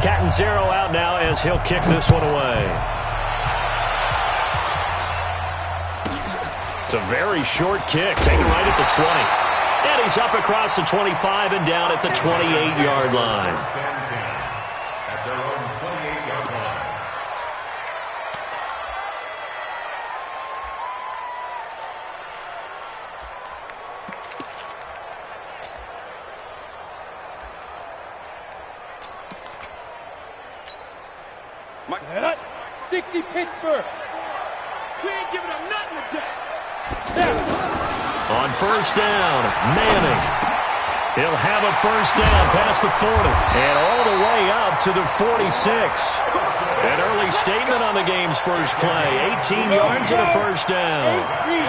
Cat and zero out now as he'll kick this one away. It's a very short kick, taken right at the 20. And he's up across the 25 and down at the 28-yard line. At their own 28-yard line. Mike. 60 Pittsburgh. We ain't giving up nothing today. On first down, Manning. He'll have a first down past the 40 and all the way up to the 46. An early statement on the game's first play. 18 yards and a first down.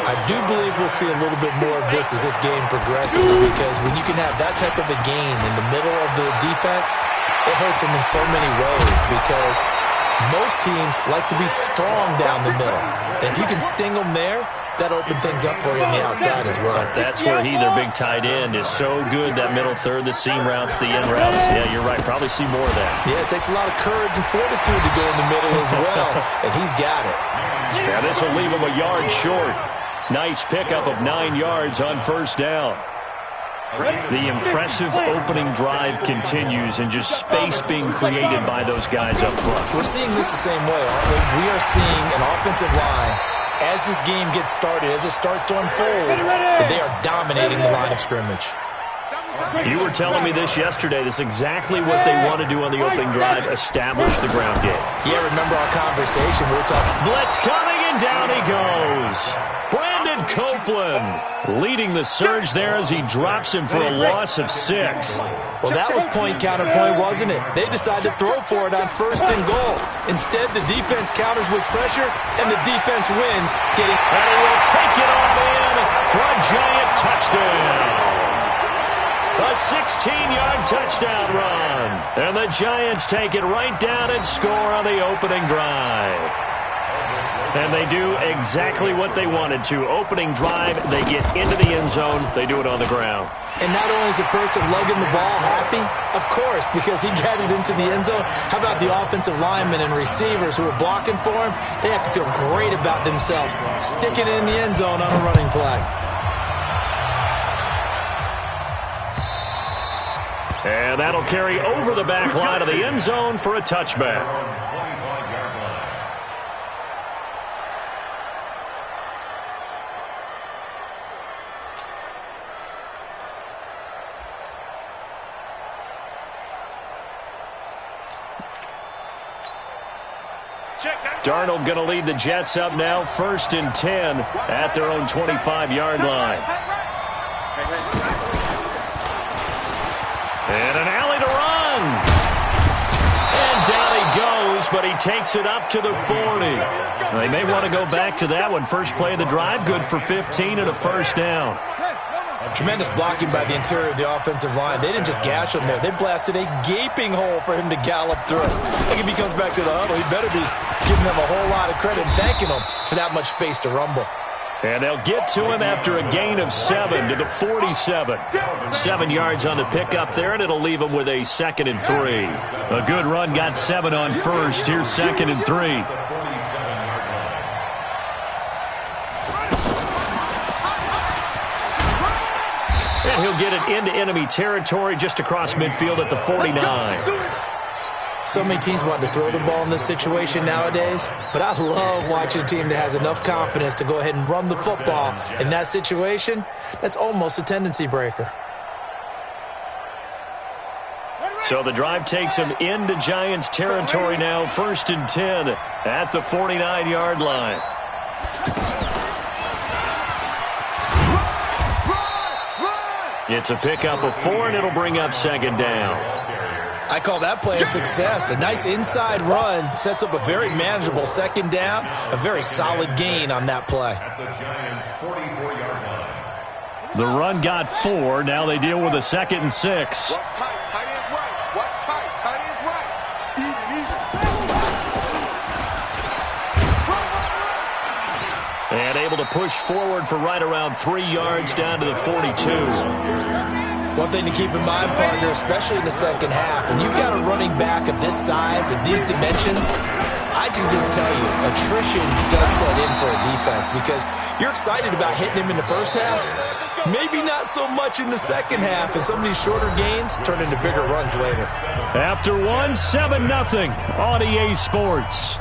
I do believe we'll see a little bit more of this as this game progresses, because when you can have that type of a gain in the middle of the defense, it hurts them in so many ways, because most teams like to be strong down the middle. And if you can sting them there, that open things up for you on the outside as well. That's where their big tight end, is so good, that middle third, the seam routes, the in routes. Yeah, you're right. Probably see more of that. Yeah, it takes a lot of courage and fortitude to go in the middle as well, and he's got it. Yeah, this will leave him a yard short. Nice pickup of 9 yards on first down. The impressive opening drive continues, and just space being created by those guys up front. We're seeing this the same way, aren't we? We are seeing an offensive line, as this game gets started, as it starts to unfold, that they are dominating the line of scrimmage. You were telling me this yesterday. This is exactly what they want to do on the opening drive, establish the ground game. Yeah, remember our conversation. We were talking. Blitz coming, and down he goes. Brandon Copeland leading the surge there as he drops him for a loss of 6. Well, that was point counterpoint, wasn't it? They decided to throw for it on first and goal. Instead, the defense counters with pressure, and the defense wins, getting. And he will take it all in for a giant touchdown. A 16-yard touchdown run. And the Giants take it right down and score on the opening drive. And they do exactly what they wanted to. Opening drive, they get into the end zone. They do it on the ground. And not only is the person lugging the ball happy, of course, because he got it into the end zone. How about the offensive linemen and receivers who are blocking for him? They have to feel great about themselves, sticking it in the end zone on a running play. And that'll carry over the back line of the end zone for a touchback. Darnold going to lead the Jets up now, 1st and 10 at their own 25-yard line. And an alley to run. And down he goes, but he takes it up to the 40. They may want to go back to that one. First play of the drive, good for 15 and a first down. Tremendous blocking by the interior of the offensive line. They didn't just gash him there. They blasted a gaping hole for him to gallop through. I think if he comes back to the huddle, he better be giving them a whole lot of credit and thanking them for that much space to rumble. And they'll get to him after a gain of 7 to the 47. 7 yards on the pickup there, and it'll leave him with a 2nd and 3. A good run got 7 on first. Here's 2nd and 3. And he'll get it into enemy territory just across midfield at the 49. So many teams want to throw the ball in this situation nowadays, but I love watching a team that has enough confidence to go ahead and run the football. In that situation, that's almost a tendency breaker. So the drive takes him into Giants territory now, 1st and 10 at the 49-yard line. It's a pickup of 4, and it'll bring up 2nd down. I call that play a success. A nice inside run sets up a very manageable 2nd down, a very solid gain on that play. The run got 4. Now they deal with a 2nd and 6. What's tight? Tight end's right. What's tight? Tight end's right. And able to push forward for right around 3 yards down to the 42. One thing to keep in mind, partner, especially in the second half, when you've got a running back of this size, of these dimensions, I can just tell you, attrition does set in for a defense because you're excited about hitting him in the first half, maybe not so much in the second half, and some of these shorter gains turn into bigger runs later. After one, 7-0 on EA Sports.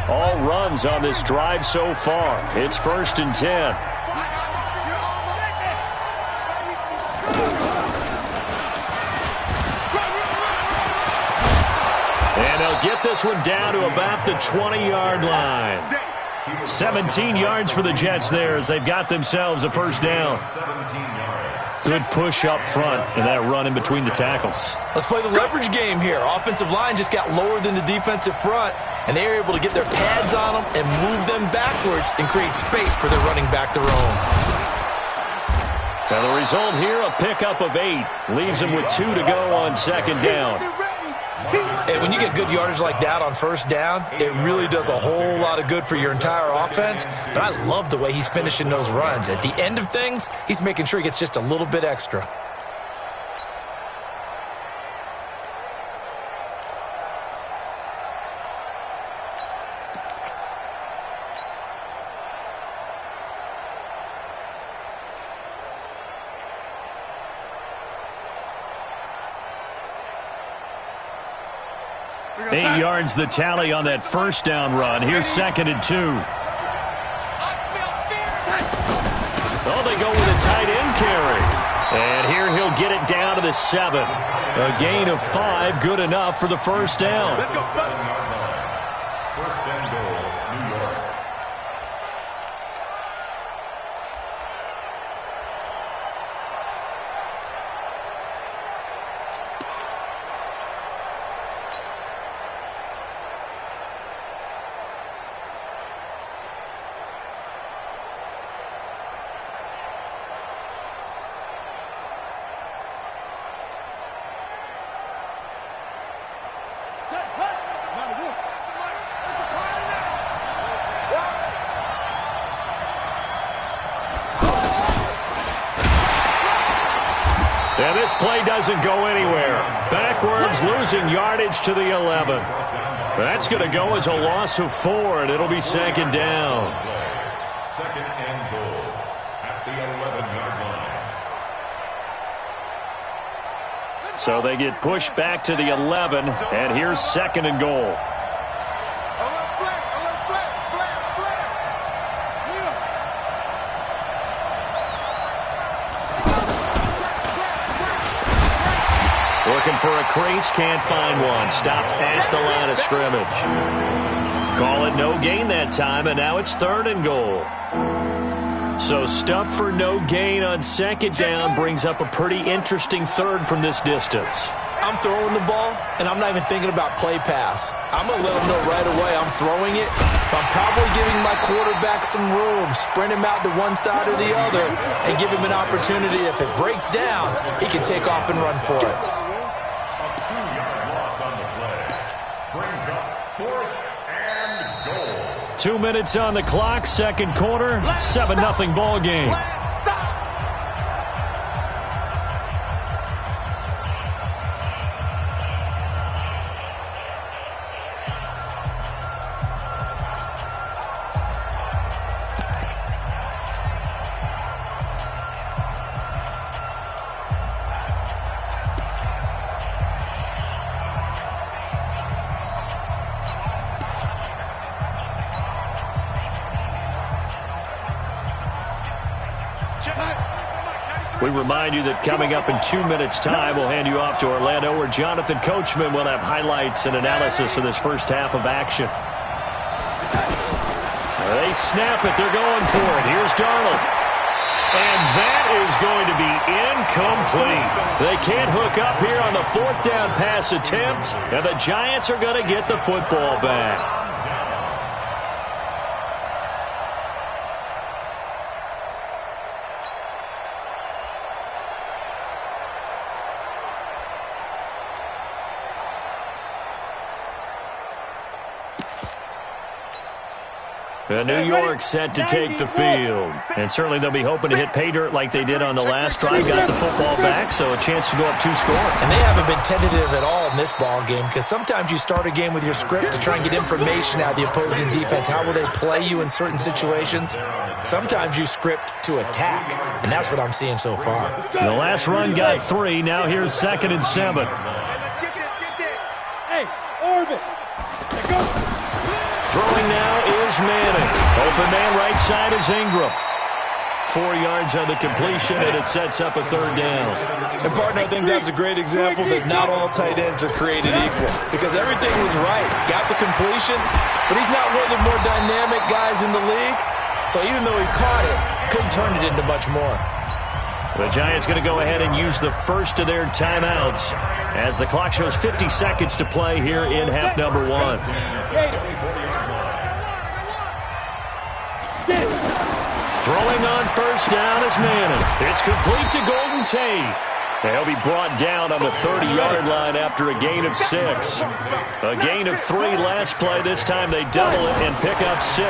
All runs on this drive so far. It's 1st and 10. And they'll get this one down to about the 20-yard line. 17 yards for the Jets there as they've got themselves a first down. Good push up front and that run in between the tackles. Let's play the leverage game here. Offensive line just got lower than the defensive front, and they were able to get their pads on them and move them backwards and create space for their running back to roam. Now the result here, a pickup of 8. Leaves them with 2 to go on second down. And when you get good yardage like that on first down, it really does a whole lot of good for your entire offense. But I love the way he's finishing those runs. At the end of things, he's making sure he gets just a little bit extra. Eight yards the tally on that first down run. Here's 2nd and 2. Oh, they go with a tight end carry. And here he'll get it down to the 7. A gain of 5, good enough for the first down. Let's go. 1st and goal, New York. And this play doesn't go anywhere. Backwards, losing yardage to the 11. That's going to go as a loss of 4, and it'll be 2nd down. 2nd and goal at the 11-yard line. So they get pushed back to the 11, and here's 2nd and goal. Looking for a crease, can't find one. Stopped at the line of scrimmage. Call it no gain that time, and now it's 3rd and goal. So stuff for no gain on 2nd down brings up a pretty interesting 3rd from this distance. I'm throwing the ball, and I'm not even thinking about play pass. I'm going to let him know right away I'm throwing it. I'm probably giving my quarterback some room, sprint him out to one side or the other, and give him an opportunity. If it breaks down, he can take off and run for it. 2 minutes on the clock, 2nd quarter, 7-0 ball game. We remind you that coming up in 2 minutes' time, we'll hand you off to Orlando, where Jonathan Coachman will have highlights and analysis of this first half of action. They snap it. They're going for it. Here's Darnold. And that is going to be incomplete. They can't hook up here on the 4th down pass attempt, and the Giants are going to get the football back. New York set to take the field. And certainly they'll be hoping to hit pay dirt like they did on the last drive. Got the football back, so a chance to go up 2 scores. And they haven't been tentative at all in this ball game, because sometimes you start a game with your script to try and get information out of the opposing defense. How will they play you in certain situations? Sometimes you script to attack, and that's what I'm seeing so far. The last run got 3. Now here's 2nd and 7. Let's get this. Hey, orbit. Go. Throwing now is Manning. Open man right side is Ingram. 4 yards on the completion, and it sets up a 3rd down. And, partner, I think that's a great example that not all tight ends are created equal, because everything was right. Got the completion, but he's not one of the more dynamic guys in the league. So even though he caught it, couldn't turn it into much more. The Giants going to go ahead and use the first of their timeouts as the clock shows 50 seconds to play here in half number 1. Throwing on first down is Manning. It's complete to Golden Tate. He'll be brought down on the 30-yard line after a gain of 6. A gain of 3 last play. This time they double it and pick up 6.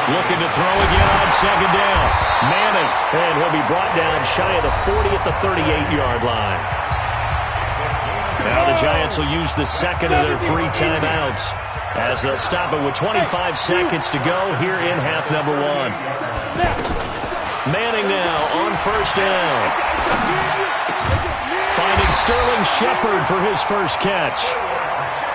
Looking to throw again on 2nd down. Manning, and he'll be brought down shy of the 40 at the 38-yard line. Now the Giants will use the 2nd of their 3 timeouts as they'll stop it with 25 seconds to go here in half number 1. Manning now on first down. Finding Sterling Shepard for his first catch.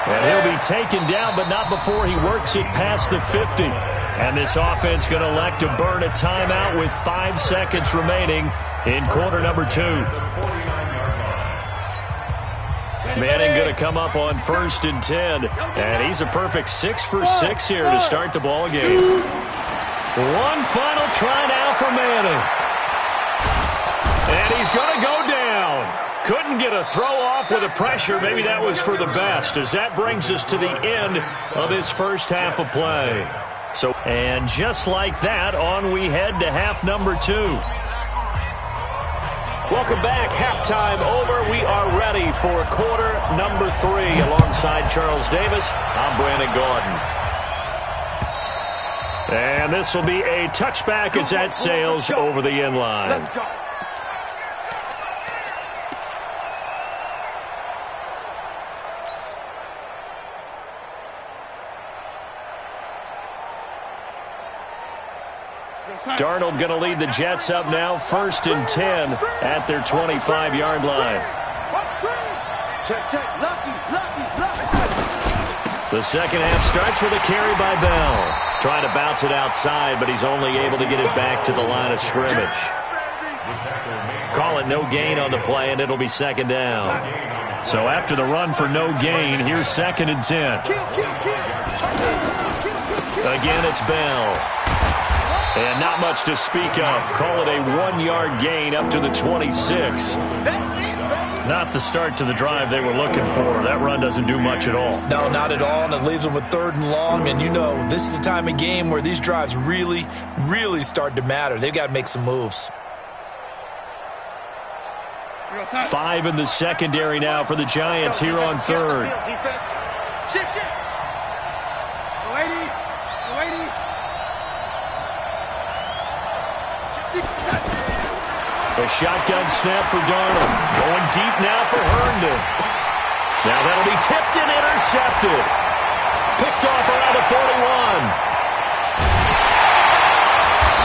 And he'll be taken down, but not before he works it past the 50. And this offense going to elect to burn a timeout with 5 seconds remaining in quarter number 2. Manning going to come up on 1st and 10. And he's a perfect 6 for 6 here to start the ball game. One final try now for Manning. And he's going to go down. Couldn't get a throw off with the pressure. Maybe that was for the best, as that brings us to the end of this first half of play. And just like that, on we head to half number 2. Welcome back. Halftime over. We are ready for quarter number 3. Alongside Charles Davis, I'm Brandon Gordon. And this will be a touchback as that sails over the end line. Let's go. Darnold going to lead the Jets up now, 1st and 10 at their 25-yard line. Check. Lucky. The second half starts with a carry by Bell. Trying to bounce it outside, but he's only able to get it back to the line of scrimmage. Call it no gain on the play, and it'll be 2nd down. So after the run for no gain, here's 2nd and 10. Again, it's Bell. And not much to speak of. Call it a 1-yard gain up to the 26. Not the start to the drive they were looking for. That run doesn't do much at all. No, not at all, and it leaves them with 3rd and long. And you know, this is the time of game where these drives really, really start to matter. They've got to make some moves. 5 in the secondary now for the Giants here on 3rd. Shift. Lady. A shotgun snap for Darnold. Going deep now for Herndon. Now that'll be tipped and intercepted. Picked off around the 41.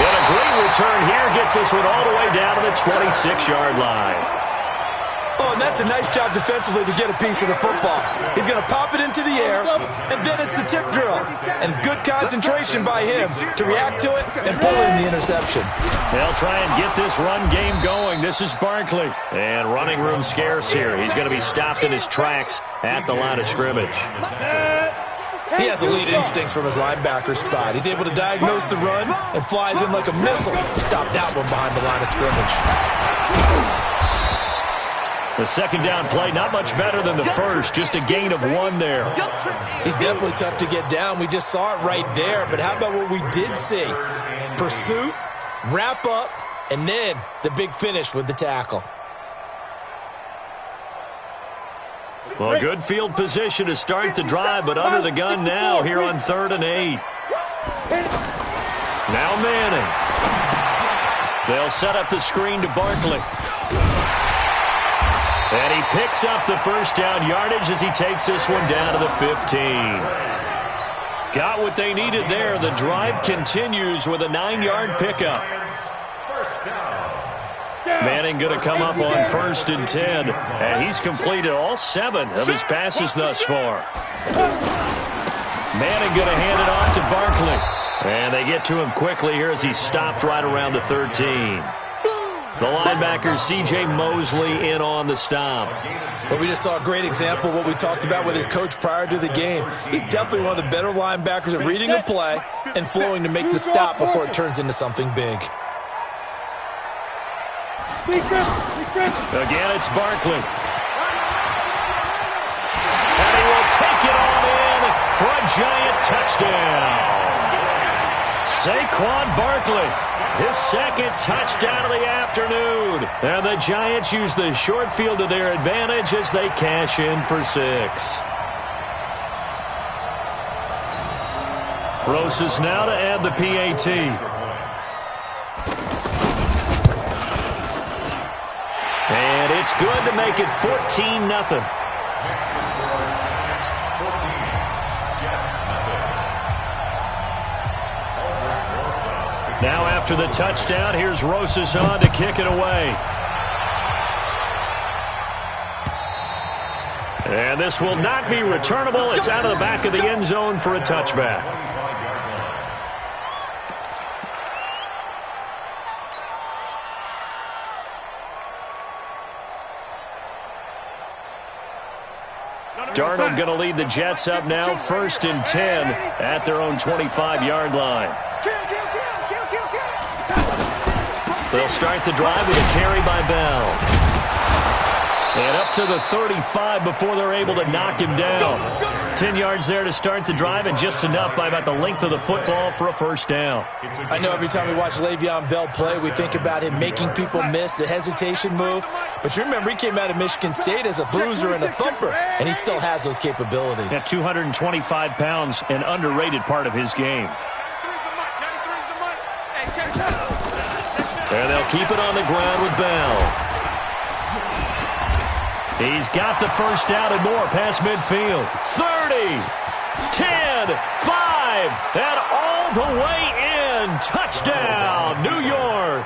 And a great return here gets this one all the way down to the 26-yard line. Oh, and that's a nice job defensively to get a piece of the football. He's going to pop it into the air, and then it's the tip drill. And good concentration by him to react to it and pull in the interception. They'll try and get this run game going. This is Barkley. And running room scarce here. He's going to be stopped in his tracks at the line of scrimmage. He has elite instincts from his linebacker spot. He's able to diagnose the run and flies in like a missile to stop that one behind the line of scrimmage. The 2nd down play, not much better than the first. Just a gain of 1 there. He's definitely tough to get down. We just saw it right there. But how about what we did see? Pursuit, wrap up, and then the big finish with the tackle. Well, good field position to start the drive, but under the gun now here on 3rd and 8. Now Manning. They'll set up the screen to Barkley. And he picks up the first down yardage as he takes this one down to the 15. Got what they needed there. The drive continues with a 9-yard pickup. Manning going to come up on 1st and 10. And he's completed all 7 of his passes thus far. Manning going to hand it off to Barkley. And they get to him quickly here as he's stopped right around the 13. The linebacker, C.J. Mosley, in on the stop. But we just saw a great example of what we talked about with his coach prior to the game. He's definitely one of the better linebackers at reading a play and flowing to make the stop before it turns into something big. Again, it's Barkley. And he will take it on in for a giant touchdown. Saquon Barkley, his 2nd touchdown of the afternoon. And the Giants use the short field to their advantage as they cash in for 6. Rosas now to add the PAT. And it's good to make it 14-0. Now after the touchdown, here's Rosas on to kick it away. And this will not be returnable. It's out of the back of the end zone for a touchback. Darnold going to lead the Jets up now, 1st and 10 at their own 25-yard line. They'll start the drive with a carry by Bell. And up to the 35 before they're able to knock him down. 10 yards there to start the drive, and just enough by about the length of the football for a first down. I know every time we watch Le'Veon Bell play, we think about him making people miss the hesitation move. But you remember, he came out of Michigan State as a bruiser and a thumper, and he still has those capabilities. At 225 pounds, an underrated part of his game. And they'll keep it on the ground with Bell. He's got the first down and more past midfield. 30, 10, 5, and all the way in. Touchdown, New York.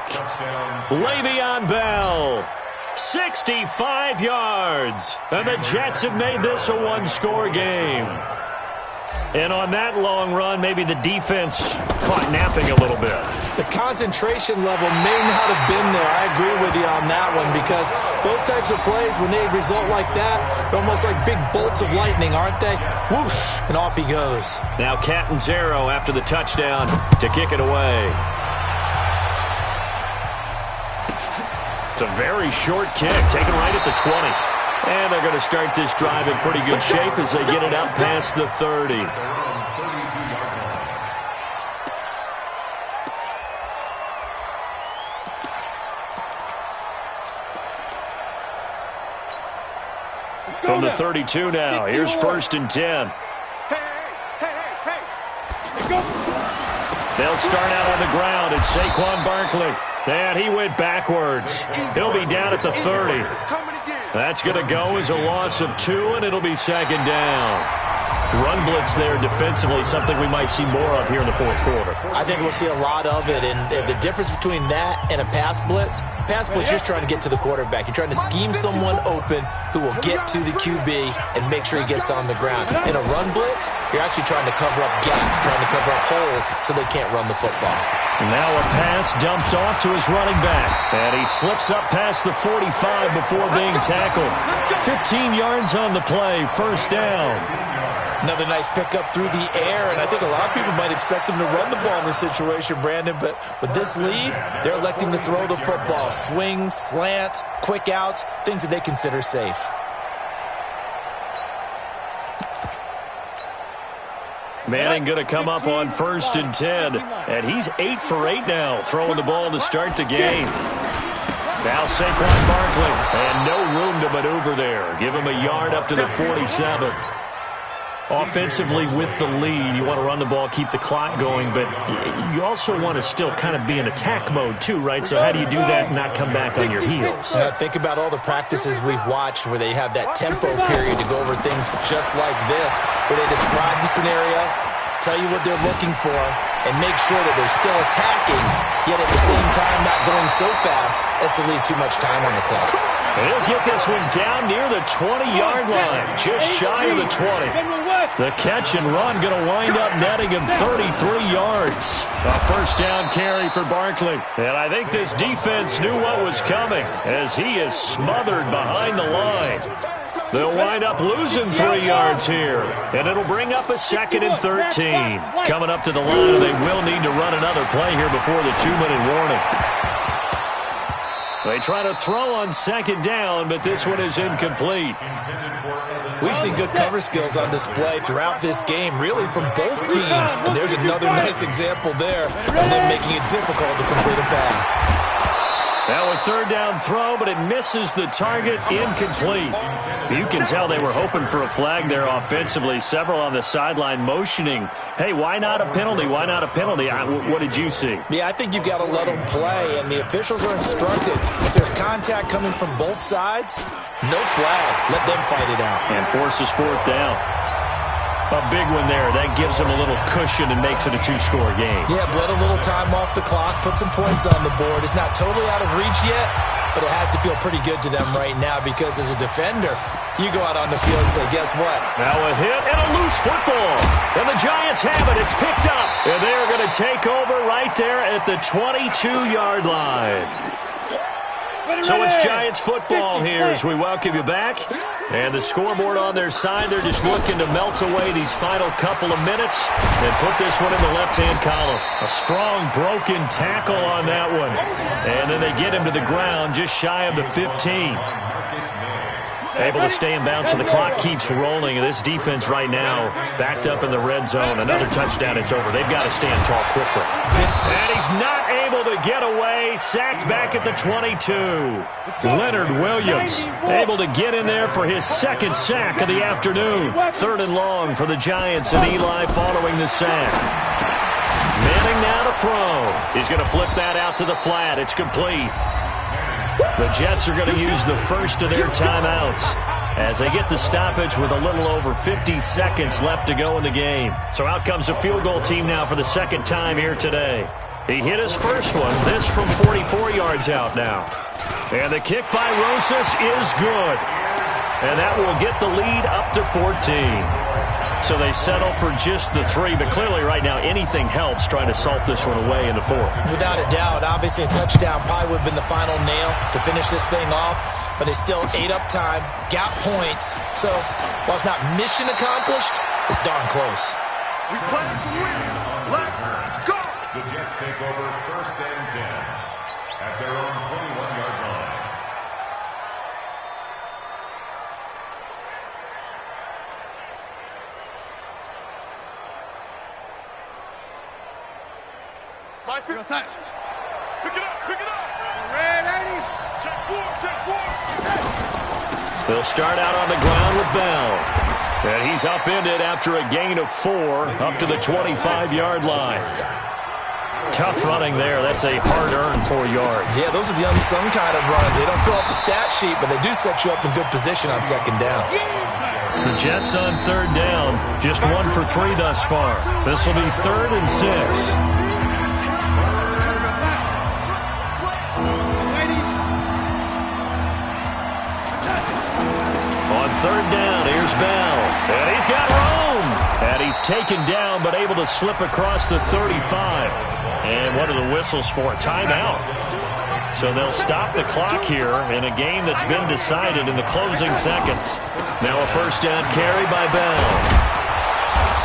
Le'Veon Bell, 65 yards. And the Jets have made this a one-score game. And on that long run, maybe the defense caught napping a little bit. The concentration level may not have been there. I agree with you on that one, because those types of plays, when they result like that, they're almost like big bolts of lightning, aren't they? Whoosh, and off he goes. Now Catanzaro after the touchdown to kick it away. It's a very short kick, taken right at the 20. And they're going to start this drive in pretty good shape as they get it out past the 30. From the 32 now, here's 1st and 10. They'll start out on the ground. It's Saquon Barkley. And he went backwards. He'll be down at the 30. That's going to go as a loss of 2, and it'll be 2nd down. Run blitz there defensively, something we might see more of here in the 4th quarter. I think we'll see a lot of it, and the difference between that and a pass blitz, you're just trying to get to the quarterback. You're trying to scheme someone open who will get to the QB and make sure he gets on the ground. In a run blitz, you're actually trying to cover up gaps, trying to cover up holes so they can't run the football. Now a pass dumped off to his running back. And he slips up past the 45 before being tackled. 15 yards on the play, 1st down. Another nice pickup through the air, and I think a lot of people might expect him to run the ball in this situation, Brandon, but with this lead, they're electing to throw the football. Swings, slants, quick outs, things that they consider safe. Manning going to come up on 1st and 10, and he's 8 for 8 now, throwing the ball to start the game. Now Saquon Barkley, and no room to maneuver there. Give him a yard up to the 47. Offensively with the lead, you want to run the ball, keep the clock going, but you also want to still kind of be in attack mode too, right? So how do you do that and not come back on your heels? Think about all the practices we've watched where they have that tempo period to go over things just like this, where they describe the scenario, tell you what they're looking for, and make sure that they're still attacking, yet at the same time not going so fast as to leave too much time on the clock. He'll get this one down near the 20-yard line, just shy of the 20. The catch and run going to wind up netting him 33 yards. A first down carry for Barkley. And I think this defense knew what was coming as he is smothered behind the line. They'll wind up losing 3 yards here, and it'll bring up a 2nd and 13. Coming up to the line, they will need to run another play here before the 2-minute warning. They try to throw on 2nd down, but this one is incomplete. We've seen good cover skills on display throughout this game, really from both teams. And there's another nice example there of them making it difficult to complete a pass. Now a 3rd down throw, but it misses the target, incomplete. You can tell they were hoping for a flag there offensively. Several on the sideline motioning, hey, why not a penalty? Why not a penalty? What did you see? Yeah, I think you've got to let them play, and the officials are instructed. If there's contact coming from both sides, no flag. Let them fight it out. And forces 4th down. A big one there. That gives them a little cushion and makes it a 2-score game. Yeah, bled a little time off the clock, put some points on the board. It's not totally out of reach yet, but it has to feel pretty good to them right now because as a defender, you go out on the field and say, guess what? Now a hit and a loose football. And the Giants have it. It's picked up. And they're going to take over right there at the 22-yard line. So it's Giants football here as we welcome you back. And the scoreboard on their side, they're just looking to melt away these final couple of minutes and put this one in the left-hand column. A strong broken tackle on that one. And then they get him to the ground just shy of the 15. Able to stay in bounds, so the clock keeps rolling. And this defense right now backed up in the red zone. Another touchdown, it's over. They've got to stand tall quickly. And he's not able to get away. Sacked back at the 22. Leonard Williams able to get in there for his 2nd sack of the afternoon. 3rd and long for the Giants, and Eli following the sack. Manning now to throw. He's going to flip that out to the flat. It's complete. The Jets are going to use the first of their timeouts as they get the stoppage with a little over 50 seconds left to go in the game. So out comes a field goal team now for the 2nd time here today. He hit his first one, this from 44 yards out now. And the kick by Rosas is good. And that will get the lead up to 14. So they settle for just the 3, but clearly right now anything helps trying to salt this one away in the 4th. Without a doubt, obviously a touchdown probably would have been the final nail to finish this thing off, but they still ate up time, got points. So while it's not mission accomplished, it's darn close. We play to win. Let's go. The Jets take over 1st and 10 at their own 21-yard line. Pick it up, pick it up. Red 80. Check 4. They'll start out on the ground with Bell. And he's upended after a gain of 4 up to the 25-yard line. Tough running there. That's a hard-earned 4 yards. Yeah, those are the unsung kind of runs. They don't fill up the stat sheet, but they do set you up in good position on 2nd down. The Jets on 3rd down. Just 1 for 3 thus far. This will be 3rd and 6. On 3rd down, here's Bell. And he's got room. And he's taken down, but able to slip across the 35. And what are the whistles for? Timeout. So they'll stop the clock here in a game that's been decided in the closing seconds. Now a 1st down carry by Bell.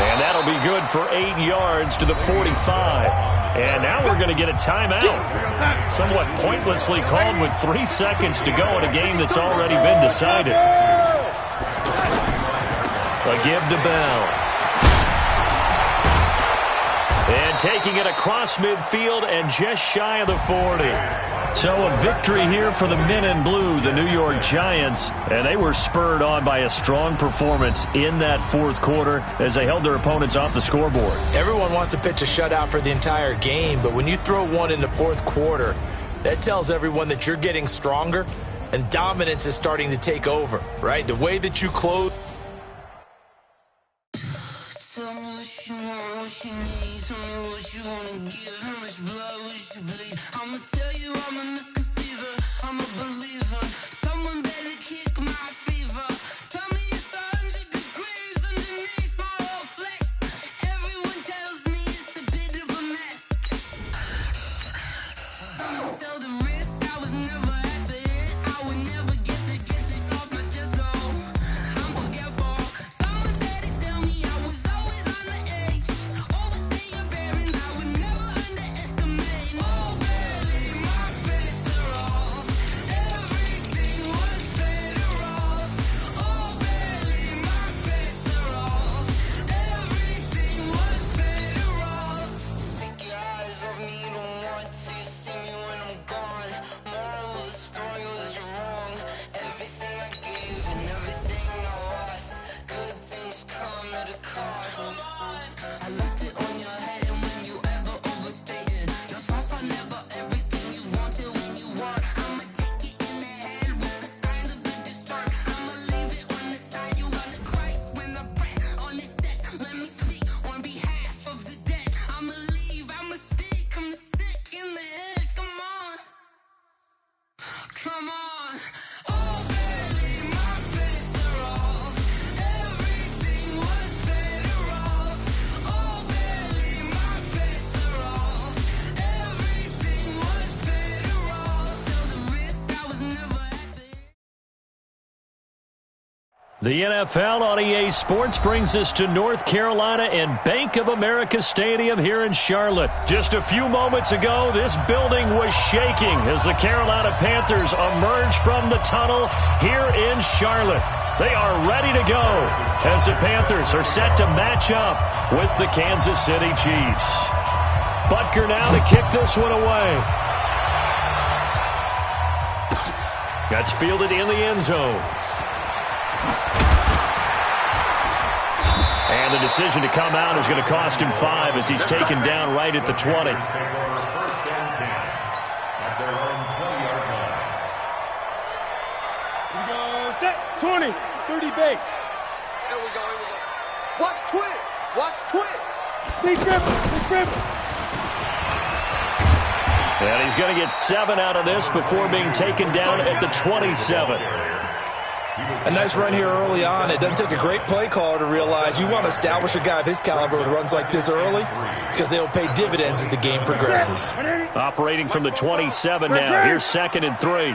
And that'll be good for 8 yards to the 45. And now we're going to get a timeout. Somewhat pointlessly called with 3 seconds to go in a game that's already been decided. A give to Bell. And taking it across midfield and just shy of the 40. So a victory here for the men in blue, the New York Giants. And they were spurred on by a strong performance in that fourth quarter as they held their opponents off the scoreboard. Everyone wants to pitch a shutout for the entire game, but when you throw one in the fourth quarter, that tells everyone that you're getting stronger and dominance is starting to take over, right? The way that you close. Tell me what you want, what you need. Tell me what you want to give. How much blood would you bleed? I'ma tell you I'm a misconceiver. I'm a believer. Someone better kick my fever. Tell me it's 100 degrees underneath my whole flesh. Everyone tells me it's a bit of a mess. I'ma tell the risk I was never at the end. I would never get it off my chest, though. I'm forgetful. Someone better tell me I was always on the edge. Overstay your bearings, I would never underestimate. Oh, barely, my bets are off. Everything was better off. Oh, barely, my bets are off. Everything was better off. Take your eyes off me, you don't want to see me when I'm gone. Moral of the story was you're wrong. Everything I gave and everything I lost. Good things come at a cost. I left it on your head, and when you ever overstated, your thoughts are never everything you wanted when you want. I'ma take it in the head with the signs of the distort. I'ma leave it on the side. You wanna Christ when I breath on this set. Let me speak on behalf of the dead. I'ma leave, I'ma speak. I'm the sick in the head. Come on, come on. Oh, barely, my bets are off. Everything was better off. Oh, barely, my bets are off. Everything was better off. Till the risk I was never at the end. The NFL on EA Sports brings us to North Carolina and Bank of America Stadium here in Charlotte. Just a few moments ago, this building was shaking as the Carolina Panthers emerged from the tunnel here in Charlotte. They are ready to go as the Panthers are set to match up with the Kansas City Chiefs. Butker now to kick this one away. That's fielded in the end zone. And the decision to come out is going to cost him 5 as he's taken down right at the 20. First and 10 at their own 20-yard line. Here we go, set, 20, 30 base. Here we go. Watch twins. Watch twins. Big grip, big grip. And he's going to get 7 out of this before being taken down at the 27. A nice run here early on. It doesn't take a great play caller to realize you want to establish a guy of his caliber with runs like this early because they'll pay dividends as the game progresses. Operating from the 27 now. Here's 2nd and 3.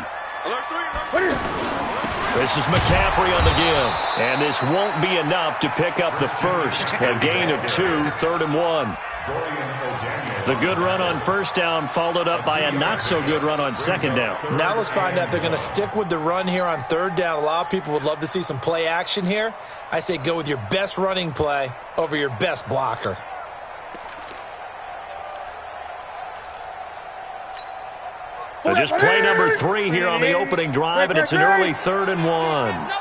This is McCaffrey on the give. And this won't be enough to pick up the first. A gain of 2, 3rd and 1. The good run on first down followed up by a not-so-good run on second down. Now let's find out if they're going to stick with the run here on third down. A lot of people would love to see some play action here. I say go with your best running play over your best blocker. So just play number 3 here on the opening drive, and it's an early 3rd and 1.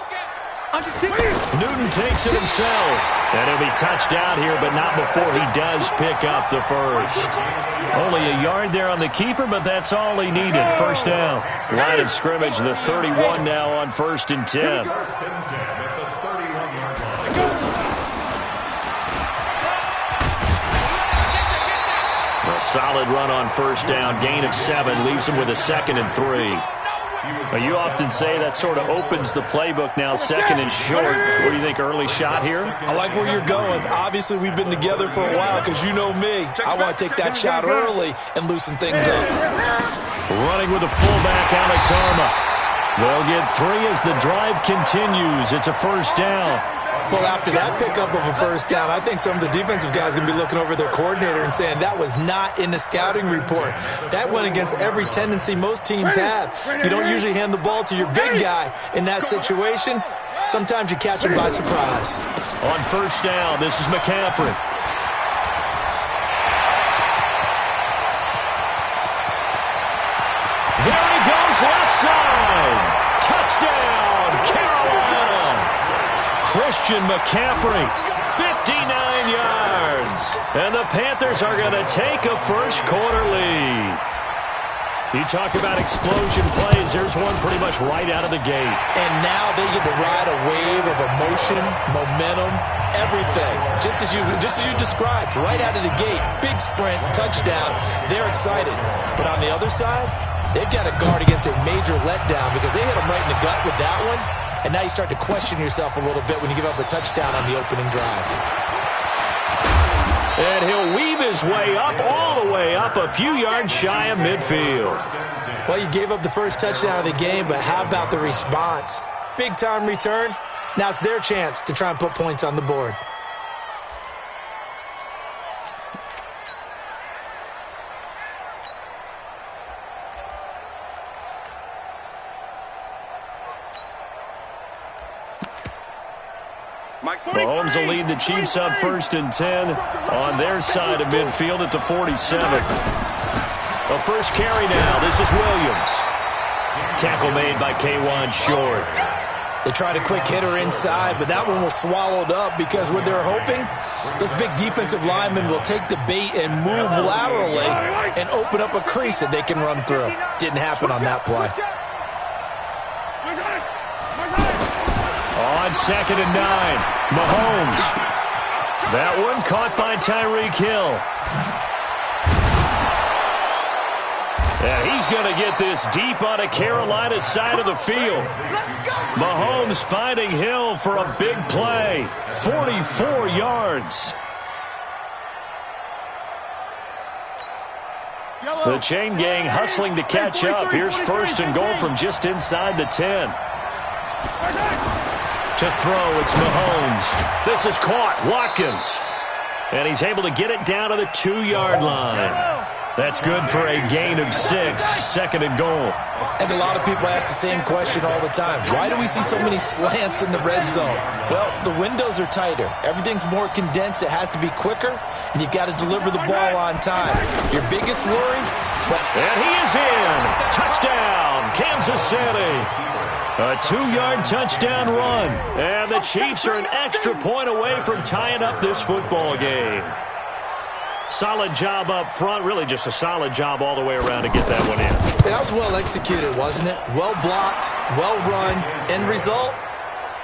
Newton takes it himself. And he'll be touched out here, but not before he does pick up the first. Only a yard there on the keeper, but that's all he needed. First down. Line of scrimmage, the 31 now on 1st and 10. First and 10 at the 31-yard line. A solid run on first down. Gain of 7 leaves him with a 2nd and 3. You often say that sort of opens the playbook now, 2nd and short. What do you think, early shot here? I like where you're going. Obviously, we've been together for a while because you know me. I want to take that shot early and loosen things up. Running with the fullback, Alex Arma. They'll get 3 as the drive continues. It's a first down. Well, after that pickup of a first down, I think some of the defensive guys are going to be looking over their coordinator and saying that was not in the scouting report. That went against every tendency most teams have. You don't usually hand the ball to your big guy in that situation. Sometimes you catch him by surprise. On first down, this is McCaffrey. Touchdown, Carolina! Christian McCaffrey, 59 yards. And the Panthers are going to take a first-quarter lead. You talk about explosion plays. Here's one pretty much right out of the gate. And now they get to ride a wave of emotion, momentum, everything. Just as you described, right out of the gate. Big sprint, touchdown. They're excited. But on the other side, they've got to guard against a major letdown because they hit them right in the gut with that one. And now you start to question yourself a little bit when you give up a touchdown on the opening drive. And he'll weave his way up, all the way up, a few yards shy of midfield. Well, you gave up the first touchdown of the game, but how about the response? Big-time return. Now it's their chance to try and put points on the board. Mahomes will lead the Chiefs up 1st and 10 on their side of midfield at the 47. A first carry now. This is Williams. Tackle made by K'Wan Short. They tried a quick hitter inside, but that one was swallowed up because what they're hoping, those big defensive linemen will take the bait and move laterally and open up a crease that they can run through. Didn't happen on that play. On 2nd and 9, Mahomes. That one caught by Tyreek Hill. And he's going to get this deep on a Carolina side of the field. Mahomes finding Hill for a big play. 44 yards. The chain gang hustling to catch up. Here's 1st and goal from just inside the 10. To throw, it's Mahomes. This is caught, Watkins. And he's able to get it down to the 2-yard line. That's good for a gain of 6, 2nd and goal. And a lot of people ask the same question all the time. Why do we see so many slants in the red zone? Well, the windows are tighter. Everything's more condensed. It has to be quicker, and you've got to deliver the ball on time. Your biggest worry? And he is in. Touchdown, Kansas City. A 2-yard touchdown run. And the Chiefs are an extra point away from tying up this football game. Solid job up front. Really just a solid job all the way around to get that one in. That was well executed, wasn't it? Well blocked, well run. End result,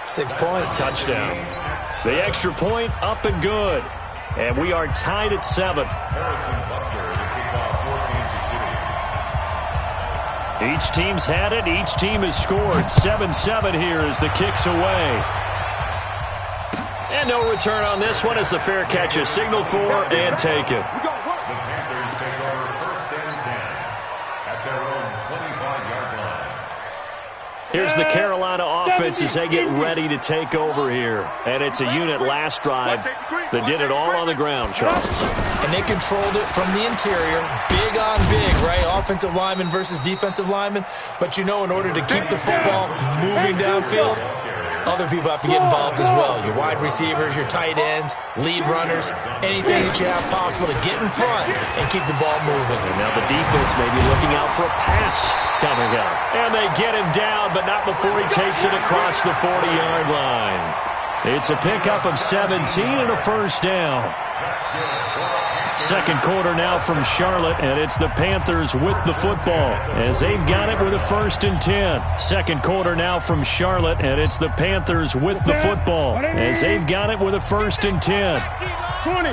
6 points. Touchdown. The extra point up and good. And we are tied at 7. Each team's had it. Each team has scored. 7-7 here as the kick's away. And no return on this one as the fair catch is signaled for and taken. The Panthers take over 1st and 10 at their own 25-yard line. Here's the Carolina offense as they get ready to take over here. And it's a unit last drive that did it all on the ground, Charles. And they controlled it from the interior. Big on big, right? Offensive lineman versus defensive lineman. But you know, in order to keep the football moving downfield, other people have to get involved as well. Your wide receivers, your tight ends, lead runners, anything that you have possible to get in front and keep the ball moving. And now the defense may be looking out for a pass coming up. And they get him down, but not before he takes it across the 40-yard line. It's a pickup of 17 and a first down. 2nd quarter now from Charlotte, and it's the Panthers with the football as they've got it with a 1st and 10. 2nd quarter now from Charlotte, and it's the Panthers with the football as they've got it with a 1st and 10. 20.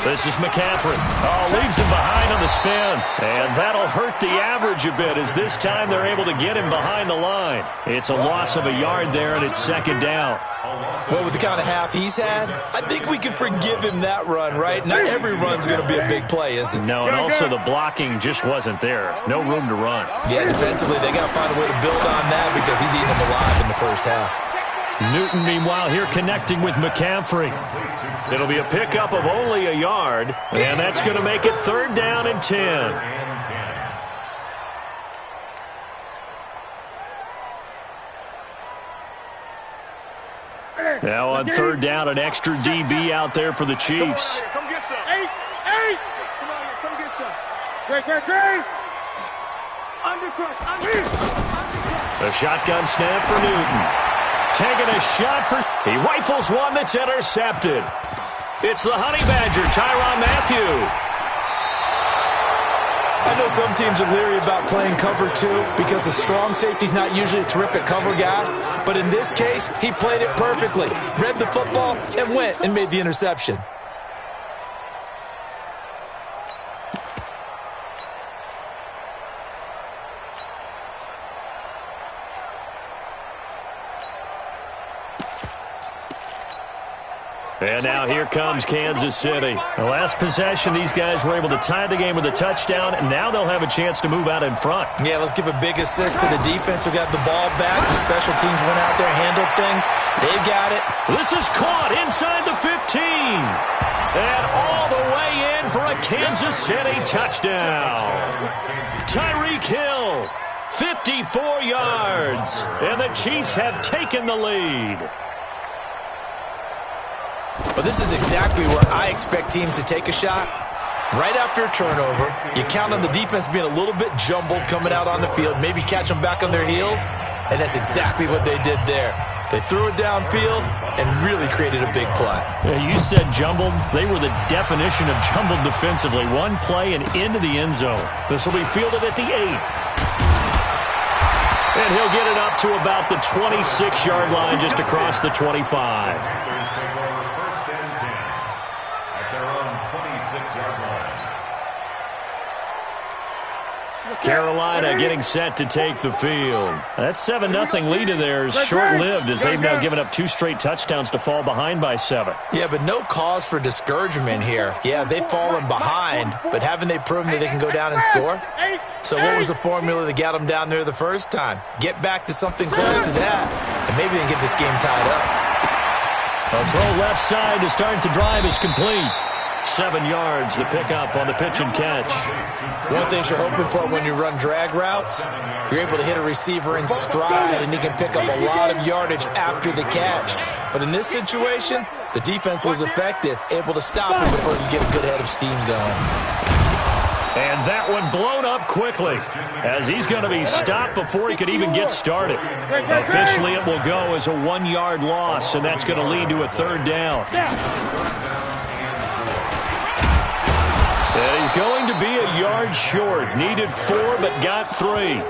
This is McCaffrey. Oh, leaves him behind on the spin. And that'll hurt the average a bit as this time they're able to get him behind the line. It's a loss of a yard there, and it's 2nd down. Well, with the kind of half he's had, I think we can forgive him that run, right? Not every run's going to be a big play, is it? No, and also the blocking just wasn't there. No room to run. Yeah, defensively, they got to find a way to build on that because he's eating them alive in the first half. Newton, meanwhile, here connecting with McCaffrey. It'll be a pickup of only a yard, and that's going to make it 3rd down and 10. Now on 3rd down, an extra DB out there for the Chiefs. Come get some. 8. Come on here, come get some. Great. A shotgun snap for Newton. Taking a shot for... He rifles one that's intercepted. It's the Honey Badger, Tyrann Mathieu. I know some teams are leery about playing cover two because the strong safety's not usually a terrific cover guy. But in this case, he played it perfectly. Read the football and went and made the interception. And now here comes Kansas City. The last possession, these guys were able to tie the game with a touchdown, and now they'll have a chance to move out in front. Yeah, let's give a big assist to the defense who got the ball back. The special teams went out there, handled things. They got it. This is caught inside the 15. And all the way in for a Kansas City touchdown. Tyreek Hill, 54 yards. And the Chiefs have taken the lead. But this is exactly where I expect teams to take a shot. Right after a turnover, you count on the defense being a little bit jumbled coming out on the field, maybe catch them back on their heels, and that's exactly what they did there. They threw it downfield and really created a big play. Yeah, you said jumbled. They were the definition of jumbled defensively. One play and into the end zone. This will be fielded at the 8. And he'll get it up to about the 26-yard line just across the 25. Carolina getting set to take the field. That 7-0 lead of theirs short-lived as they've now given up 2 straight touchdowns to fall behind by 7. Yeah, but no cause for discouragement here. Yeah, they've fallen behind, but haven't they proven that they can go down and score? So what was the formula that got them down there the first time? Get back to something close to that, and maybe they can get this game tied up. A throw left side to start the drive is complete. 7 yards, the pickup on the pitch and catch. One thing you're hoping for when you run drag routes, you're able to hit a receiver in stride, and he can pick up a lot of yardage after the catch. But in this situation, the defense was effective, able to stop him before he could get a good head of steam going. And that one blown up quickly as he's going to be stopped before he could even get started. Officially, it will go as a 1-yard loss, and that's going to lead to a 3rd down. And he's going to be a yard short. Needed 4, but got 3.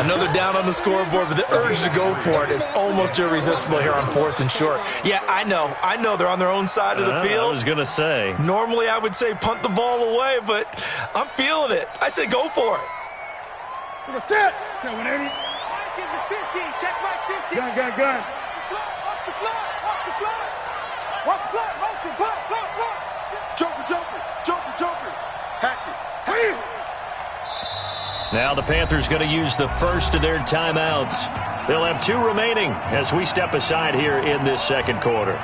Another down on the scoreboard, but the urge to go for it is almost irresistible here on 4th and short. Yeah, I know they're on their own side of the field. I was going to say. Normally, I would say punt the ball away, but I'm feeling it. I say go for it. We're set. Okay, 180. Mike is the 15. Check Mike 15. Gun. Watch the block. Watch the block. Motion. Block. Joker. Hatchet. Now the Panthers going to use the first of their timeouts. They'll have 2 remaining as we step aside here in this 2nd quarter.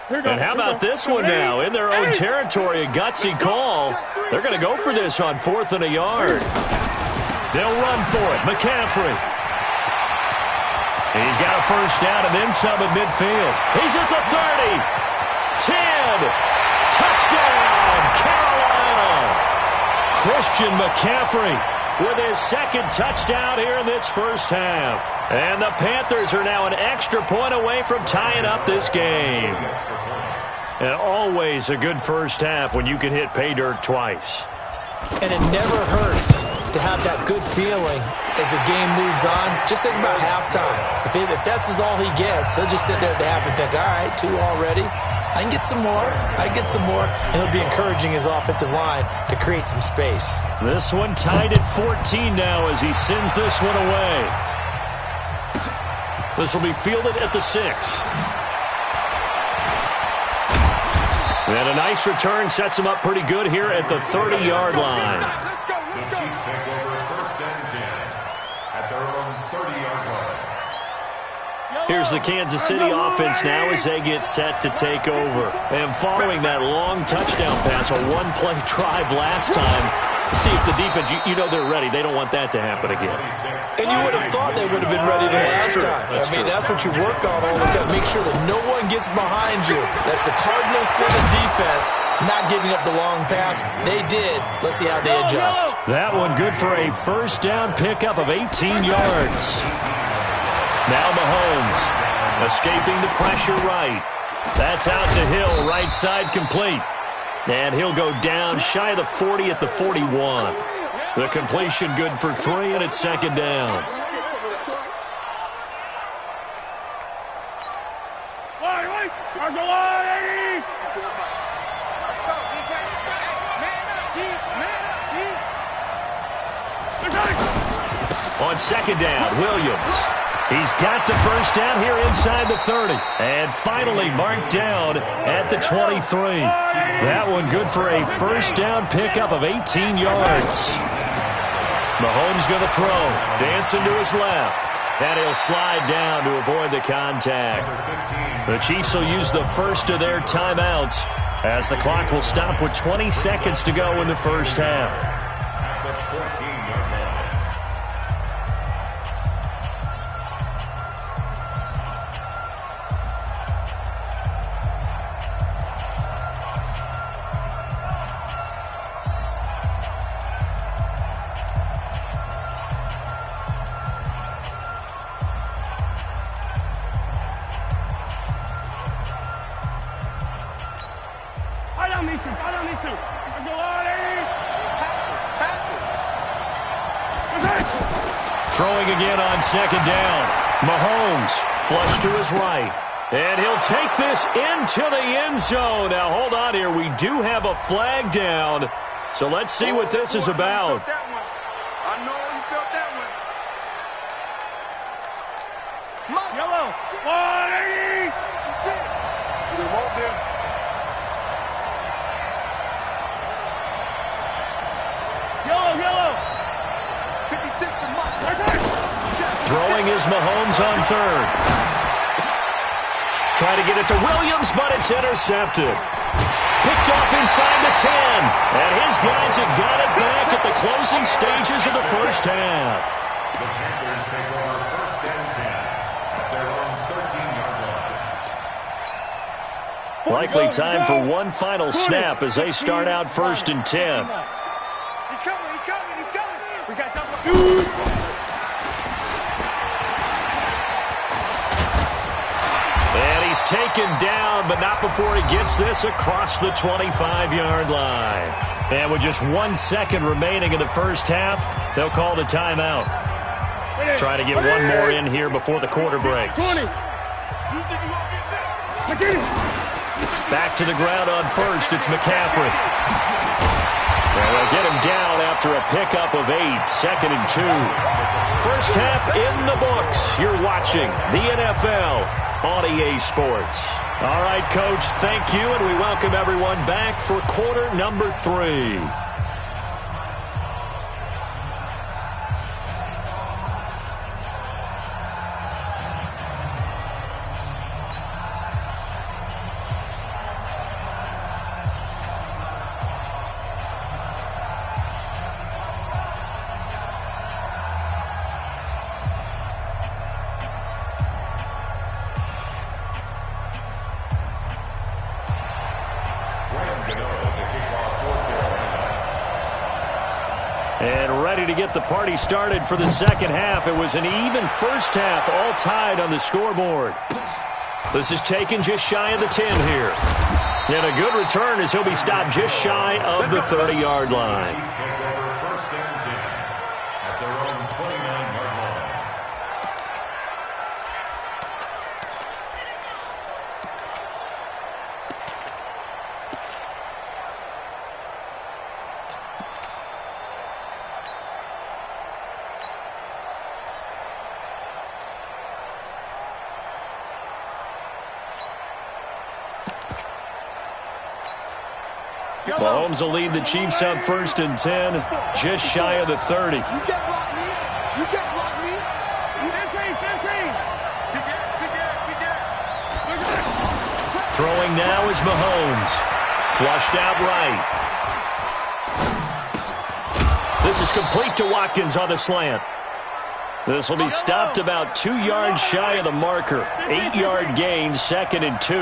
And how about this one now? In their own territory, a gutsy call. They're going to go for this on 4th and a yard. They'll run for it. McCaffrey. He's got a first down and then some at midfield. He's at the 30. 10. Touchdown, Carolina. Christian McCaffrey with his 2nd touchdown here in this first half. And the Panthers are now an extra point away from tying up this game. And always a good first half when you can hit pay dirt twice. And it never hurts to have that good feeling as the game moves on. Just think about halftime. If that's all he gets, he'll just sit there at the half and think, all right, 2 already. I can get some more. And he'll be encouraging his offensive line to create some space. This one tied at 14 now as he sends this one away. This will be fielded at the 6. And a nice return sets him up pretty good here at the 30-yard line. The Chiefs take over 1st and 10 at their own 30-yard line. Here's the Kansas City offense now as they get set to take over. And following that long touchdown pass, a one-play drive last time, see if the defense, you know they're ready. They don't want that to happen again. And you would have thought they would have been ready the last time. That's what you work on all the time. Make sure that no one gets behind you. That's the cardinal sin of defense, not giving up the long pass. They did. Let's see how they adjust. That one good for a first down pickup of 18 yards. Now Mahomes escaping the pressure right. That's out to Hill, right side complete. And he'll go down shy of the 40 at the 41. The completion good for 3, and it's second down. On second down, Williams. He's got the first down here inside the 30. And finally marked down at the 23. That one good for a first down pickup of 18 yards. Mahomes going to throw. Dancing to his left. And he'll slide down to avoid the contact. The Chiefs will use the first of their timeouts as the clock will stop with 20 seconds to go in the first half. Throwing again on second down. Mahomes flush to his right. And he'll take this into the end zone. Now, hold on here. We do have a flag down. So let's see what this is about. I know you felt that one. Yellow. 180. That's it. We want this. Yellow. 56 to Mike. Throwing is Mahomes on third. Try to get it to Williams, but it's intercepted. Picked off inside the 10. And his guys have got it back at the closing stages of the first half. The Panthers take over first and 10 at their own 13-yard line. Likely time for one final snap as they start out first and 10. He's coming. We got double shoot. And he's taken down, but not before he gets this across the 25-yard line. And with just 1 second remaining in the first half, they'll call the timeout. Try to get one more in here before the quarter breaks. Back to the ground on first, it's McCaffrey. Well, they'll get him down after a pickup of 8, second and 2. First half in the books. You're watching the NFL on EA Sports. All right, Coach, thank you, and we welcome everyone back for quarter number 3. And ready to get the party started for the second half. It was an even first half, all tied on the scoreboard. This is taken just shy of the 10 here. And a good return as he'll be stopped just shy of the 30-yard line. Chiefs take over first and 10 at their own 29-yard line. Mahomes will lead the Chiefs up first and 10, just shy of the 30. You can't block me. You can't block me. 15. Throwing now is Mahomes. Flushed out right. This is complete to Watkins on the slant. This will be stopped about 2 yards shy of the marker. 8-yard gain, 2nd and 2.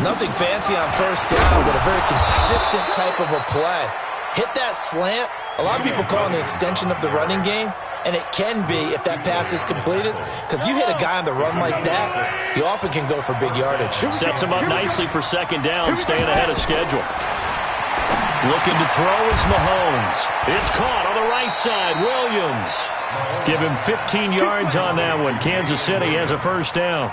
Nothing fancy on first down, but a very consistent type of a play. Hit that slant. A lot of people call it an extension of the running game, and it can be if that pass is completed, because you hit a guy on the run like that, you often can go for big yardage. Sets him up nicely for 2nd down, staying ahead of schedule. Looking to throw is Mahomes. It's caught on the right side. Williams. Give him 15 yards on that one. Kansas City has a first down.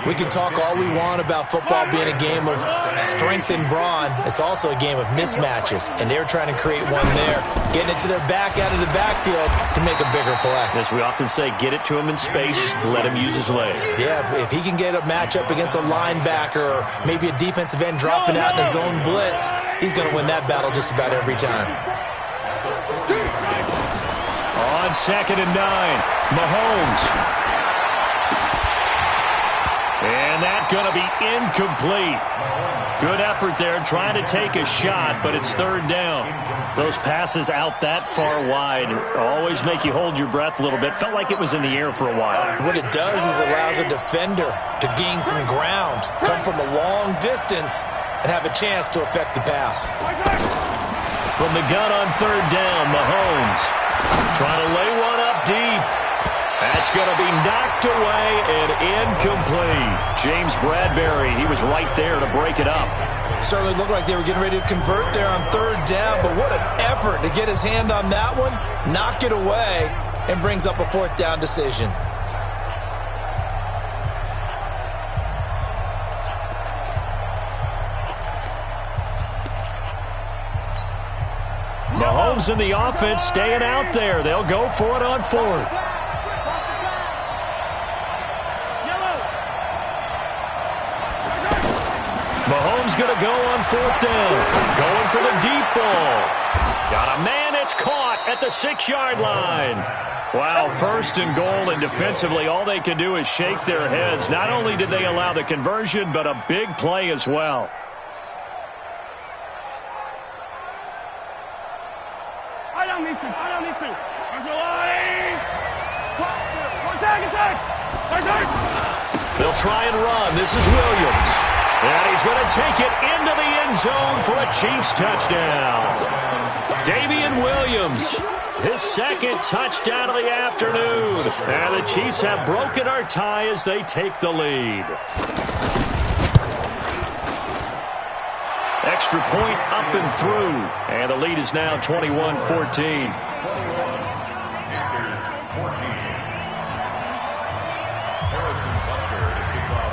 We can talk all we want about football being a game of strength and brawn. It's also a game of mismatches, and they're trying to create one there, getting it to their back out of the backfield to make a bigger play. As we often say, get it to him in space, let him use his leg. Yeah, if he can get a matchup against a linebacker or maybe a defensive end dropping out in a zone blitz, he's going to win that battle just about every time. On 2nd and 9, Mahomes. And that's going to be incomplete. Good effort there trying to take a shot, but it's 3rd down. Those passes out that far wide always make you hold your breath a little bit. Felt like it was in the air for a while. What it does is allows a defender to gain some ground, come from a long distance, and have a chance to affect the pass. From the gun on 3rd down, Mahomes trying to lay one up deep. That's going to be knocked away and incomplete. James Bradbury, he was right there to break it up. Certainly looked like they were getting ready to convert there on 3rd down, but what an effort to get his hand on that one, knock it away, and brings up a 4th down decision. Mahomes and the offense staying out there. They'll go for it on 4th. Mahomes going to go on 4th down. Going for the deep ball. Got a man. It's caught at the 6-yard line. Wow, 1st and goal, and defensively all they can do is shake their heads. Not only did they allow the conversion, but a big play as well. I don't need to. They'll try and run. This is Williams. And he's going to take it into the end zone for a Chiefs touchdown. Damian Williams, his 2nd touchdown of the afternoon. And the Chiefs have broken our tie as they take the lead. Extra point up and through. And the lead is now 21-14.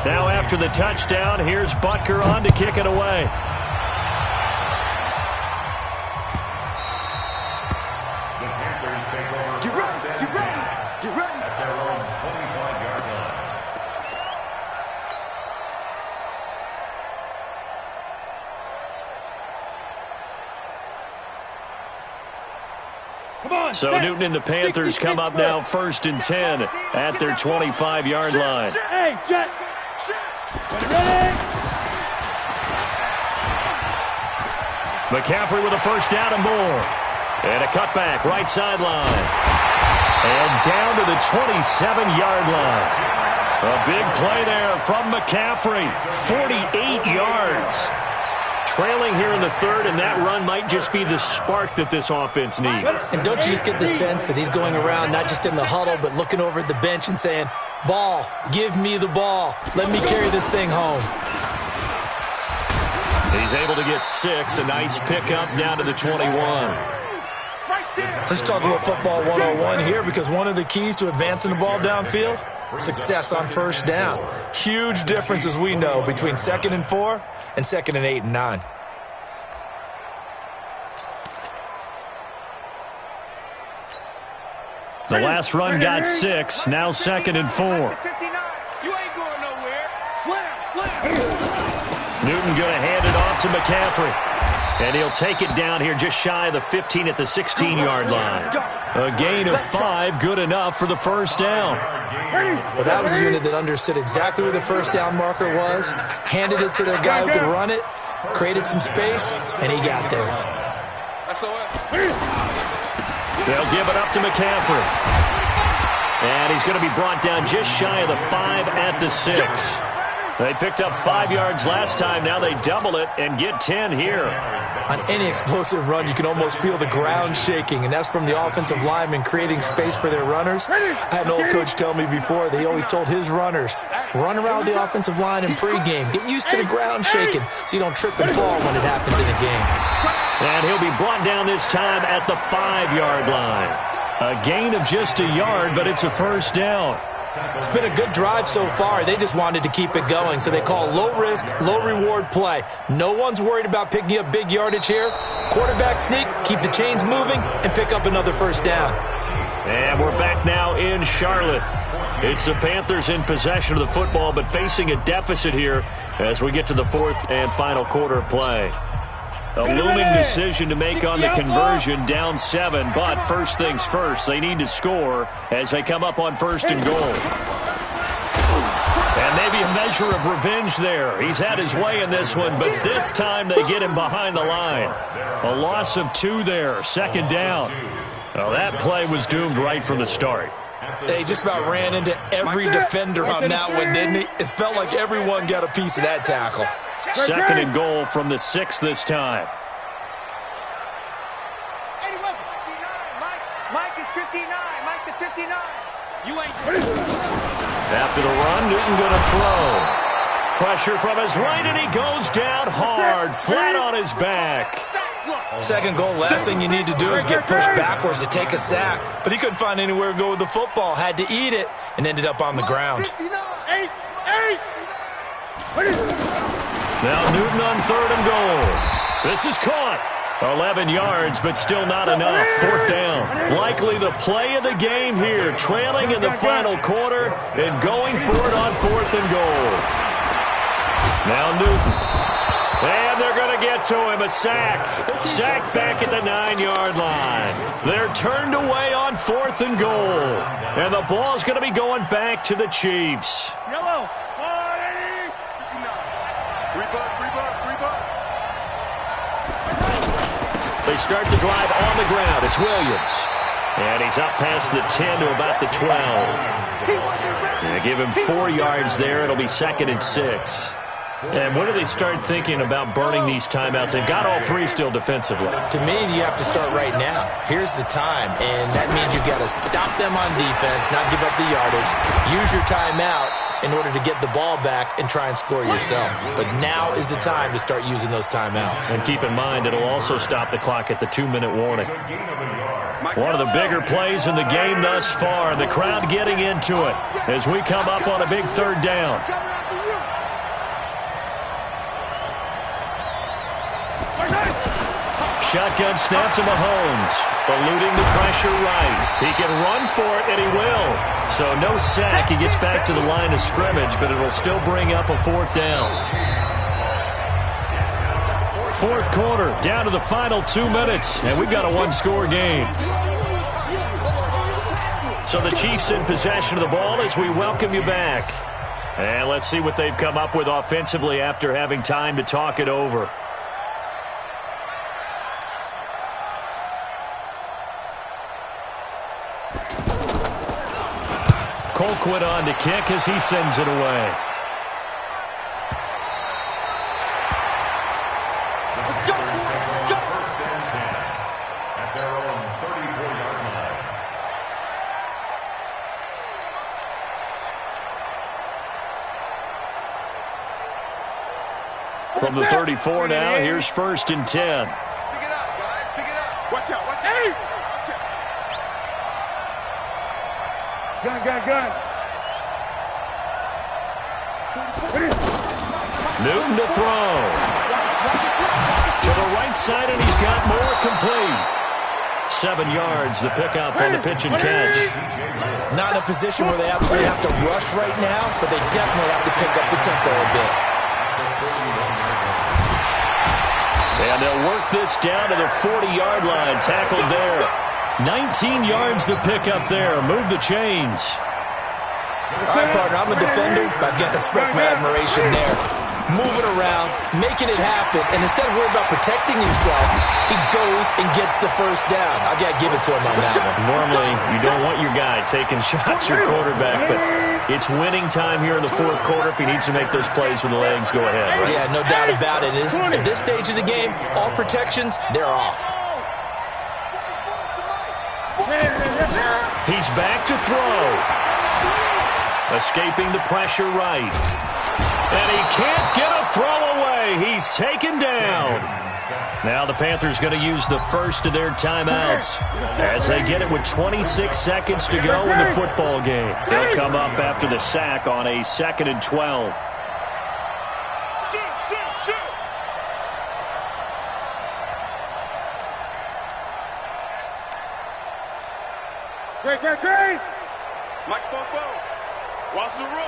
Now after the touchdown, here's Butker on to kick it away. The Panthers take over. Get ready. At their own 25-yard line. Come on. So Newton and the Panthers come up now 1st and 10 at their 25-yard line. Hey, Jet. Ready? McCaffrey with a 1st down and more. And a cutback, right sideline. And down to the 27-yard line. A big play there from McCaffrey. 48 yards. Trailing here in the 3rd, and that run might just be the spark that this offense needs. And don't you just get the sense that he's going around not just in the huddle, but looking over at the bench and saying, ball, give me the ball. Let me carry this thing home. He's able to get 6. A nice pickup down to the 21. Let's talk a little football 101 here, because one of the keys to advancing the ball downfield, success on 1st down. Huge difference, as we know, between 2nd and 4 and 2nd and 8 and 9. The last run got 6. Now 2nd and 4. You ain't going nowhere. Slam. Newton going to hand it off to McCaffrey. And he'll take it down here just shy of the 15 at the 16-yard line. A gain of 5, good enough for the first down. Well, that was a unit that understood exactly where the first down marker was, handed it to their guy who could run it, created some space, and he got there. They'll give it up to McCaffrey. And he's going to be brought down just shy of the 5 at the 6. They picked up 5 yards last time. Now they double it and get 10 here. On any explosive run, you can almost feel the ground shaking, and that's from the offensive linemen creating space for their runners. I had an old coach tell me before that he always told his runners, run around the offensive line in pregame. Get used to the ground shaking so you don't trip and fall when it happens in a game. And he'll be brought down this time at the 5-yard line. A gain of just a yard, but it's a first down. It's been a good drive so far. They just wanted to keep it going, so they call low-risk, low-reward play. No one's worried about picking up big yardage here. Quarterback sneak, keep the chains moving, and pick up another first down. And we're back now in Charlotte. It's the Panthers in possession of the football, but facing a deficit here as we get to the 4th and final quarter of play. A looming decision to make on the conversion, down 7, but first things first, they need to score as they come up on 1st and goal. And maybe a measure of revenge there. He's had his way in this one, but this time they get him behind the line. A loss of 2 there, 2nd down. Well, that play was doomed right from the start. They just about ran into every defender on that one, didn't he? It felt like everyone got a piece of that tackle. 2nd and goal from the 6 this time. Mike is 59. Mike the 59. You ain't. After the run, Newton going to throw. Pressure from his right, and he goes down hard, flat on his back. 2nd goal, last thing you need to do is get pushed backwards to take a sack. But he couldn't find anywhere to go with the football, had to eat it, and ended up on the ground. Now Newton on 3rd and goal. This is caught. 11 yards, but still not enough. 4th down. Likely the play of the game here. Trailing in the final quarter and going for it on 4th and goal. Now Newton. And they're going to get to him. A sack. Sack back at the 9-yard line. They're turned away on 4th and goal. And the ball's going to be going back to the Chiefs. Yellow. They start the drive on the ground. It's Williams. And he's up past the 10 to about the 12. They give him 4 yards there. It'll be 2nd and 6. And when do they start thinking about burning these timeouts? They've got all 3 still defensively. To me, you have to start right now. Here's the time, and that means you've got to stop them on defense, not give up the yardage, use your timeouts in order to get the ball back and try and score yourself. But now is the time to start using those timeouts. And keep in mind, it'll also stop the clock at the 2-minute warning. One of the bigger plays in the game thus far, and the crowd getting into it as we come up on a big 3rd down. Shotgun snap to Mahomes, eluding the pressure right. He can run for it, and he will. So no sack. He gets back to the line of scrimmage, but it'll still bring up a 4th down. 4th quarter, down to the final 2 minutes, and we've got a 1-score game. So the Chiefs in possession of the ball as we welcome you back. And let's see what they've come up with offensively after having time to talk it over. Colquitt on to kick as he sends it away. Let's go! Let's go! First and 10 at their own 34-yard line. From the 34 now, here's 1st and 10. Pick it up, guys. Pick it up. Watch out. Watch out. Watch out. Gun. Newton to throw. To the right side, and he's got more complete. 7 yards, the pickup on the pitch and catch. Not in a position where they absolutely have to rush right now, but they definitely have to pick up the tempo a bit. And they'll work this down to the 40-yard line. Tackled there. 19 yards to pick up there. Move the chains. All right, partner, I'm a defender, but I've got to express my admiration there. Moving around, making it happen, and instead of worrying about protecting himself, he goes and gets the first down. I've got to give it to him on that one. Normally, you don't want your guy taking shots, your quarterback, but it's winning time here in the fourth quarter. If he needs to make those plays with the legs, go ahead. Right? Yeah, no doubt about it. At this stage of the game, all protections, they're off. He's back to throw. Escaping the pressure right. And he can't get a throw away. He's taken down. Now the Panthers going to use the first of their timeouts as they get it with 26 seconds to go in the football game. They'll come up after the sack on a 2nd and 12. Great. Mike Bumbo. Watch the run.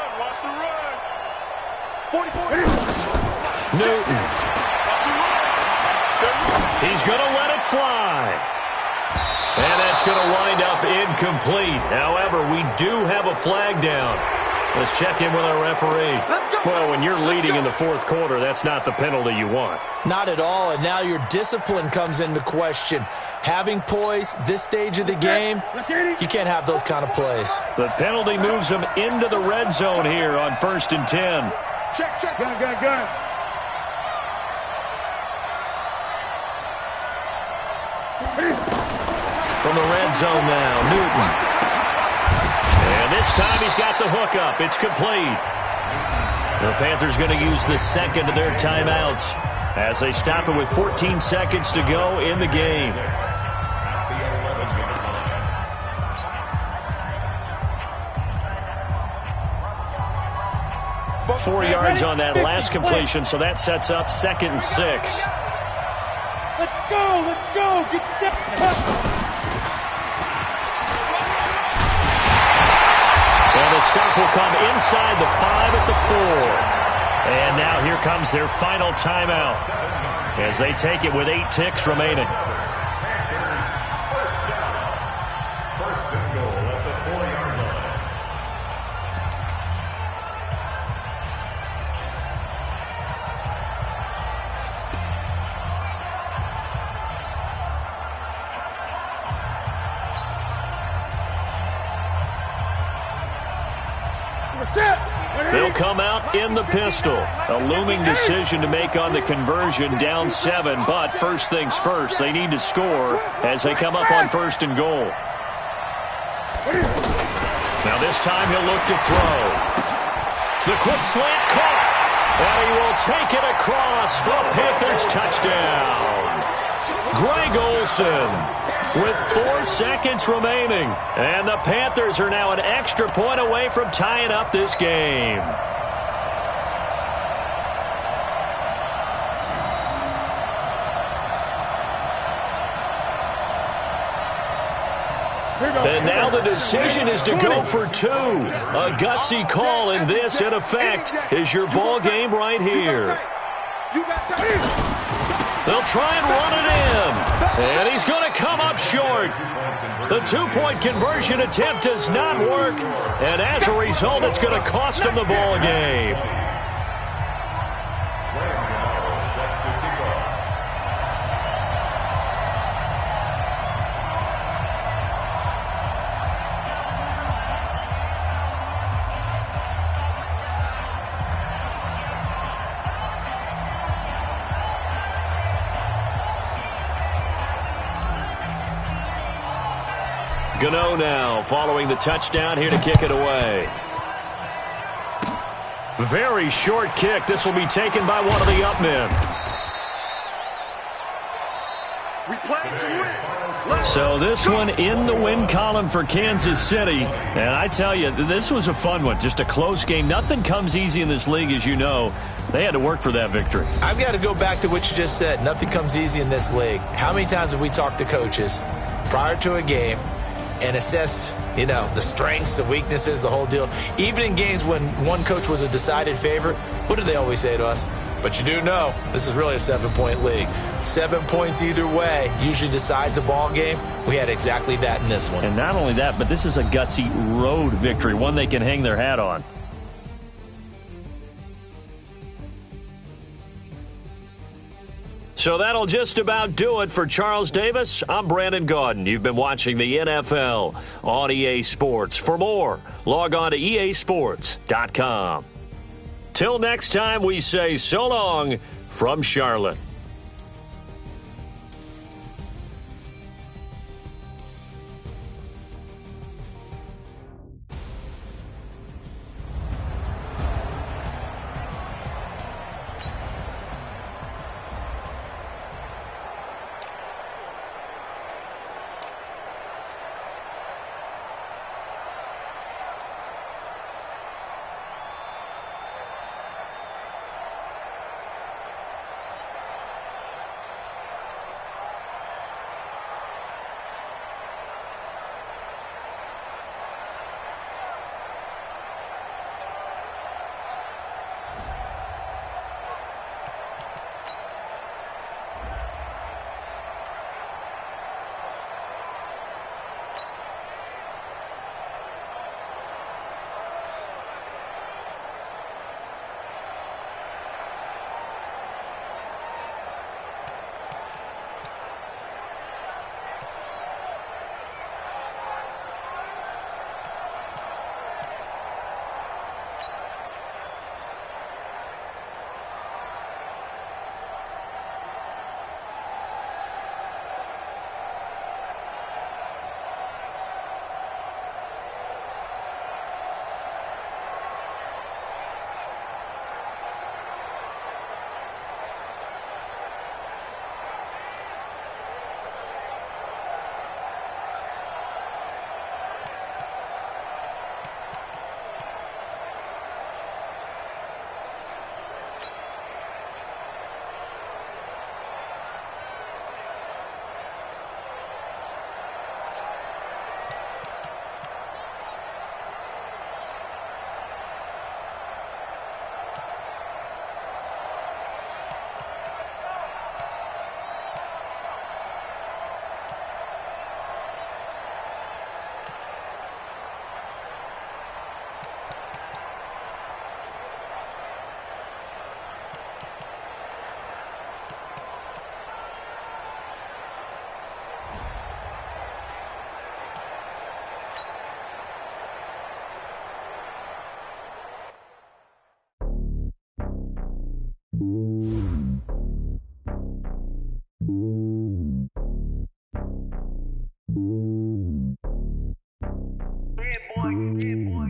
44. Newton. He's going to let it fly. And that's going to wind up incomplete. However, we do have a flag down. Let's check in with our referee. Well, when you're leading in the fourth quarter, that's not the penalty you want. Not at all, and now your discipline comes into question. Having poise this stage of the game, you can't have those kind of plays. The penalty moves him into the red zone here on 1st and 10. Check. Gun. From the red zone now, Newton. And this time he's got the hook up. It's complete. The Panthers going to use the second of their timeouts as they stop it with 14 seconds to go in the game. Four yards on that last completion, so that sets up 2nd and 6. Let's go. Get set. And the stop will come inside the 5 at the 4. And now here comes their final timeout as they take it with 8 ticks remaining. First and goal at the 4-yard line. They'll come out in the pistol. A looming decision to make on the conversion, down 7. But first things first, they need to score as they come up on 1st and goal. Now this time he'll look to throw. The quick slant caught. And he will take it across for a Panthers touchdown. Greg Olsen with 4 seconds remaining. And the Panthers are now an extra point away from tying up this game. And now the decision is to go for 2. A gutsy call, and this, in effect, is your ball game right here. They'll try and run it in. And he's going to come up short. The 2-point conversion attempt does not work. And as a result, it's going to cost him the ball game. Gano now following the touchdown here to kick it away. Very short kick. This will be taken by one of the up men. We play to win. So this one in the win column for Kansas City. And I tell you, this was a fun one. Just a close game. Nothing comes easy in this league, as you know. They had to work for that victory. I've got to go back to what you just said. Nothing comes easy in this league. How many times have we talked to coaches prior to a game and assessed, the strengths, the weaknesses, the whole deal? Even in games when one coach was a decided favorite, what do they always say to us? But you do know this is really a 7-point league. 7 points either way usually decides a ball game. We had exactly that in this one. And not only that, but this is a gutsy road victory, one they can hang their hat on. So that'll just about do it for Charles Davis. I'm Brandon Gaudin. You've been watching the NFL on EA Sports. For more, log on to easports.com. Till next time, we say so long from Charlotte.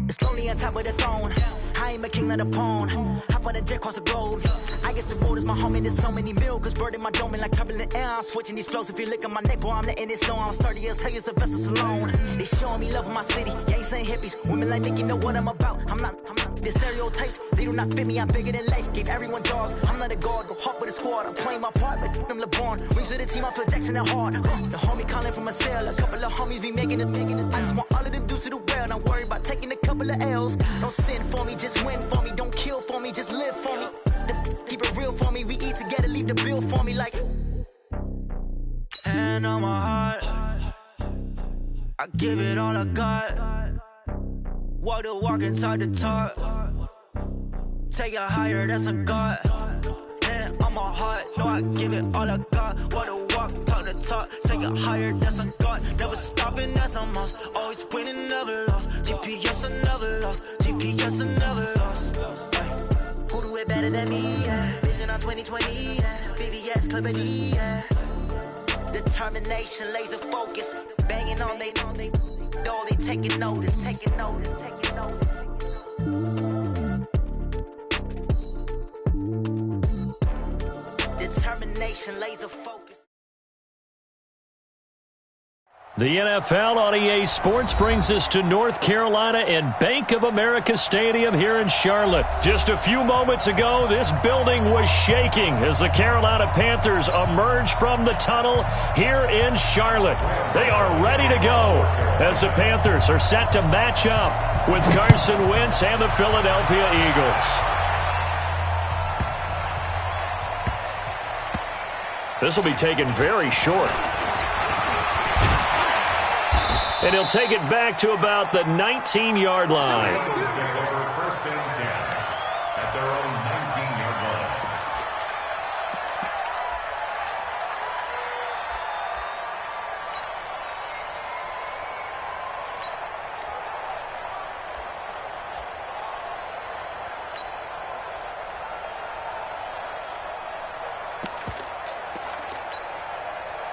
It's lonely on top of the throne. I ain't a king, not a pawn. Hop on a jet across the globe. I guess the world is my home and there's so many milkers burning my dome like turbulent air. I'm switching these flows. If you look at my neck, boy, I'm letting it snow. I'm sturdy as hell as a vessel alone. They showing me love in my city. Gangs ain't hippies. Women like think you know what I'm about. I'm not. The stereotypes, they do not fit me. I'm bigger than life. Gave everyone dogs. I'm not a guard. Go hard with a squad. I'm playing my part, but them LeBron. Rings to the team. I feel Jackson and hard. The homie calling from a cell. A couple of homies be making it. I just want all of them dudes to do well. Not worry about taking a couple of L's. Don't sin for me, just win for me. Don't kill for me, just live for me. Keep it real for me. We eat together, leave the bill for me like. Hand on my heart, I give it all I got. Walk the walk and talk the talk. Take it higher, that's a God. Hand on my heart, no, I give it all I got. Walk the walk, talk the talk. Take it higher, that's a God. Never stopping, that's a must. Always winning, never lost. GPS, I never lost. GPS, I never lost. Who do it better than me? Yeah. Vision on 2020. Yeah. VVS, Clippity. Yeah. Determination, laser focus. Banging on they know they taking notice. Taking notice. Taking notice. Determination, laser focus. The NFL on EA Sports brings us to North Carolina and Bank of America Stadium here in Charlotte. Just a few moments ago, this building was shaking as the Carolina Panthers emerged from the tunnel here in Charlotte. They are ready to go as the Panthers are set to match up with Carson Wentz and the Philadelphia Eagles. This will be taken very short. And he'll take it back to about the 19-yard line. First and 10 at their own 19-yard line.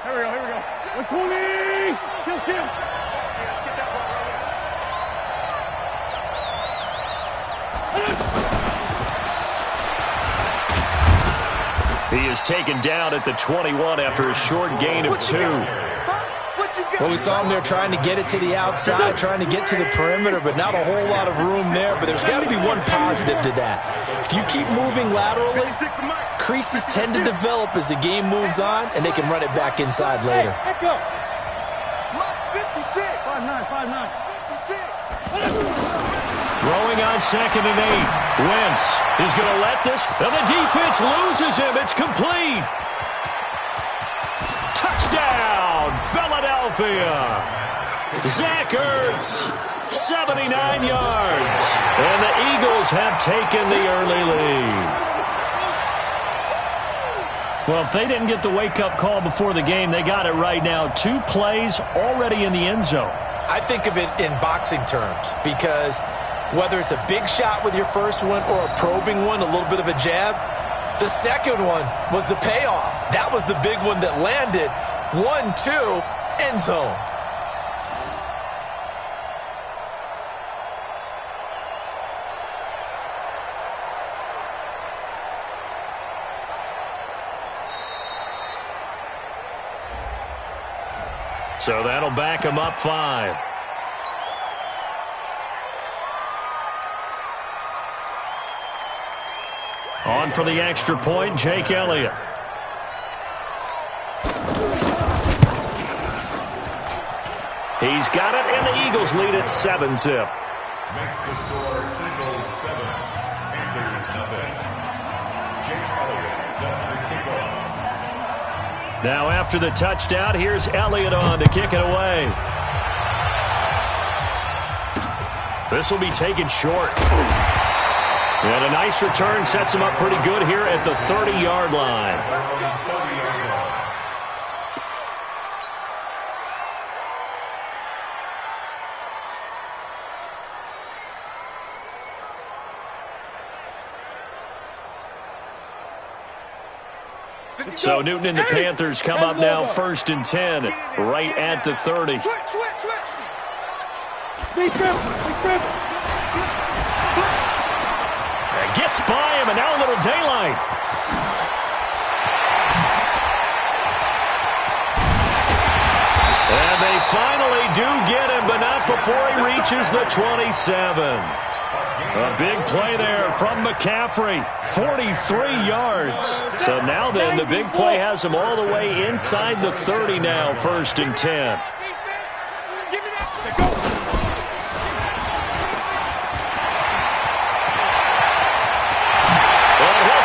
Here we go. 120! Kill. He is taken down at the 21 after a short gain of 2. Well, we saw him there trying to get it to the outside, trying to get to the perimeter, but not a whole lot of room there. But there's got to be one positive to that. If you keep moving laterally, creases tend to develop as the game moves on, and they can run it back inside later. Let's go. 56. 5'9". 56. Throwing on 2nd and 8. Wentz is going to let this, and the defense loses him. It's complete. Touchdown, Philadelphia. Zach Ertz, 79 yards. And the Eagles have taken the early lead. Well, if they didn't get the wake-up call before the game, they got it right now. 2 plays already in the end zone. I think of it in boxing terms because whether it's a big shot with your first one or a probing one, a little bit of a jab, the second one was the payoff. That was the big one that landed. 1-2, end zone. So that'll back him up 5. On for the extra point, Jake Elliott. He's got it, and the Eagles lead at 7-zip. Makes the score Eagles 7, Panthers nothing. Jake Elliott sets the kickoff. Now after the touchdown, here's Elliott on to kick it away. This will be taken short. And a nice return sets him up pretty good here at the 30-yard line. So Newton and the Panthers come up now 1st and 10, right at the 30. Gets by him, and now a little daylight. And they finally do get him, but not before he reaches the 27. A big play there from McCaffrey, 43 yards. So now then, the big play has him all the way inside the 30 now, 1st and 10.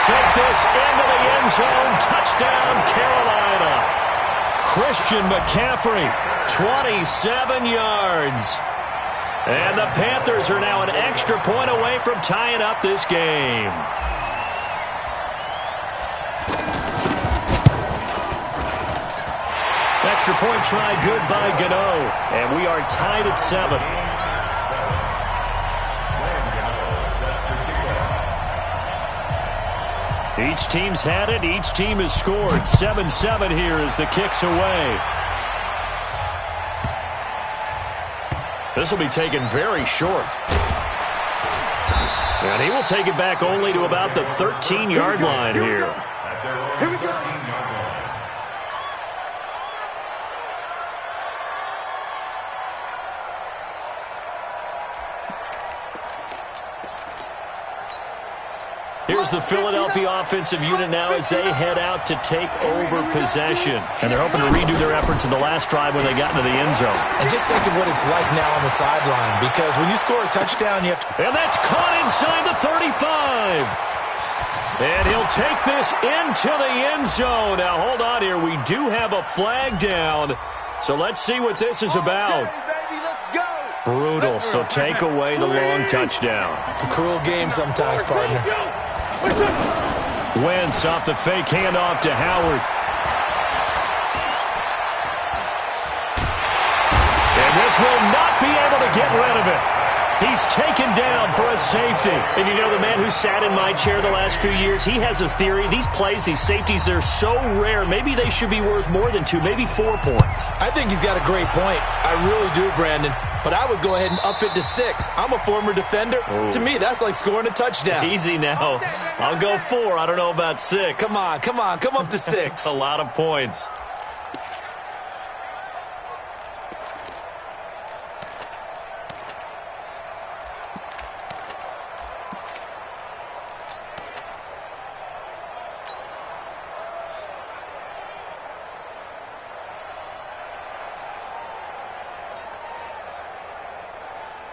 Take this into the end zone. Touchdown, Carolina. Christian McCaffrey, 27 yards. And the Panthers are now an extra point away from tying up this game. Extra point try good by Gano. And we are tied at 7. Each team's had it. Each team has scored. 7-7 here as the kick's away. This will be taken very short. And he will take it back only to about the 13-yard line here. Here we go. Here's the Philadelphia offensive unit now as they head out to take over possession. And they're hoping to redo their efforts in the last drive when they got into the end zone. And just think of what it's like now on the sideline, because when you score a touchdown, you have to... And that's caught inside the 35. And he'll take this into the end zone. Now, hold on here. We do have a flag down. So let's see what this is about. Brutal, so take away the long touchdown. It's a cruel game sometimes, partner. Wentz off the fake handoff to Howard. And Wentz will not be able to get rid of it. He's taken down for a safety. And you know, the man who sat in my chair the last few years, he has a theory. These plays, these safeties, they're so rare. Maybe they should be worth more than 2, maybe 4 points. I think he's got a great point. I really do, Brandon. But I would go ahead and up it to 6. I'm a former defender. To me, that's like scoring a touchdown. Easy now. I'll go 4. I don't know about 6. Come on. Come up to 6. A lot of points.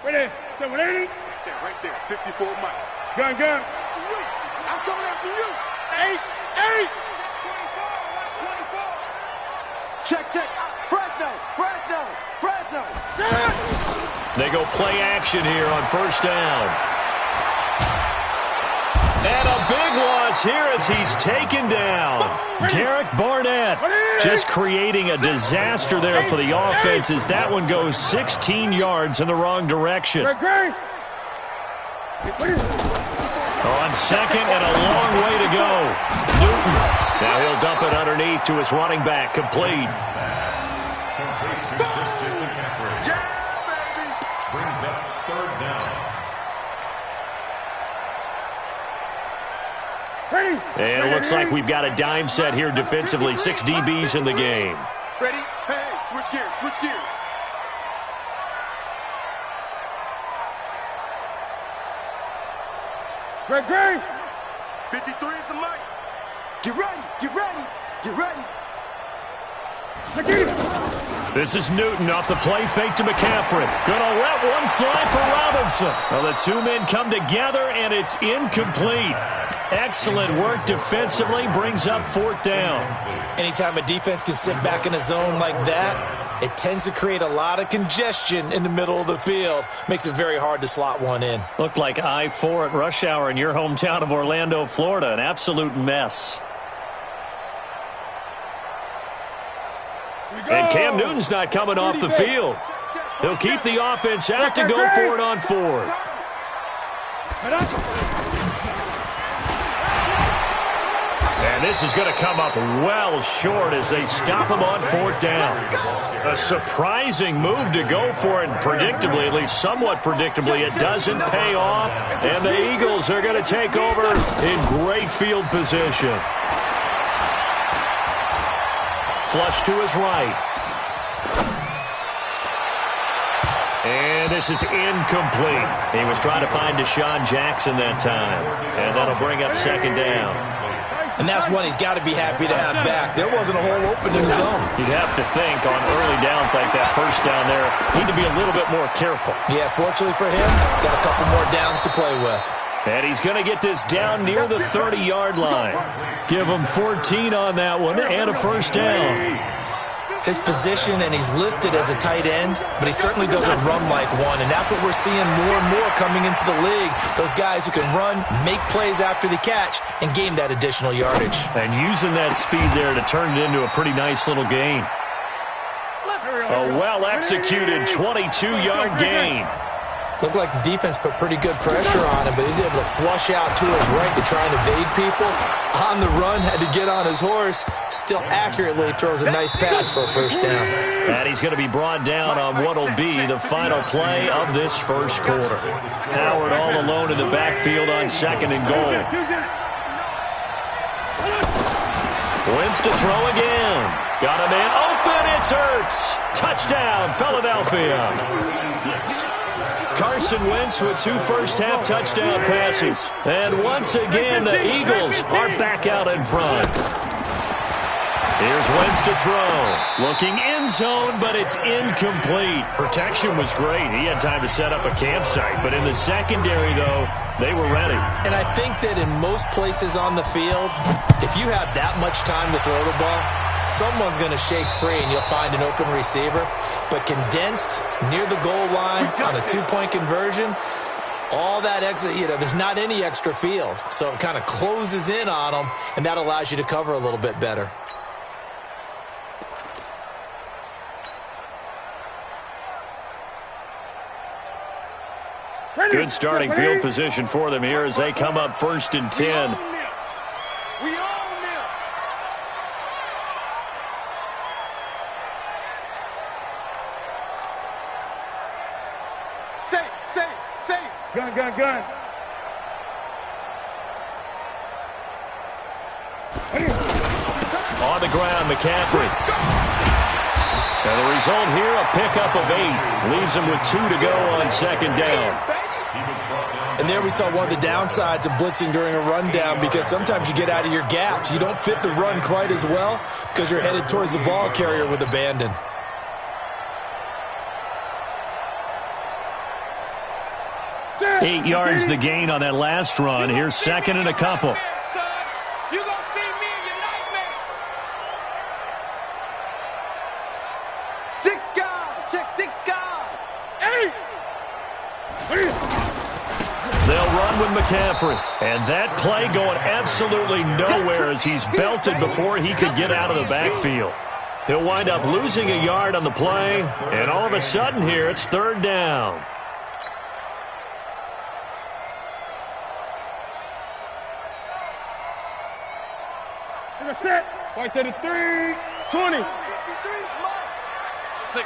Ready? That 180? Yeah, right there. 54 miles. Gun. I'm coming after you. 8. 24. Check. Fresno. They go play action here on first down. And a big loss here as he's taken down. Derek Barnett just creating a disaster there for the offense as that one goes 16 yards in the wrong direction. On second and a long way to go. Newton. Now he'll dump it underneath to his running back. Complete. Brings up third down. And it looks like we've got a dime set here defensively. 6 DBs in the game. Ready? Hey, switch gears. Greg. 53 is the mic. Get ready. This is Newton off the play fake to McCaffrey. Gonna let one fly for Robinson. Well, the 2 men come together, and it's incomplete. Excellent work defensively, brings up 4th down. Anytime a defense can sit back in a zone like that, it tends to create a lot of congestion in the middle of the field. Makes it very hard to slot one in. Looked like I-4 at rush hour in your hometown of Orlando, Florida. An absolute mess. And Cam Newton's not coming off the field. He'll keep the offense out to go for it on 4th. And this is going to come up well short as they stop him on 4th down. A surprising move to go for it, predictably, at least somewhat predictably. It doesn't pay off, and the Eagles are going to take over in great field position. Flush to his right. And this is incomplete. He was trying to find Deshaun Jackson that time. And that'll bring up 2nd down. And that's one he's got to be happy to have back. There wasn't a hole open in the zone. You'd have to think on early downs like that, first down there, need to be a little bit more careful. Yeah, fortunately for him, got a couple more downs to play with. And he's going to get this down near the 30-yard line. Give him 14 on that one and a first down. His position, and he's listed as a tight end, but he certainly doesn't run like one, and that's what we're seeing more and more coming into the league. Those guys who can run, make plays after the catch, and gain that additional yardage. And using that speed there to turn it into a pretty nice little gain. A well-executed 22-yard gain. Looked like the defense put pretty good pressure on him, but he's able to flush out to his right to try and evade people. On the run, had to get on his horse. Still accurately throws a nice pass for a first down. And he's going to be brought down on what will be the final play of this first quarter. Howard all alone in the backfield on 2nd and goal. Wentz to throw again. Got a man open. It's Ertz. Touchdown, Philadelphia. Carson Wentz with 2 first-half touchdown passes. And once again, the Eagles are back out in front. Here's Wentz to throw. Looking end zone, but it's incomplete. Protection was great. He had time to set up a campsite. But in the secondary, though, they were ready. And I think that in most places on the field, if you have that much time to throw the ball, someone's going to shake free and you'll find an open receiver. But condensed near the goal line on a two-point conversion, all that extra, there's not any extra field. So it kind of closes in on them, and that allows you to cover a little bit better. Good starting field position for them here as they come up 1st and 10. We own them. Say. Gun. On the ground, McCaffrey. And the result here, a pickup of 8. Leaves him with 2 to go on 2nd down. And there we saw one of the downsides of blitzing during a rundown, because sometimes you get out of your gaps. You don't fit the run quite as well because you're headed towards the ball carrier with abandon. Eight yards the gain on that last run. Here's 2nd and a couple. You gonna see me in your nightmares. 6 guys. Check 6 guys. 8. They'll run with McCaffrey. And that play going absolutely nowhere as he's belted before he could get out of the backfield. He'll wind up losing a yard on the play. And all of a sudden here, it's 3rd down. Set. Right there to 3. 20. 6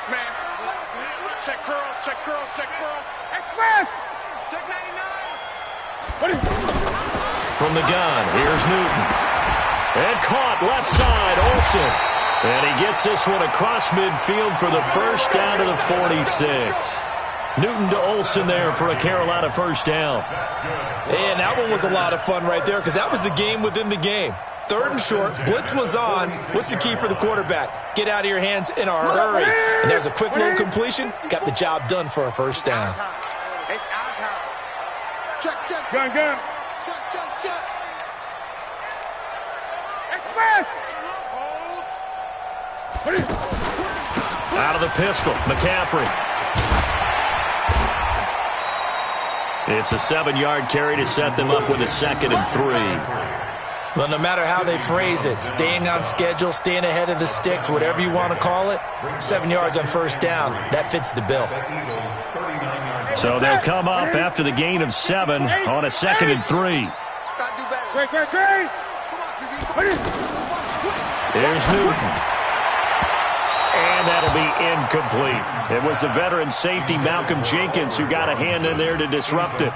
man. Check curls. Express. Check 99. From the gun, here's Newton. And caught left side, Olsen. And he gets this one across midfield for the 1st down to the 46. Newton to Olsen there for a Carolina 1st down. And that one was a lot of fun right there because that was the game within the game. 3rd and short, blitz was on. What's the key for the quarterback? Get out of your hands in a hurry. And there's a quick little completion. Got the job done for a 1st down. It's our time. Check. Gun. Check. Express. Out of the pistol, McCaffrey. It's a 7-yard carry to set them up with a 2nd and 3. Well, no matter how they phrase it, staying on schedule, staying ahead of the sticks, whatever you want to call it, 7 yards on 1st down, that fits the bill. So they'll come up after the gain of 7 on a 2nd and 3. Great. Here's Newton. And that'll be incomplete. It was the veteran safety Malcolm Jenkins who got a hand in there to disrupt it.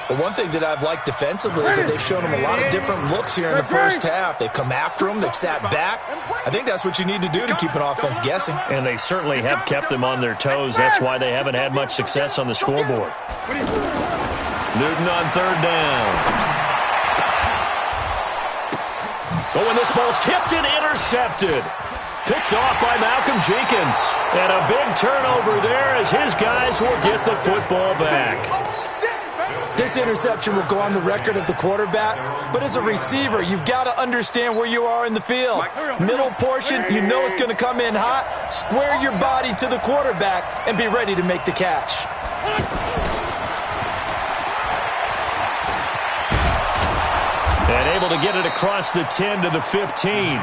But one thing that I've liked defensively is that they've shown them a lot of different looks here in the 1st half. They've come after them. They've sat back. I think that's what you need to do to keep an offense guessing. And they certainly have kept them on their toes. That's why they haven't had much success on the scoreboard. Newton on 3rd down. Oh, and this ball's tipped and intercepted. Picked off by Malcolm Jenkins. And a big turnover there as his guys will get the football back. This interception will go on the record of the quarterback, but as a receiver, you've got to understand where you are in the field. Middle portion, you know it's going to come in hot. Square your body to the quarterback and be ready to make the catch. And able to get it across the 10 to the 15.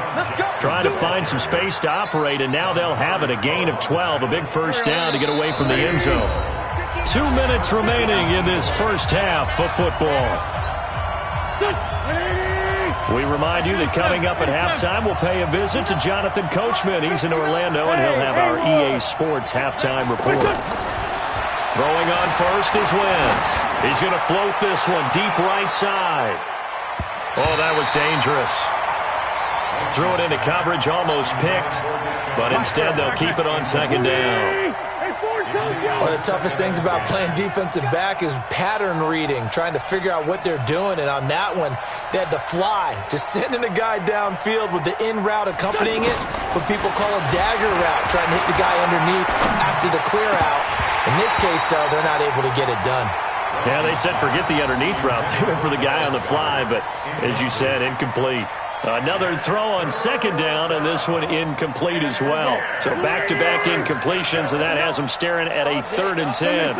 Trying to find some space to operate, and now they'll have it. A gain of 12, a big 1st down to get away from the end zone. 2 minutes remaining in this 1st half of football. We remind you that coming up at halftime, we'll pay a visit to Jonathan Coachman. He's in Orlando, and he'll have our EA Sports halftime report. Throwing on 1st is Wentz. He's going to float this one deep right side. Oh, that was dangerous. Threw it into coverage, almost picked, but instead they'll keep it on 2nd down. Well, One of the toughest things about playing defensive back is pattern reading, trying to figure out what they're doing. And on that one, they had the fly, just sending a guy downfield with the in route accompanying it, what people call a dagger route, trying to hit the guy underneath after the clear out. In this case, though, they're not able to get it done. Yeah, they said forget the underneath route. They went for the guy on the fly, but as you said, incomplete. Another throw on second down, and this one incomplete as well. So back-to-back incompletions, and that has them staring at a 3rd and 10.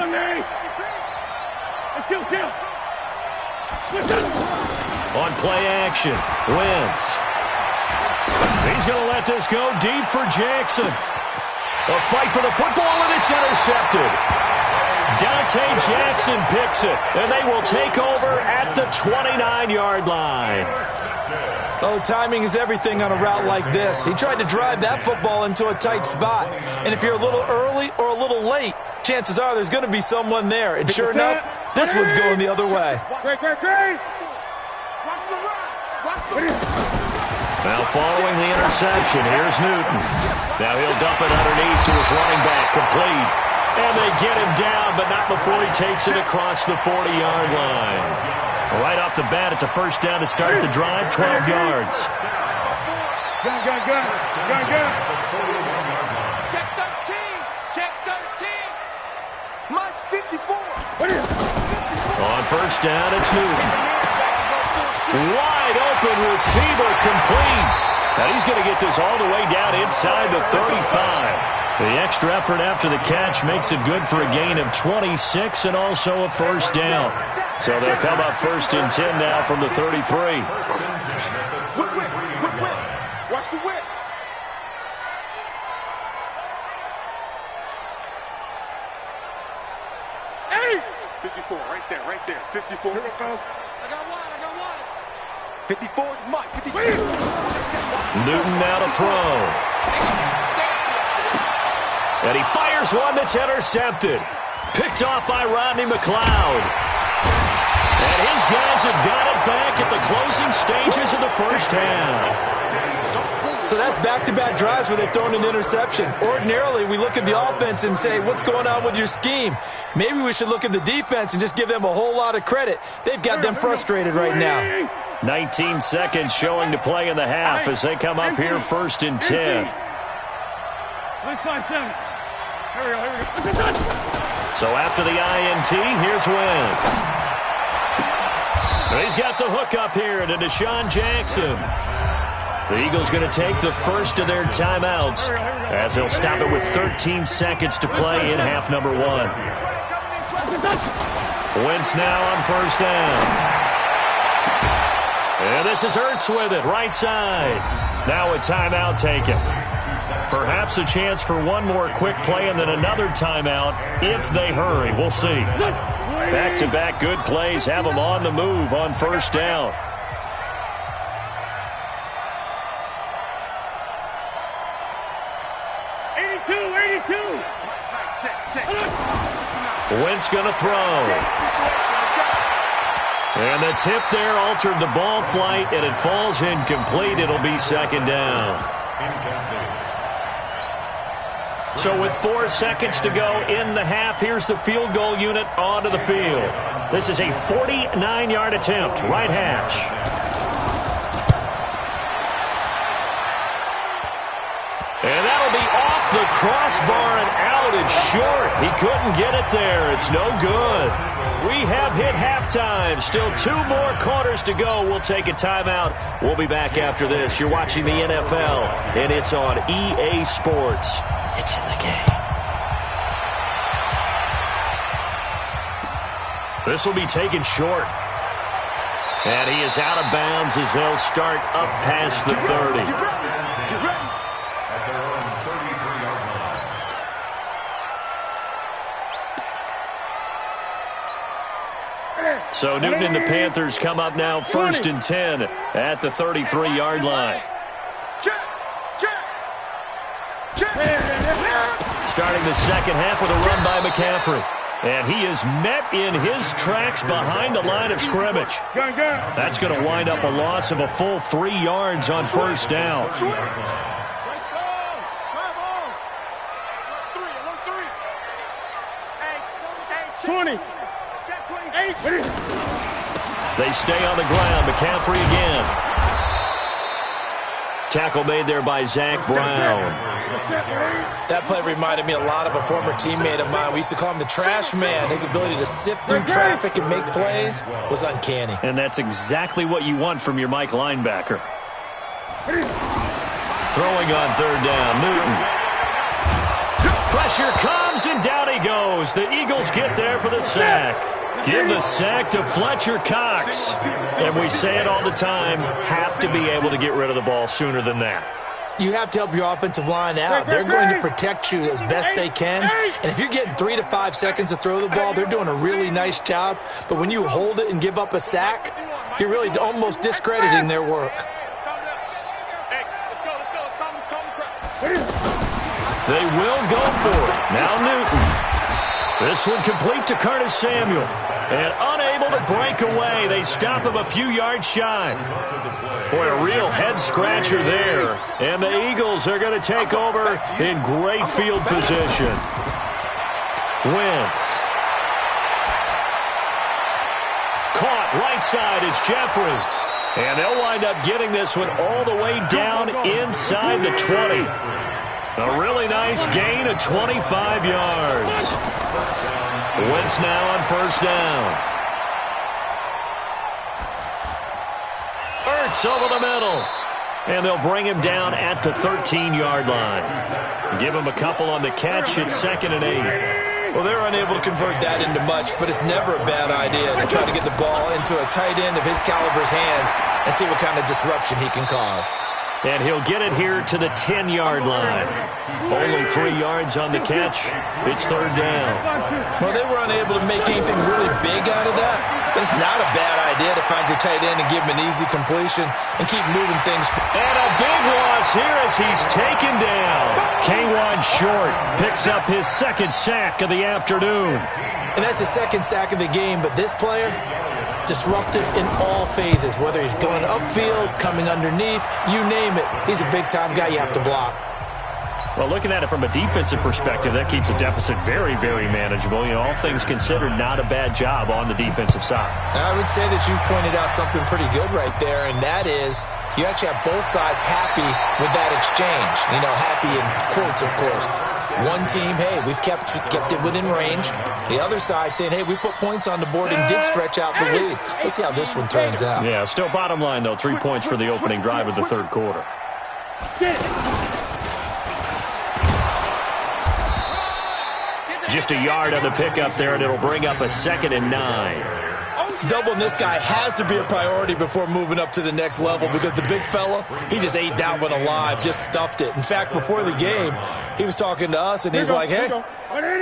On play action, Wentz. He's going to let this go deep for Jackson. A fight for the football, and it's intercepted. Dante Jackson picks it, and they will take over at the 29-yard line. Oh, timing is everything on a route like this. He tried to drive that football into a tight spot. And if you're a little early or a little late, chances are there's going to be someone there. And sure enough, this one's going the other way. Now following the interception, here's Newton. Now he'll dump it underneath to his running back, complete. And they get him down, but not before he takes it across the 40-yard line. Right off the bat, it's a first down to start the drive, 12 yards. Gun. Check 13. Mike's 54. On first down, it's Newton. Wide open receiver, complete. Now he's going to get this all the way down inside the 35. The extra effort after the catch makes it good for a gain of 26 and also a first down. So they'll come up 1st and 10 now from the 33. Whip. Watch the whip. Hey! 54, right there. 54. I got one. 54 is Mike. 54. Newton now to throw. And he fires one that's intercepted. Picked off by Rodney McLeod. And his guys have got it back at the closing stages of the first half. So that's back-to-back drives where they've thrown an interception. Ordinarily, we look at the offense and say, what's going on with your scheme? Maybe we should look at the defense and just give them a whole lot of credit. They've got them frustrated right now. 19 seconds showing to play in the half as they come up here 1st and 10. Let's 5-7. Here we go. So after the INT, here's Wentz. He's got the hook up here to Deshaun Jackson. The Eagles going to take the first of their timeouts as they'll stop it with 13 seconds to play in half number 1. Wentz now on first down. And this is Ertz with it, right side. Now a timeout taken. Perhaps a chance for one more quick play and then another timeout if they hurry. We'll see. Back-to-back good plays have them on the move on first down. Wentz going to throw. And the tip there altered the ball flight, and it falls incomplete. It'll be second down. So with 4 seconds to go in the half, here's the field goal unit onto the field. This is a 49-yard attempt, right hash. And that'll be off the crossbar and out. It's short. He couldn't get it there. It's no good. We have hit halftime. Still 2 more quarters to go. We'll take a timeout. We'll be back after this. You're watching the NFL, and it's on EA Sports. It's in the game. This will be taken short. And he is out of bounds as they'll start up past the 30. So Newton and the Panthers come up now 1st and 10 at the 33-yard line. Starting the second half with a run by McCaffrey. And he is met in his tracks behind the line of scrimmage. That's going to wind up a loss of a full 3 yards on first down. They stay on the ground. McCaffrey again. Tackle made there by Zach Brown. That play reminded me a lot of a former teammate of mine. We used to call him the trash man. His ability to sift through traffic and make plays was uncanny. And that's exactly what you want from your Mike linebacker. Throwing on third down, Newton. Pressure comes, and down he goes. The Eagles get there for the sack. Give the sack to Fletcher Cox. And we say it all the time, have to be able to get rid of the ball sooner than that. You have to help your offensive line out. They're going to protect you as best they can. And if you're getting 3 to 5 seconds to throw the ball, they're doing a really nice job. But when you hold it and give up a sack, you're really almost discrediting their work. They will go for it. Now Newton. This one complete to Curtis Samuel. And unable to break away. They stop him a few yards shy. Boy, a real head-scratcher there. And the Eagles are going to take over in great field position. Wentz. Caught right side is Jeffrey. And they'll wind up getting this one all the way down inside the 20. A really nice gain of 25 yards. Wentz now on first down. Ertz over the middle. And they'll bring him down at the 13-yard line. Give him a couple on the catch. It's 2nd and 8. Well, they're unable to convert that into much, but it's never a bad idea to try to get the ball into a tight end of his caliber's hands and see what kind of disruption he can cause. And he'll get it here to the 10-yard line. Only 3 yards on the catch. It's third down. Well, they were unable to make anything really big out of that, but it's not a bad idea to find your tight end and give him an easy completion and keep moving things. And a big loss here as he's taken down. K'Wan Short picks up his 2nd sack of the afternoon. And that's his 2nd sack of the game, but this player, disruptive in all phases, whether he's going upfield, coming underneath, you name it. He's a big-time guy you have to block. Well, looking at it from a defensive perspective, that keeps the deficit very, very manageable. You know, all things considered, not a bad job on the defensive side. I would say that you've pointed out something pretty good right there, and that is you actually have both sides happy with that exchange. You know, happy in quotes, of course. One team, hey, we've kept it within range. The other side saying, hey, we put points on the board and did stretch out the lead. Let's see how this one turns out. Yeah, still bottom line, though, 3 points for the opening drive of the third quarter. Just a yard on the pickup there, and it'll bring up a 2nd and 9. Doubling this guy has to be a priority before moving up to the next level because the big fella, he just ate that one alive, just stuffed it. In fact, before the game, he was talking to us, and he's like, hey,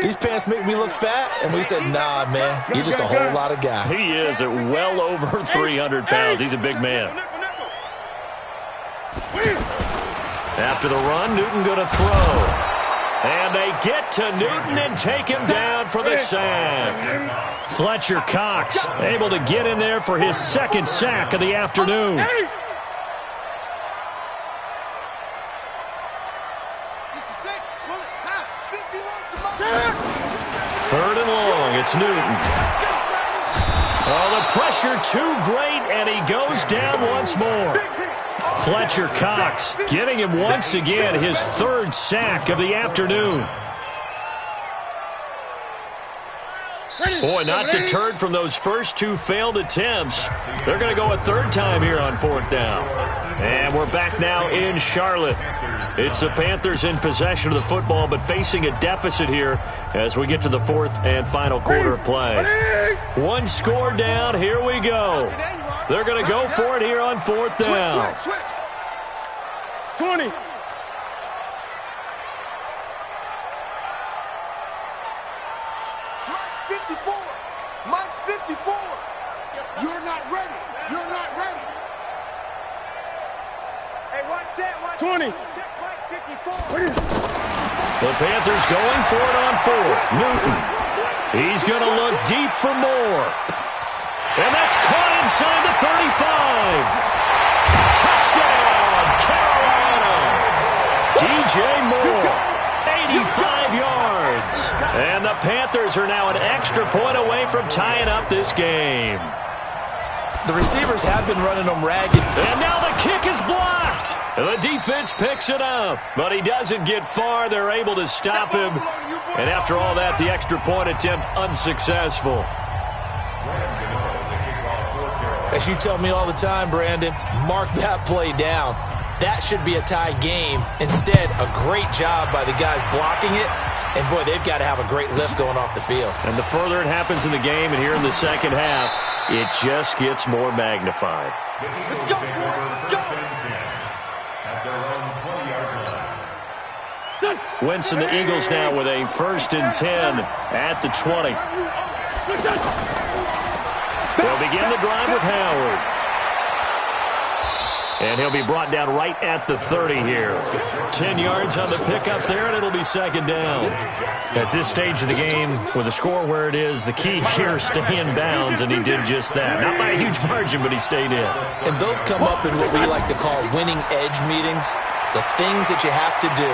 these pants make me look fat. And we said, nah, man, you're just a whole lot of guy. He is at well over 300 pounds. He's a big man. After the run, Newton going to throw. And they get to Newton and take him down for the sack. Fletcher Cox able to get in there for his 2nd sack of the afternoon. Third and long, it's Newton. Oh, the pressure too great, and he goes down once more. Fletcher Cox getting him once again his 3rd sack of the afternoon. Boy, not deterred from those first 2 failed attempts. They're going to go a 3rd time here on 4th down. And we're back now in Charlotte. It's the Panthers in possession of the football, but facing a deficit here as we get to the 4th and final quarter of play. 1 score down. Here we go. They're going to go for it here on 4th down. 20. Mike 54. You're not ready. You're not ready. Hey, watch that. Watch 20. Check Mike 54. The Panthers going for it on 4th. Newton. He's going to look deep for more. And that's caught inside the 35. Touchdown, Carolina. DJ Moore, 85 yards. And the Panthers are now an extra point away from tying up this game. The receivers have been running them ragged. And now the kick is blocked. The defense picks it up, but he doesn't get far. They're able to stop him. And after all that, the extra point attempt unsuccessful. As you tell me all the time, Brandon, mark that play down. That should be a tie game. Instead, a great job by the guys blocking it. And, boy, they've got to have a great lift going off the field. And the further it happens in the game, and here in the second half, it just gets more magnified. Let's go. Let's go. At their own 20-yard line. Wentz and the Eagles now with a 1st and 10 at the 20. They'll begin the drive with Howard. And he'll be brought down right at the 30 here. 10 yards on the pickup there, and it'll be 2nd down. At this stage of the game, with the score where it is, the key here is stay in bounds, and he did just that. Not by a huge margin, but he stayed in. And those come up in what we like to call winning edge meetings. The things that you have to do.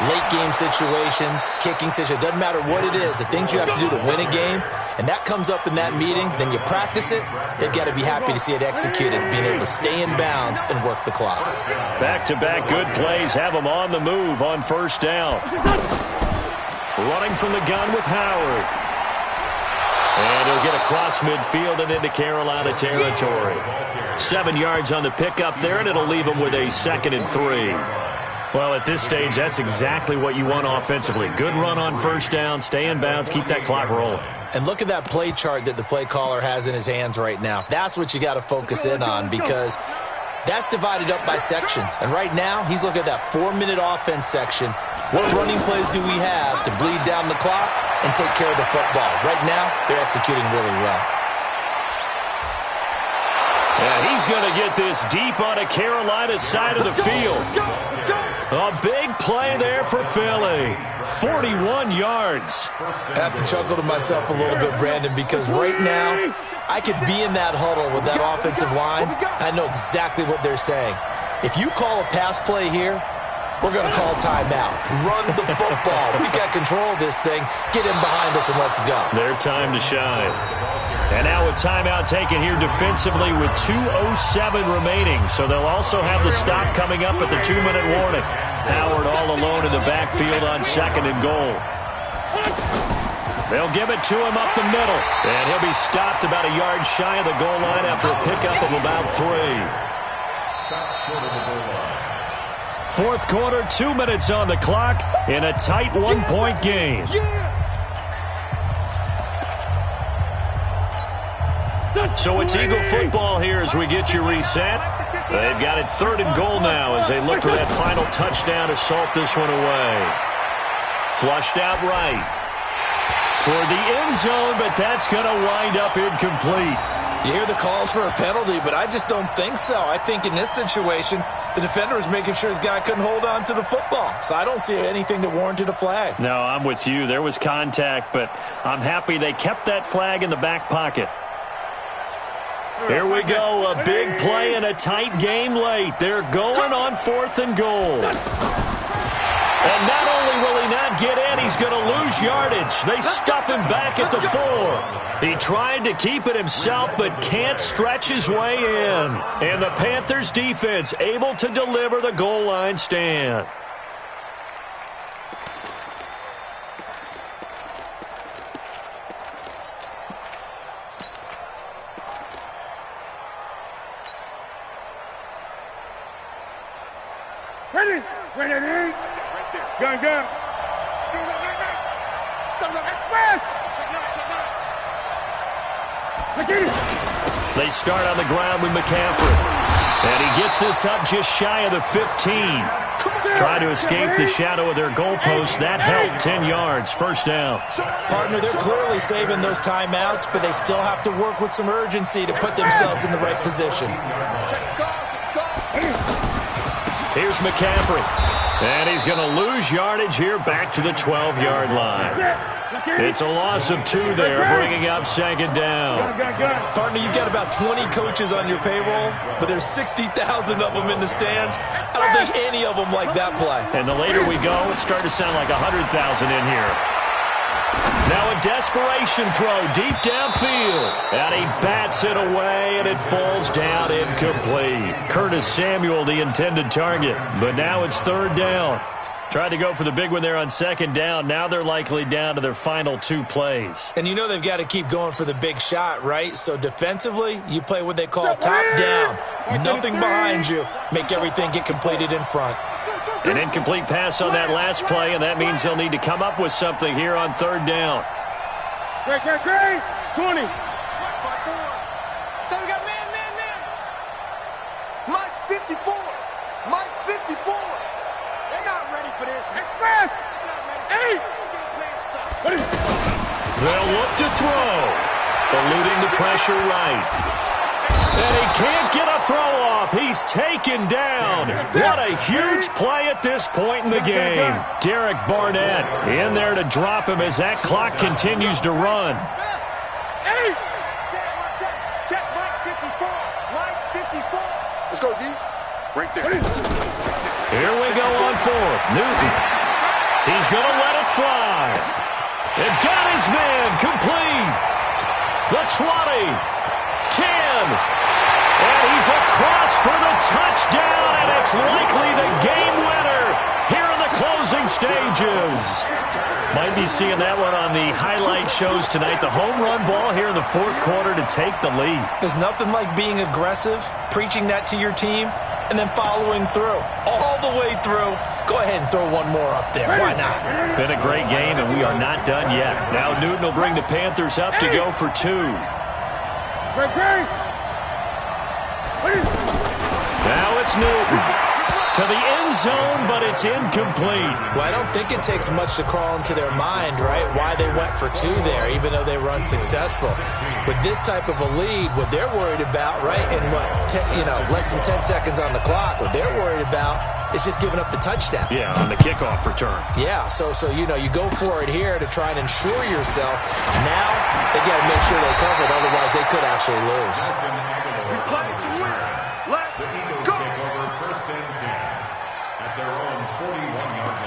Late game situations, kicking situations, doesn't matter what it is, the things you have to do to win a game, and that comes up in that meeting, then you practice it, they've got to be happy to see it executed, being able to stay in bounds and work the clock. Back-to-back good plays have them on the move on 1st down. Running from the gun with Howard. And he'll get across midfield and into Carolina territory. 7 yards on the pickup there, and it'll leave him with a 2nd and 3. Well, at this stage, that's exactly what you want offensively. Good run on 1st down, stay in bounds, keep that clock rolling. And look at that play chart that the play caller has in his hands right now. That's what you got to focus in on because that's divided up by sections. And right now, he's looking at that 4-minute offense section. What running plays do we have to bleed down the clock and take care of the football? Right now, they're executing really well. And he's going to get this deep on a Carolina side of the field. A big play there for Philly. 41 yards. I have to chuckle to myself a little bit, Brandon, because right now I could be in that huddle with that offensive line. I know exactly what they're saying. If you call a pass play here, we're going to call timeout. Run the football. We got control of this thing. Get him behind us and let's go. Their time to shine. And now a timeout taken here defensively with 2:07 remaining. So they'll also have the stop coming up at the 2-minute warning. Howard all alone in the backfield on 2nd and goal. They'll give it to him up the middle. And he'll be stopped about a yard shy of the goal line after a pickup of about 3. Stop short of the goal line. 4th quarter, 2 minutes on the clock in a tight 1-point game. So it's Eagle football here as we get you reset. They've got it 3rd and goal now as they look for that final touchdown to salt this one away. Flushed out right. Toward the end zone, but that's going to wind up incomplete. You hear the calls for a penalty, but I just don't think so. I think in this situation, the defender was making sure his guy couldn't hold on to the football. So I don't see anything that warranted a flag. No, I'm with you. There was contact, but I'm happy they kept that flag in the back pocket. Here we go, a big play and a tight game late. They're going on 4th and goal. And not only will he not get in, he's going to lose yardage. They stuff him back at the 4. He tried to keep it himself, but can't stretch his way in. And the Panthers defense able to deliver the goal line stand. Ready? Ready? Gun. They start on the ground with McCaffrey. And he gets this up just shy of the 15. Trying to escape the shadow of their goalpost. That helped 10 yards. 1st down. Partner, they're clearly saving those timeouts, but they still have to work with some urgency to put themselves in the right position. Here's McCaffrey. And he's going to lose yardage here back to the 12-yard line. It's a loss of 2 there, bringing up 2nd down. Partner, you've got about 20 coaches on your payroll, but there's 60,000 of them in the stands. I don't think any of them like that play. And the later we go, it's starting to sound like 100,000 in here. Now a desperation throw deep downfield. And he bats it away, and it falls down incomplete. Curtis Samuel, the intended target. But now it's third down. Tried to go for the big one there on second down. Now they're likely down to their final 2 plays. And you know they've got to keep going for the big shot, right? So defensively, you play what they call top down. Nothing behind you. Make everything get completed in front. An incomplete pass on that last play, and that means they'll need to come up with something here on third down. Great. 20. So we got man. Mike's 54. Mike's 54. They're not ready for this. Express. 8. They'll look to throw. Eluding the pressure right. And he can't get a throw off. He's taken down. What a huge play at this point in the game. Derek Barnett in there to drop him as that clock continues to run. 8. Check Mike 54. Mike 54. Let's go, D. Right there. Here we go on fourth. Newton. He's going to let it fly. And got his man complete. The 20. 10. And he's across for the touchdown, and it's likely the game winner here in the closing stages. Might be seeing that one on the highlight shows tonight. The home run ball here in the fourth quarter to take the lead. There's nothing like being aggressive, preaching that to your team, and then following through. All the way through. Go ahead and throw one more up there. Why not? Been a great game, and we are not done yet. Now Newton will bring the Panthers up to go for 2. Great. Now it's Newton to the end zone, but it's incomplete. Well, I don't think it takes much to crawl into their mind, right, why they went for 2 there, even though they were unsuccessful. With this type of a lead, what they're worried about, right, and less than 10 seconds on the clock, what they're worried about is just giving up the touchdown. Yeah, on the kickoff return. Yeah, so you go for it here to try and ensure yourself. Now they got to make sure they cover it, otherwise they could actually lose. We play to win. Let's The Eagles go. take over first and 10 at their own 41-yard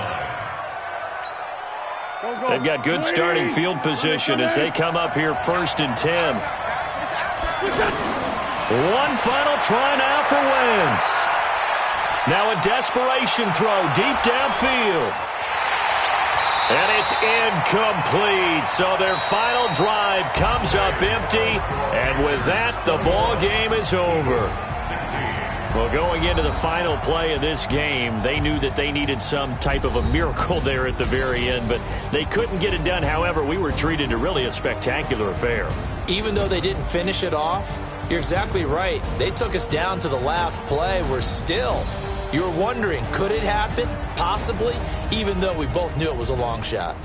line. They've got good starting field position as they come up here first and 10. One final try now for Wentz. Now a desperation throw deep downfield. And it's incomplete. So their final drive comes up empty. And with that, the ball game is over. Well, going into the final play of this game, they knew that they needed some type of a miracle there at the very end, but they couldn't get it done. However, we were treated to really a spectacular affair. Even though they didn't finish it off, you're exactly right. They took us down to the last play. We're still, you're wondering, could it happen? Possibly, even though we both knew it was a long shot.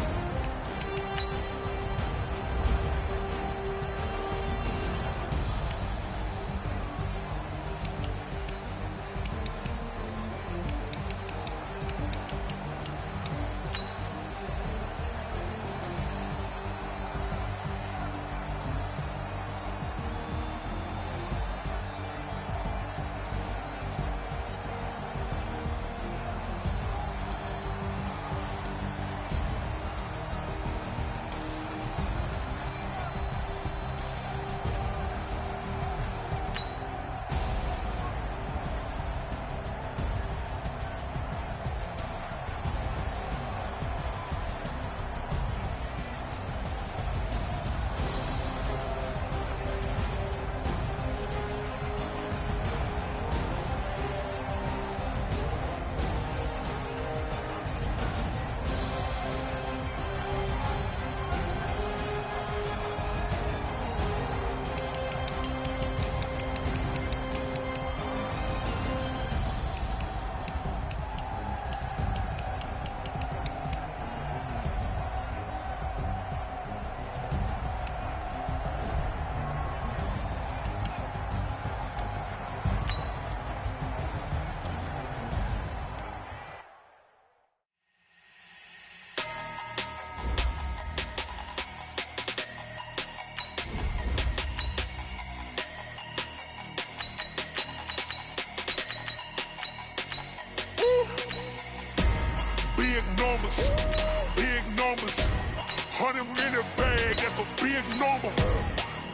100 minute bag, that's a big number.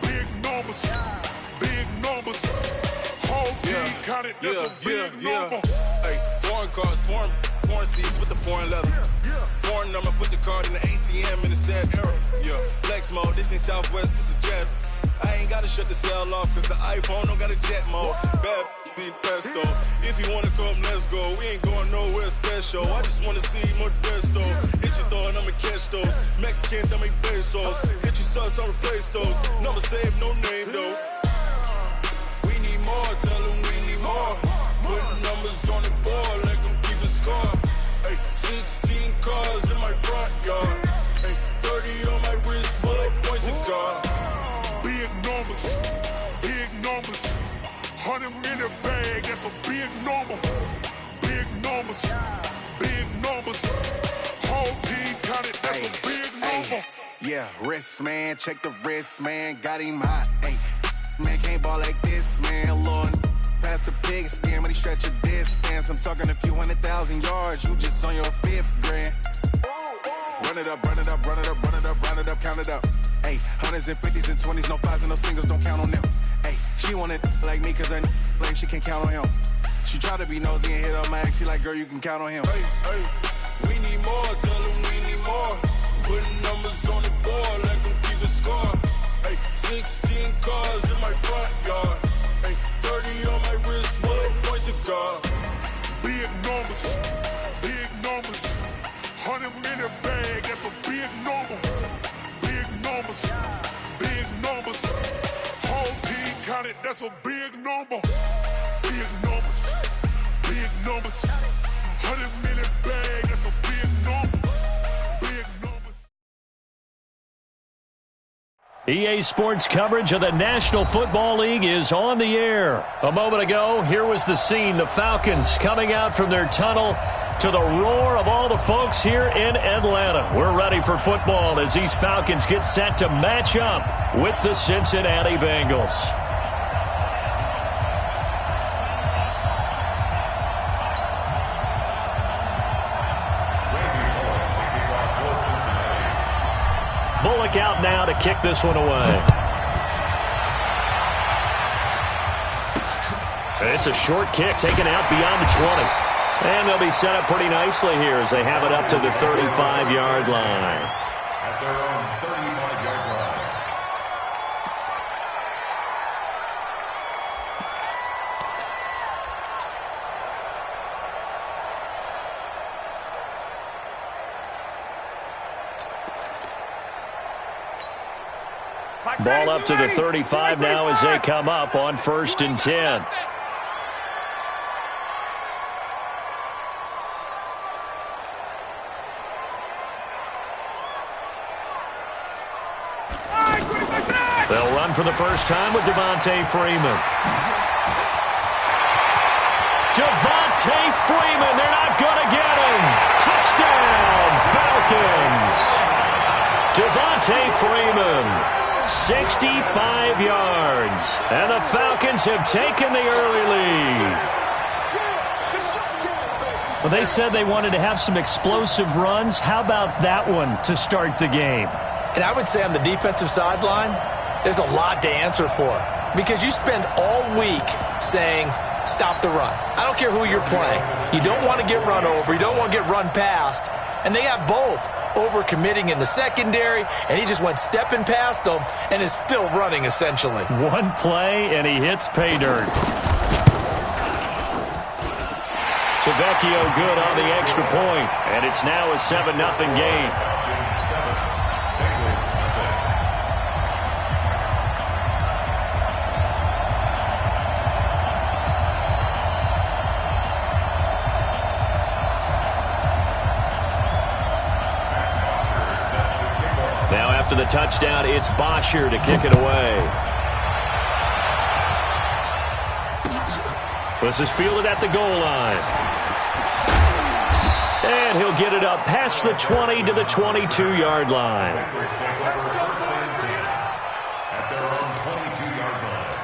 Big numbers, big numbers. Whole team counted, that's a big number. Hey, foreign cars, foreign seats with the foreign leather. Foreign number, put the card in the ATM in the sad era. Yeah, flex mode, this ain't Southwest, this is jet. I ain't gotta shut the cell off, cause the iPhone don't got a jet mode. Bad need pesto. If you wanna come, let's go. We ain't going nowhere special. I just wanna see more desto. Hit your throw and I'ma catch those. Mexican, don't make pesos. Hit your sauce, I'll replace those. Number saved, no name though. We need more, tell them we need more. Putting numbers on the board, let them keep a score. Hey, 16 cars in my front yard. Hey, 30 on my wrist, bullet points of God. Big numbers, big numbers. 100 minute bag, that's a big number. Big numbers, big numbers. Whole team counted, that's a big number. Yeah, wrist man, check the wrist man, got him hot. Hey, man can't ball like this, man. Lord, past the pig skin when he stretch a distance. I'm talking a few 100,000 yards, you just on your 5th grand. Run it up, run it up, run it up, run it up, run it up, count it up. Hey, hundreds and 50s and 20s, no 5s and no singles, don't count on them. Hey, she want it like me cause her lame, she can't count on him. She try to be nosy and hit on my ex, she like, girl, you can count on him. Hey, we need more, tell them we need more. Putting numbers on the board, let them keep a score. Hey, 16 cars in my front yard. Hey, 30 on my wrist, bullet points of God. big numbers, big numbers. 100 minute bag, that's a big number. Big numbers, big numbers. Whole team counted, that's a big number. Big numbers, big numbers. 100 minute bag, that's a big number. Big numbers. EA Sports coverage of the National Football League is on the air. A moment ago, here was the scene. The Falcons coming out from their tunnel to the roar of all the folks here in Atlanta. We're ready for football as these Falcons get set to match up with the Cincinnati Bengals. Bullock out now to kick this one away. It's a short kick taken out beyond the 20. And they'll be set up pretty nicely here as they have it up to the 35-yard line. At their own 35-yard line. Ball up to the 35 now as they come up on 1st and 10. They'll run for the first time with Devontae Freeman. Devontae Freeman, they're not going to get him. Touchdown, Falcons. Devontae Freeman, 65 yards. And the Falcons have taken the early lead. Well, they said they wanted to have some explosive runs. How about that one to start the game? And I would say on the defensive sideline, there's a lot to answer for because you spend all week saying, stop the run. I don't care who you're playing. You don't want to get run over. You don't want to get run past. And they have both over-committing in the secondary, and he just went stepping past them and is still running, essentially. One play, and he hits pay dirt. Tavecchio good on the extra point, and it's now a 7-0 game. Now after the touchdown, it's Bosher to kick it away. This is fielded at the goal line. And he'll get it up past the 20 to the 22-yard line. At their own 22-yard line.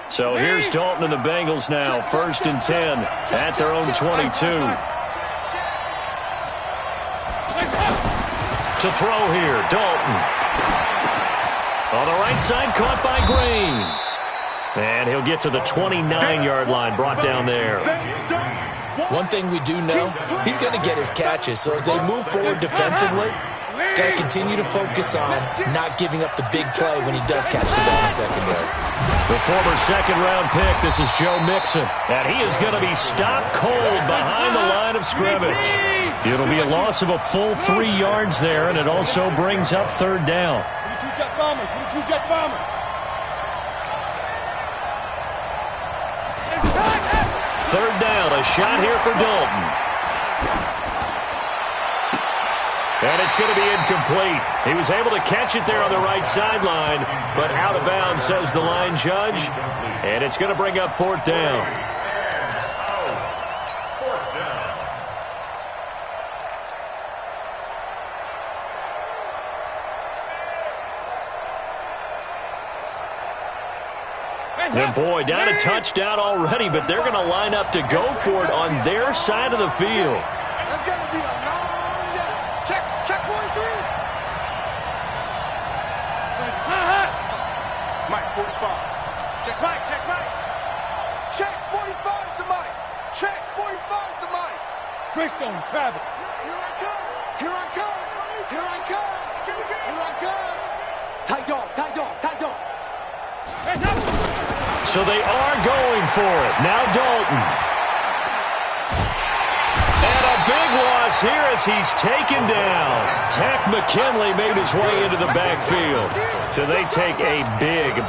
So here's Dalton and the Bengals now, 1st and 10 at their own 22. To throw here, Dalton. On the right side, caught by Green. And he'll get to the 29-yard line, brought down there. One thing we do know, he's going to get his catches. So as they move forward defensively, got to continue to focus on not giving up the big play when he does catch the ball in the secondary. The former second-round pick, this is Joe Mixon. And he is going to be stopped cold behind the line of scrimmage. It'll be a loss of a full 3 yards there, and it also brings up 3rd down. Third down, a shot here for Dalton. And it's going to be incomplete. He was able to catch it there on the right sideline, but out of bounds, says the line judge. And it's going to bring up 4th down. And boy, down a touchdown already, but they're going to line up to go for it on their side of the field. That's going to be a long day. Check 43. Mike, 45. Check Mike. Check 45 to Mike. Check 45 to Mike. Greystone, travel. Here I come. Tight dog. So they are going for it. Now Dalton. And a big loss here as he's taken down. Tack McKinley made his way into the backfield. So they take a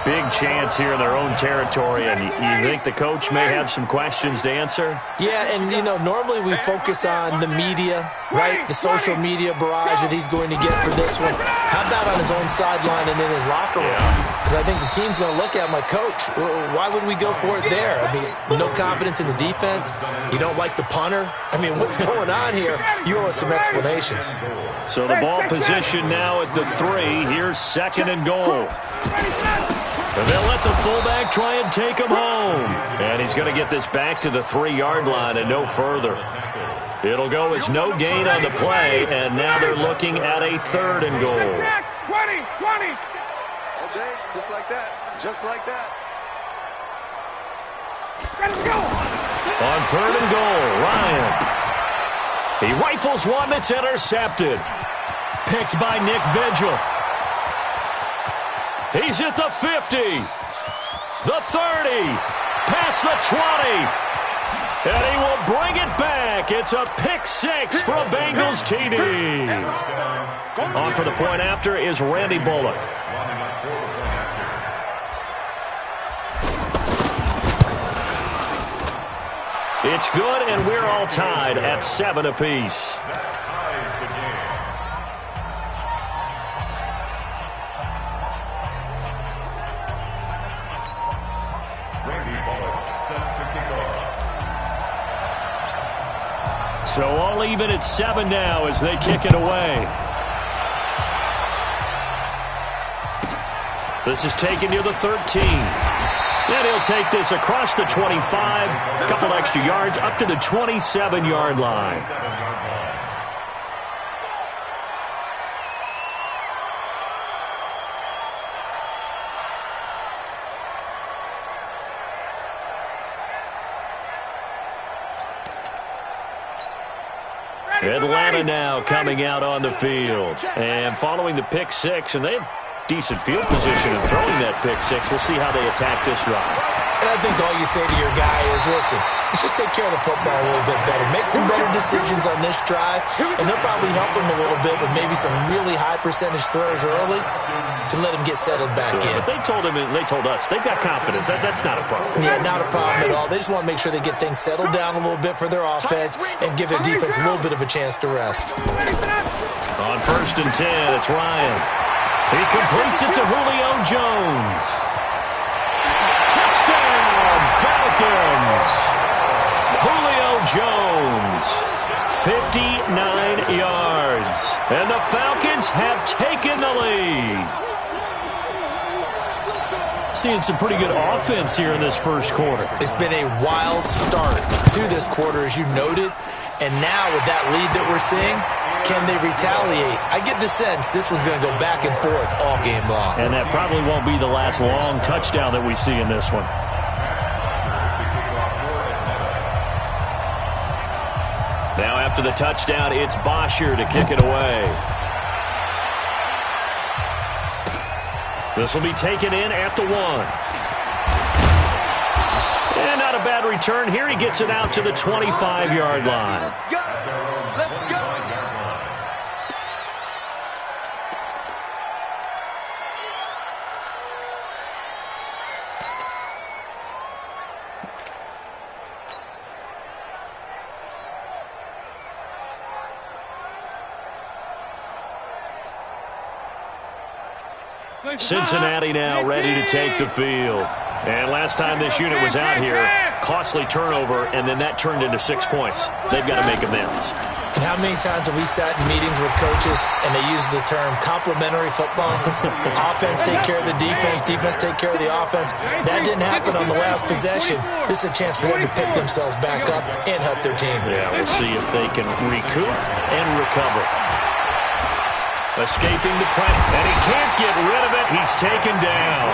big chance here in their own territory. And you think the coach may have some questions to answer? Yeah, and, you know, normally we focus on the media, right? The social media barrage that he's going to get for this one. How about on his own sideline and in his locker room? Because I think the team's going to look at him like, Coach, why would we go for it there? I mean, no confidence in the defense. You don't like the punter. I mean, what's going on here? You owe us some explanations. So the ball position now at the 3. Here's 2nd and goal. And they'll let the fullback try and take him home. And he's going to get this back to the 3-yard line and no further. It'll go as no gain on the play, and now they're looking at a 3rd and goal. 20. All day, just like that. On 3rd and goal, Ryan. He rifles one that's intercepted. Picked by Nick Vigil. He's at the 50. The 30. Past the 20. And he will bring it back. It's a pick 6 for a Bengals TD. On for the point after is Randy Bullock. It's good, and we're all tied at 7 apiece. So all even at 7 now as they kick it away. This is taken near the 13. And he'll take this across the 25, a couple extra yards, up to the 27-yard line. Atlanta now coming out on the field. And following the pick 6, and they have decent field position in throwing that pick 6. We'll see how they attack this drive. And I think all you say to your guy is, listen, let's just take care of the football a little bit better. Make some better decisions on this drive, and they'll probably help him a little bit with maybe some really high percentage throws early to let him get settled back in. But they told him, and they told us, they've got confidence. That's not a problem. Yeah, not a problem at all. They just want to make sure they get things settled down a little bit for their offense and give their defense a little bit of a chance to rest. On 1st and 10, it's Ryan. He completes it to Julio Jones. Touchdown, Falcons. Julio Jones, 59 yards. And the Falcons have taken the lead. seeing some pretty good offense here in this first quarter. It's been a wild start to this quarter, as you noted. And now with that lead that we're seeing, can they retaliate? I get the sense this one's going to go back and forth all game long. And that probably won't be the last long touchdown that we see in this one. Now after the touchdown, it's Bosher to kick it away. This will be taken in at the 1. And not a bad return here. He gets it out to the 25-yard line. Let's go. Cincinnati now ready to take the field. And last time this unit was out here, costly turnover, and then that turned into 6 points. They've got to make amends. And how many times have we sat in meetings with coaches and they use the term complementary football? Offense take care of the defense, defense take care of the offense. That didn't happen on the last possession. This is a chance for them to pick themselves back up and help their team. Yeah, we'll see if they can recoup and recover. Escaping the pressure, and he can't get rid of it. He's taken down.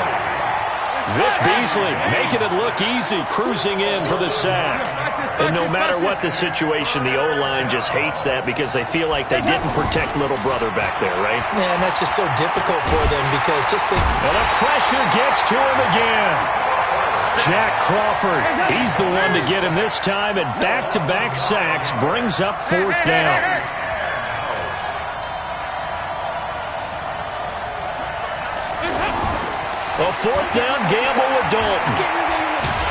Vic Beasley making it look easy, cruising in for the sack. And no matter what the situation, the O-line just hates that because they feel like they didn't protect little brother back there, right? Man, that's just so difficult for them because just think. And the pressure gets to him again. Jack Crawford, he's the one to get him this time, and back-to-back sacks brings up 4th down. A 4th down gamble with Dalton.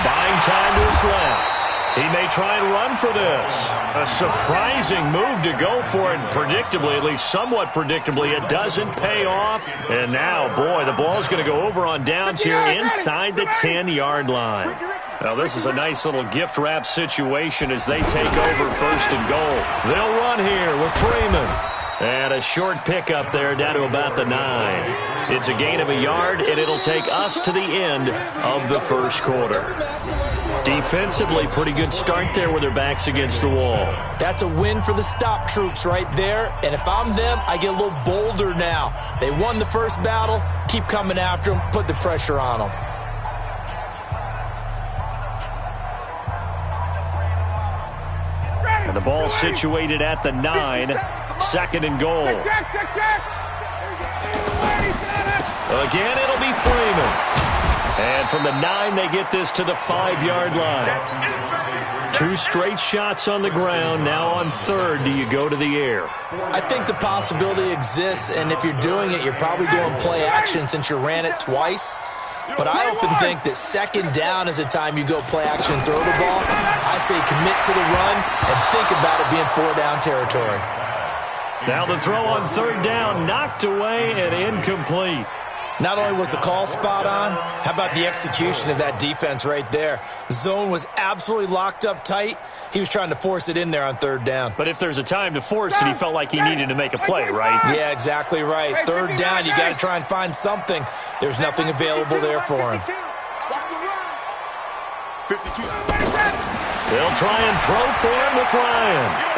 Buying time to his left. He may try and run for this. A surprising move to go for it. Predictably, at least somewhat predictably, it doesn't pay off. And now, boy, the ball's going to go over on downs here inside the 10-yard line. Now, this is a nice little gift wrap situation as they take over 1st and goal. They'll run here with Freeman. And a short pickup there down to about the 9. It's a gain of a yard, and it'll take us to the end of the first quarter. Defensively, pretty good start there with their backs against the wall. That's a win for the stop troops right there. And if I'm them, I get a little bolder now. They won the first battle. Keep coming after them. Put the pressure on them. And the ball situated at the 9. 2nd and goal. Again, it'll be Freeman. And from the 9, they get this to the 5-yard line. 2 straight shots on the ground. Now on 3rd, do you go to the air? I think the possibility exists, and if you're doing it, you're probably going play action since you ran it twice. But I often think that 2nd down is the time you go play action and throw the ball. I say commit to the run and think about it being 4-down territory. Now the throw on 3rd down, knocked away and incomplete. Not only was the call spot on, how about the execution of that defense right there? The zone was absolutely locked up tight. He was trying to force it in there on 3rd down. But if there's a time to force it, he felt like he needed to make a play, right? Yeah, exactly right. 3rd down, you got to try and find something. There's nothing available there for him. 52. They'll try and throw for him with Ryan.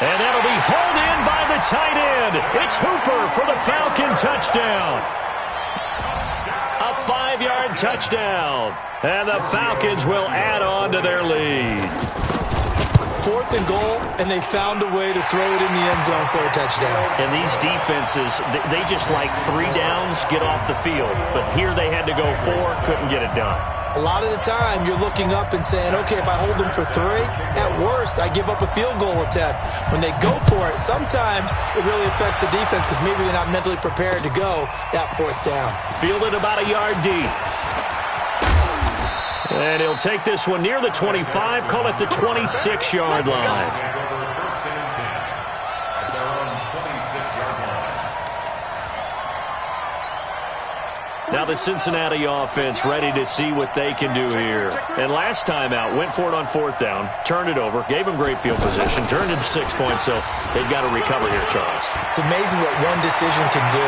And that'll be hauled in by the tight end. It's Hooper for the Falcon touchdown. A 5-yard touchdown. And the Falcons will add on to their lead. 4th and goal, and they found a way to throw it in the end zone for a touchdown. And these defenses, they just like 3 downs, get off the field. But here they had to go 4, couldn't get it done. A lot of the time, you're looking up and saying, okay, if I hold them for 3, at worst, I give up a field goal attempt. When they go for it, sometimes it really affects the defense because maybe you're not mentally prepared to go that 4th down. Fielded about a yard deep. And he'll take this one near the 25, call it the 26-yard line. Now the Cincinnati offense ready to see what they can do here. And last time out, went for it on 4th down, turned it over, gave them great field position, turned it to 6 points, so they've got to recover here, Charles. It's amazing what one decision can do.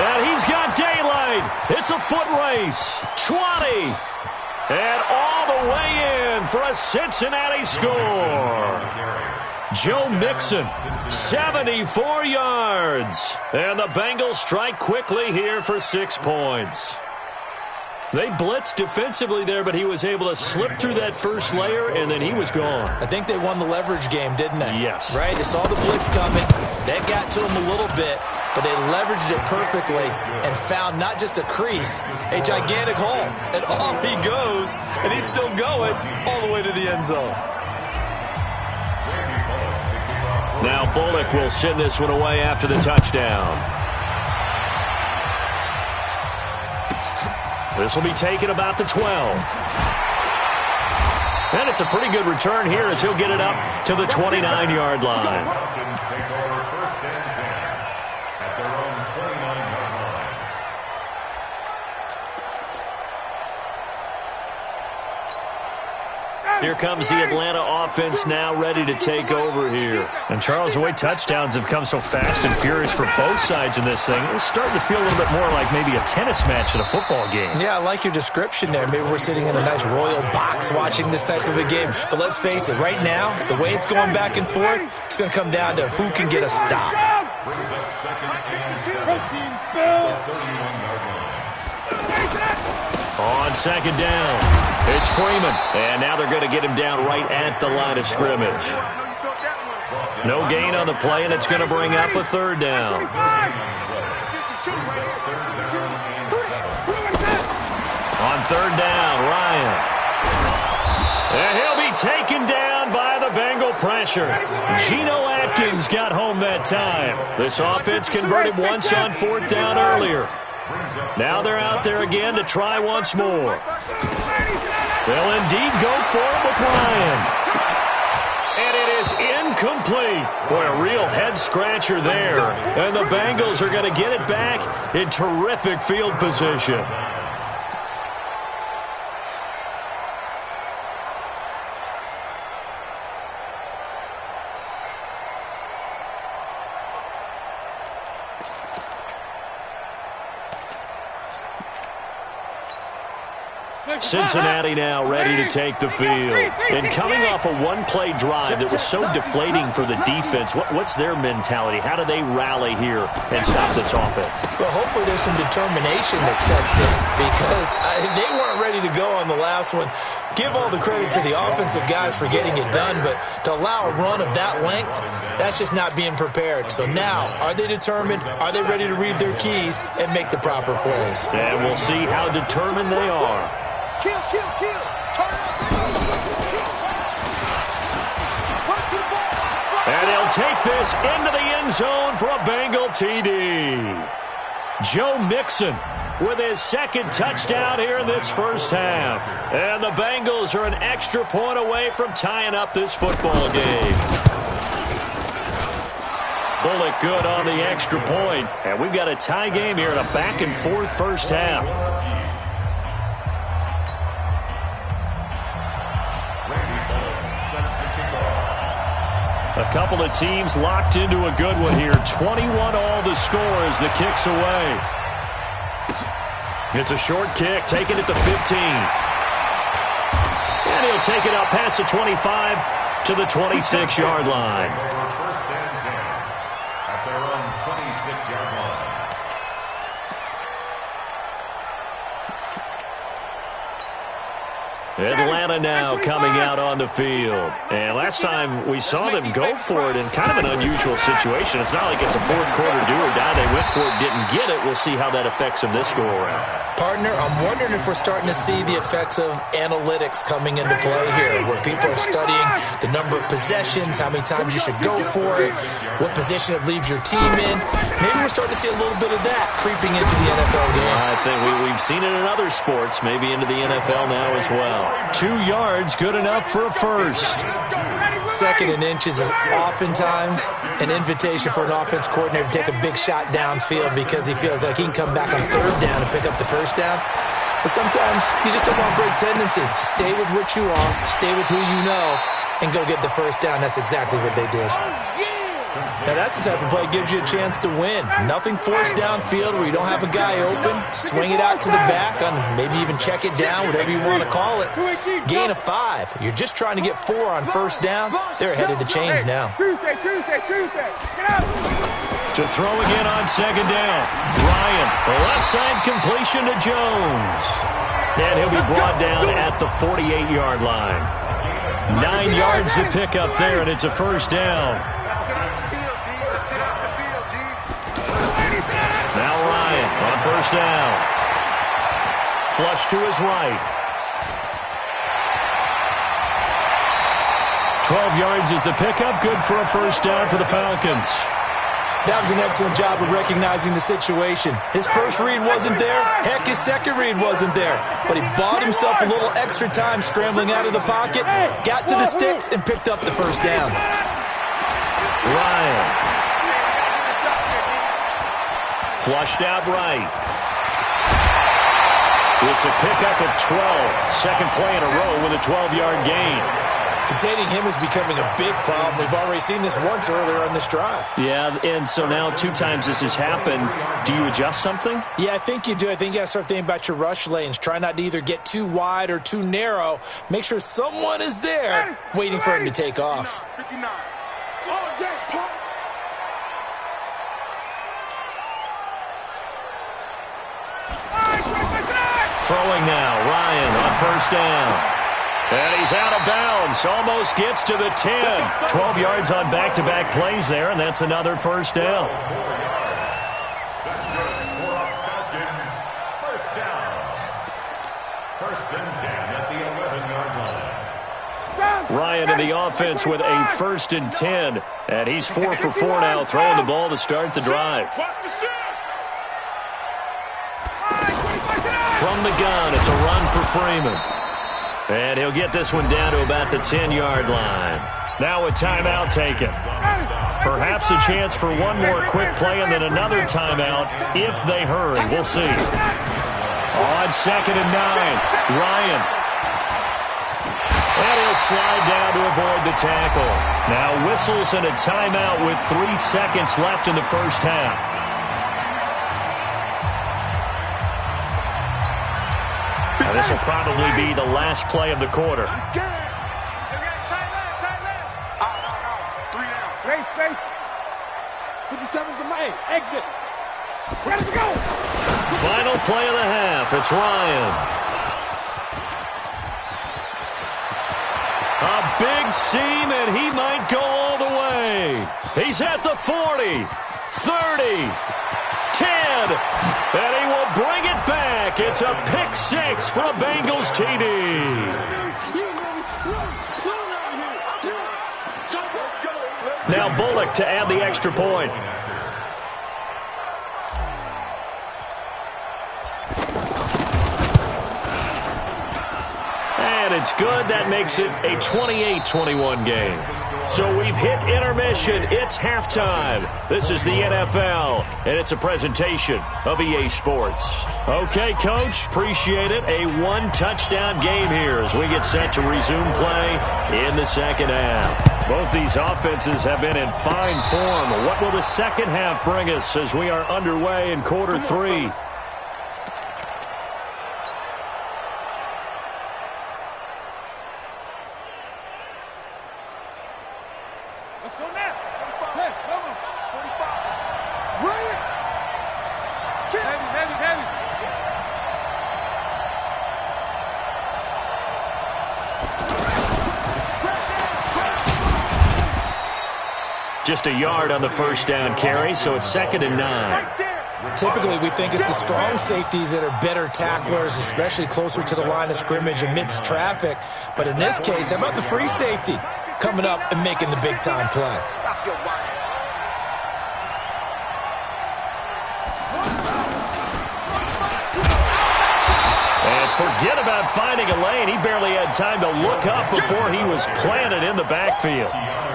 And he's got daylight. It's a foot race. 20. And all the way in for a Cincinnati score. Joe Mixon, 74 yards. And the Bengals strike quickly here for 6 points. They blitzed defensively there, but he was able to slip through that first layer, and then he was gone. I think they won the leverage game, didn't they? Yes. Right? They saw the blitz coming. That got to him a little bit, but they leveraged it perfectly and found not just a crease, a gigantic hole. And off he goes, and he's still going all the way to the end zone. Now Bullock will send this one away after the touchdown. This will be taken about the 12. And it's a pretty good return here as he'll get it up to the 29-yard line. Falcons take over 1st and 10 at their own 29-yard line. Here comes the Atlanta offense now ready to take over here. And Charles, the way touchdowns have come so fast and furious for both sides in this thing, it's starting to feel a little bit more like maybe a tennis match at a football game. Yeah, I like your description there. Maybe we're sitting in a nice royal box watching this type of a game. But let's face it, right now, the way it's going back and forth, it's going to come down to who can get a stop. Brings up 2nd and 7 at the 31-yard line. On 2nd down, it's Freeman. And now they're going to get him down right at the line of scrimmage. No gain on the play, and it's going to bring up a 3rd down. On 3rd down, Ryan. And he'll be taken down by the Bengal pressure. Geno Atkins got home that time. This offense converted once on 4th down earlier. Now they're out there again to try once more. They'll indeed go for it with Ryan. And it is incomplete. Boy, a real head-scratcher there. And the Bengals are going to get it back in terrific field position. Cincinnati now ready to take the field. And coming off a one-play drive that was so deflating for the defense, what's their mentality? How do they rally here and stop this offense? Well, hopefully there's some determination that sets in because they weren't ready to go on the last one. Give all the credit to the offensive guys for getting it done, but to allow a run of that length, that's just not being prepared. So now, are they determined? Are they ready to read their keys and make the proper plays? And we'll see how determined they are. Kill. And he'll take this into the end zone for a Bengal TD. Joe Mixon with his 2nd touchdown here in this first half. And the Bengals are an extra point away from tying up this football game. Bullock good on the extra point. And we've got a tie game here in a back-and-forth first half. A couple of teams locked into a good one here. 21 all the score as the kick's away. It's a short kick, taking it to 15. And he'll take it up past the 25 to the 26-yard line. 1st and 10 at their own 26-yard line. Atlanta now coming out on the field. And last time we saw them go for it in kind of an unusual situation. It's not like it's a fourth quarter do or die. They went for it, didn't get it. We'll see how that affects them this go-around. Partner, I'm wondering if we're starting to see the effects of analytics coming into play here, where people are studying the number of possessions, how many times you should go for it, what position it leaves your team in. Maybe we're starting to see a little bit of that creeping into the NFL game. I think we've seen it in other sports, maybe into the NFL now as well. 2 yards, good enough for a first. second and inches is oftentimes an invitation for an offense coordinator to take a big shot downfield because he feels like he can come back on third down and pick up the first down. But sometimes you just don't want to break tendency. Stay with what you are, stay with who you know, and go get the first down. That's exactly what they did. Now, that's the type of play that gives you a chance to win. Nothing forced downfield where you don't have a guy open. Swing it out to the back, on maybe even check it down, whatever you want to call it. Gain of 5. You're just trying to get 4 on first down. They're ahead of the chains now. Tuesday. Get out. To throw again on second down. Ryan, the left side completion to Jones. And he'll be brought down at the 48-yard line. 9 yards to pick up there, and it's a first down. Now Ryan on first down. Flush to his right. 12 yards is the pickup. Good for a first down for the Falcons. That was an excellent job of recognizing the situation. His first read wasn't there. Heck, his second read wasn't there. But he bought himself a little extra time scrambling out of the pocket, got to the sticks, and picked up the first down. Ryan. Flushed out right. It's a pickup of 12. Second play in a row with a 12-yard gain. Containing him is becoming a big problem. We've already seen this once earlier on this drive. Yeah, and so now 2 times this has happened. Do you adjust something? Yeah, I think you do. I think you got to start thinking about your rush lanes. Try not to either get too wide or too narrow. Make sure someone is there waiting for him to take off. 59. All day, punk. Throwing now, Ryan on first down. And he's out of bounds. Almost gets to the 10. 12 yards on back-to-back plays there, and that's another first down. First down. First and 10 at the 11-yard line. Ryan in the offense with a first and 10. And he's 4 for 4 now, throwing the ball to start the drive. From the gun, it's a run for Freeman. And he'll get this one down to about the 10-yard line. Now a timeout taken. Perhaps a chance for one more quick play and then another timeout if they hurry. We'll see. On second and 9, Ryan. And he'll slide down to avoid the tackle. Now whistles and a timeout with 3 seconds left in the first half. Now this will probably be the last play of the quarter. He's scared. Tight left. No. 3 down. Space. 57's the man. Exit. Ready to go. Final play of the half. It's Ryan. A big seam, and he might go all the way. He's at the 40, 30, 10, and he will bring it back. It's a pick 6 for a Bengals TD. Now Bullock to add the extra point. And it's good. That makes it a 28-21 game. So we've hit intermission. It's halftime. This is the NFL, and it's a presentation of EA Sports. Okay, Coach, appreciate it. A 1-touchdown game here as we get set to resume play in the second half. Both these offenses have been in fine form. What will the second half bring us as we are underway in quarter 3? Let's go now. 45. Hey, come on. 45. Bring it. Heavy. Just a yard on the first down carry, so it's second and 9. Typically, we think it's the strong safeties that are better tacklers, especially closer to the line of scrimmage amidst traffic. But in this case, how about the free safety coming up and making the big-time play? Stop your whining. And forget about finding a lane. He barely had had time to look up before he was planted in the backfield.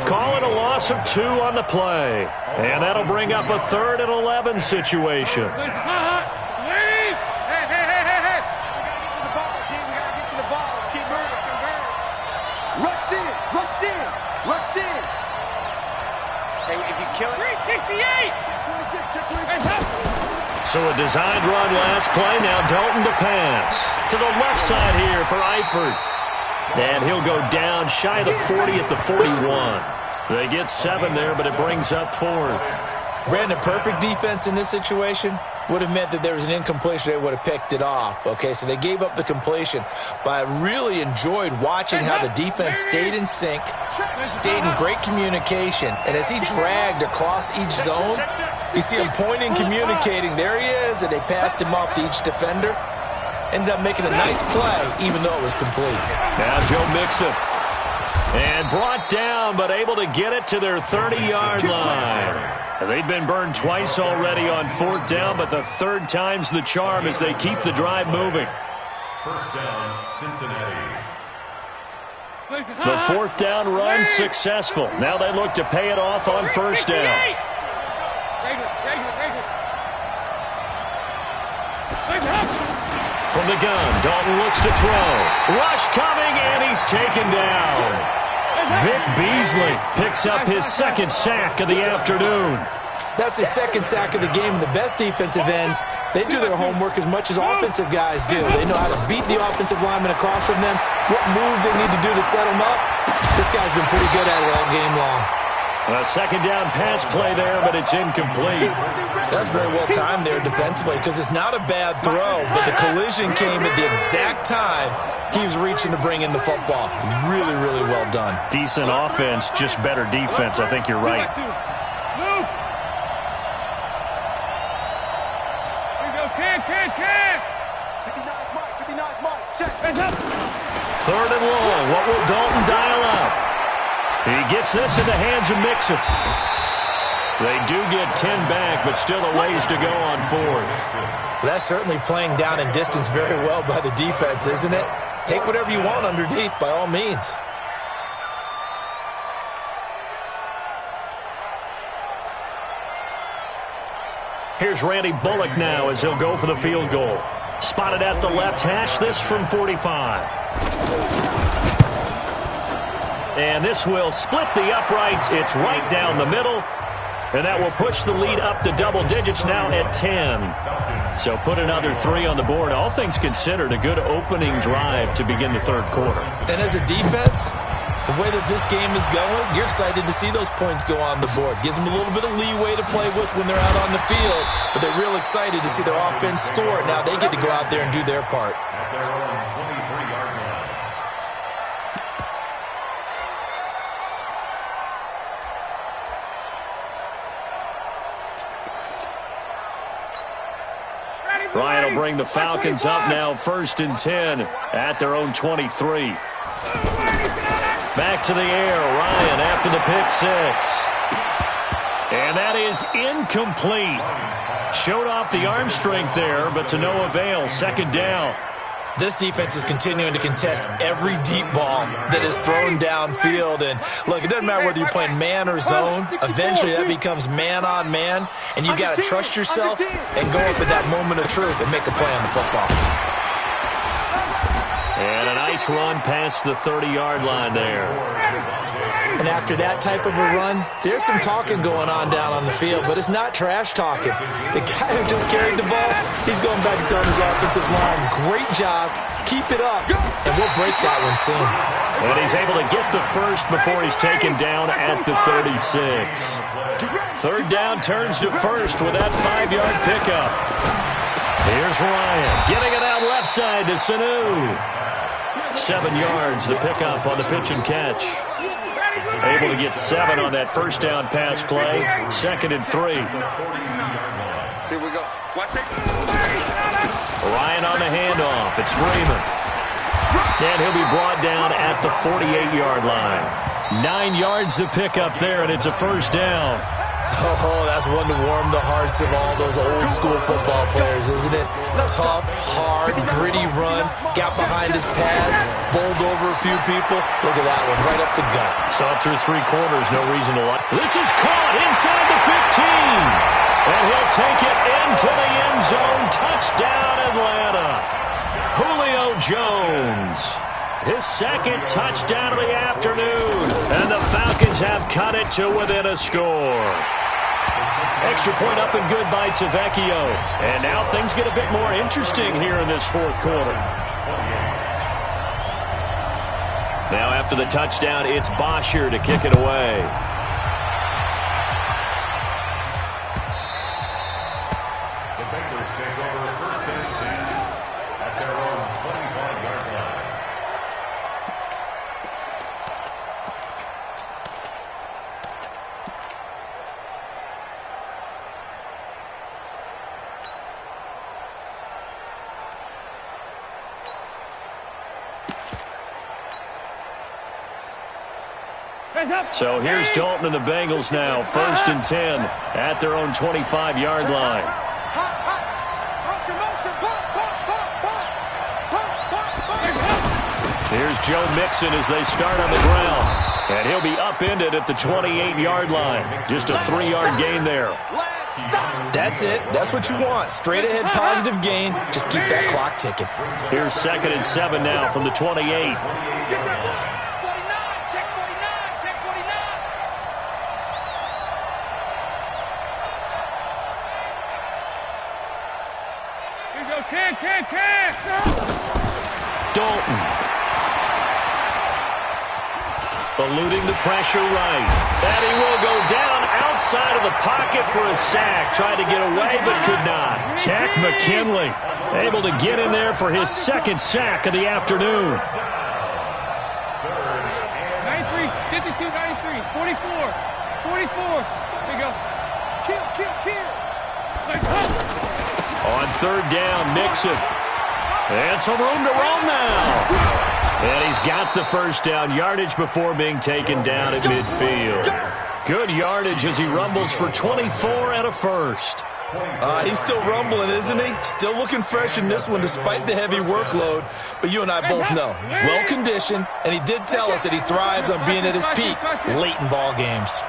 Call it a loss of 2 on the play. And that'll bring up a 3rd and 11 situation. Rush in! Rush in! Rush in! Hey, if you kill it... 368! So a designed run last play. Now Dalton to pass. To the left side here for Eifert. And he'll go down shy of the 40 at the 41. They get 7 there, but it brings up 4th. Brandon, perfect defense in this situation would have meant that there was an incompletion. They would have picked it off. Okay, so they gave up the completion. But I really enjoyed watching how the defense stayed in sync, stayed in great communication. And as he dragged across each zone, you see him pointing, communicating. There he is, and they passed him off to each defender. Ended up making a nice play, even though it was complete. Now Joe Mixon. And brought down, but able to get it to their 30-yard line. They've been burned twice already on 4th down, but the 3rd time's the charm as they keep the drive moving. First down, Cincinnati. The 4th down run successful. Now they look to pay it off on 1st down. From the gun, Dalton looks to throw. Rush coming, and he's taken down. Vic Beasley picks up his 2nd sack of the afternoon. That's his 2nd sack of the game. And the best defensive ends, they do their homework as much as offensive guys do. They know how to beat the offensive lineman across from them, what moves they need to do to set them up. This guy's been pretty good at it all game long. A 2nd down pass play there, but it's incomplete. That's very well timed there defensively because it's not a bad throw, but the collision came at the exact time he was reaching to bring in the football. Really, really well done. Decent offense, just better defense. I think you're right. Third and long. What will Dalton dial up? He gets this in the hands of Mixon. They do get 10 back, but still a ways to go on 4th. That's certainly playing down and distance very well by the defense, isn't it? Take whatever you want underneath, by all means. Here's Randy Bullock now as he'll go for the field goal. Spotted at the left hash, this from 45. And this will split the uprights. It's right down the middle. And that will push the lead up to double digits now at 10. So put another 3 on the board. All things considered, a good opening drive to begin the 3rd quarter. And as a defense, the way that this game is going, you're excited to see those points go on the board. Gives them a little bit of leeway to play with when they're out on the field. But they're real excited to see their offense score. Now they get to go out there and do their part. At their own 23-yard line. Ryan will bring the Falcons up now 1st and 10 at their own 23. Back to the air, Ryan after the pick 6. And that is incomplete. Showed off the arm strength there, but to no avail. 2nd down. This defense is continuing to contest every deep ball that is thrown downfield. And look, it doesn't matter whether you're playing man or zone. Eventually that becomes man on man. And you got to trust yourself and go up at that moment of truth and make a play on the football. And a nice run past the 30-yard line there. And after that type of a run, there's some talking going on down on the field, but it's not trash talking. The guy who just carried the ball, he's going back and telling his offensive line, great job, keep it up, and we'll break that one soon. And he's able to get the first before he's taken down at the 36. 3rd down turns to 1st with that 5-yard pickup. Here's Ryan getting it out left side to Sanu. 7 yards, the pickup on the pitch and catch. Able to get 7 on that 1st down pass play. 2nd and 3. Here we go. Watch it. Ryan on the handoff. It's Freeman. And he'll be brought down at the 48-yard line. 9 yards to pick up there, and it's a 1st down. Oh, that's one to warm the hearts of all those old school football players, isn't it? Tough, hard, gritty run, got behind his pads, bowled over a few people. Look at that one, right up the gut. Saw through 3 quarters, no reason to lie. This is caught inside the 15. And he'll take it into the end zone. Touchdown, Atlanta. Julio Jones. His second touchdown of the afternoon. And the Falcons have cut it to within a score. Extra point up and good by Tavecchio. And now things get a bit more interesting here in this fourth quarter. Now after the touchdown, it's Bosher to kick it away. The Bengals take over first and 10 at their own 25-yard line. So here's Dalton and the Bengals now, first and 10 at their own 25-yard line. Here's Joe Mixon as they start on the ground. And he'll be upended at the 28-yard line. Just a 3-yard gain there. That's it. That's what you want. Straight ahead positive gain. Just keep that clock ticking. Here's 2nd and 7 now from the 28. Dalton. Eluding the pressure right. And he will go down outside of the pocket for a sack. Tried to get away but could not. Takk McKinley able to get in there for his second sack of the afternoon. 93, 52, 93, 44, 44. There you go. Kill. On third down, Mixon. And some room to roam now. And he's got the first down. Yardage before being taken down at midfield. Good yardage as he rumbles for 24 and a first. He's still rumbling, isn't he? Still looking fresh in this one despite the heavy workload. But you and I both know, well-conditioned, and he did tell us that he thrives on being at his peak late in ball games.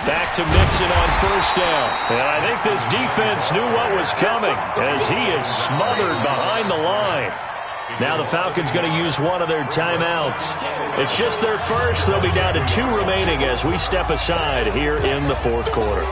Back to Mixon on first down. And I think this defense knew what was coming as he is smothered behind the line. Now the Falcons going to use one of their timeouts. It's just their first. They'll be down to 2 remaining as we step aside here in the fourth quarter.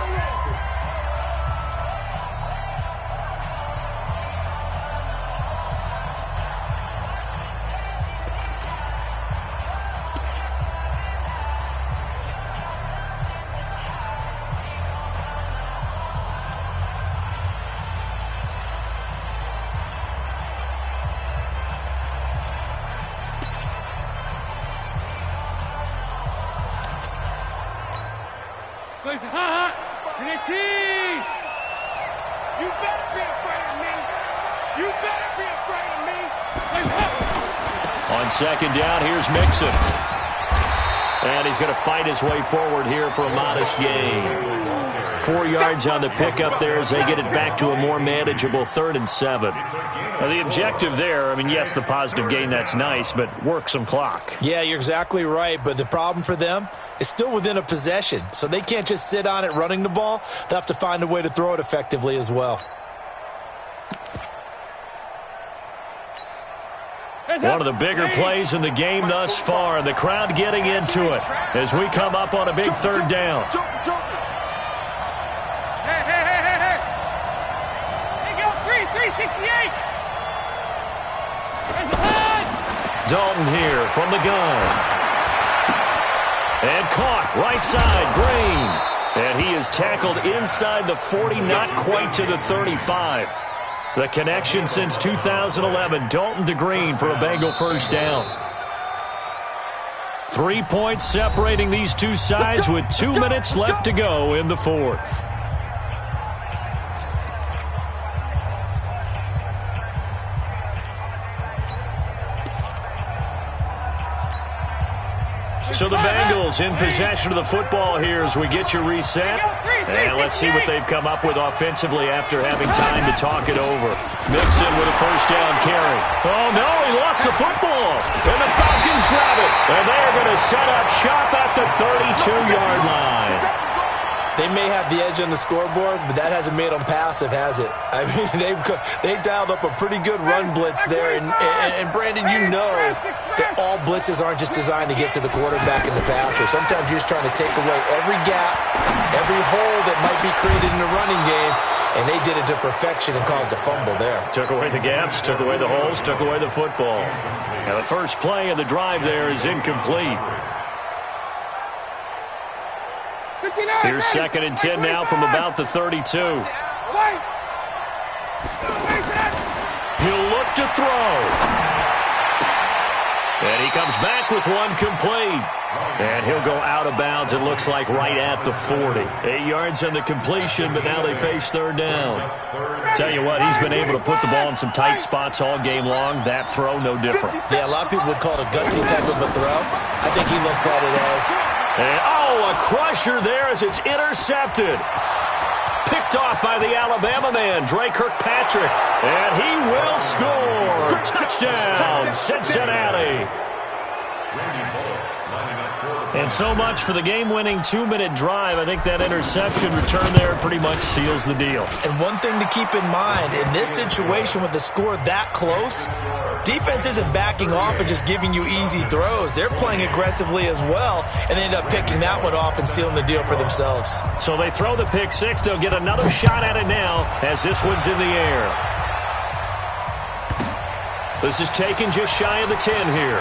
On second down, here's Mixon. And he's going to fight his way forward here for a modest gain. 4 yards on the pickup there as they get it back to a more manageable 3rd and 7. Now the objective there, I mean, yes, the positive gain, that's nice, but work some clock. Yeah, you're exactly right, but the problem for them is still within a possession, so they can't just sit on it running the ball. They'll have to find a way to throw it effectively as well. One of the bigger plays in the game thus far, and the crowd getting into it as we come up on a big 3rd down. Hey. There you go, 368. Dalton here from the gun. And caught right side, Green. And he is tackled inside the 40, not quite to the 35. The connection since 2011, Dalton to Green for a Bengal first down. 3 points separating these two sides with 2 minutes left to go in the fourth. So the Bengals in possession of the football here as we get you reset. And let's see what they've come up with offensively after having time to talk it over. Mixon with a first down carry. Oh, no, he lost the football. And the Falcons grab it. And they're going to set up shop at the 32-yard line. They may have the edge on the scoreboard, but that hasn't made them passive, has it? I mean, they dialed up a pretty good run blitz there. And Brandon, you know that all blitzes aren't just designed to get to the quarterback and the passer. Sometimes you're just trying to take away every gap, every hole that might be created in the running game, and they did it to perfection and caused a fumble there. Took away the gaps, took away the holes, took away the football. Now the first play of the drive there is incomplete. Here's 2nd and 10 now from about the 32. He'll look to throw. And he comes back with one complete. And he'll go out of bounds, it looks like, right at the 40. 8 yards on the completion, but now they face 3rd down. Tell you what, he's been able to put the ball in some tight spots all game long. That throw, no different. Yeah, a lot of people would call it a gutsy type of a throw. I think he looks at it as... And, a crusher there as it's intercepted. Picked off by the Alabama man, Dre Kirkpatrick. And he will score. Touchdown, Cincinnati. And so much for the game-winning 2-minute drive. I think that interception return there pretty much seals the deal. And one thing to keep in mind, in this situation with the score that close, defense isn't backing off and just giving you easy throws. They're playing aggressively as well, and they end up picking that one off and sealing the deal for themselves. So they throw the pick six. They'll get another shot at it now as this one's in the air. This is taken just shy of the 10 here.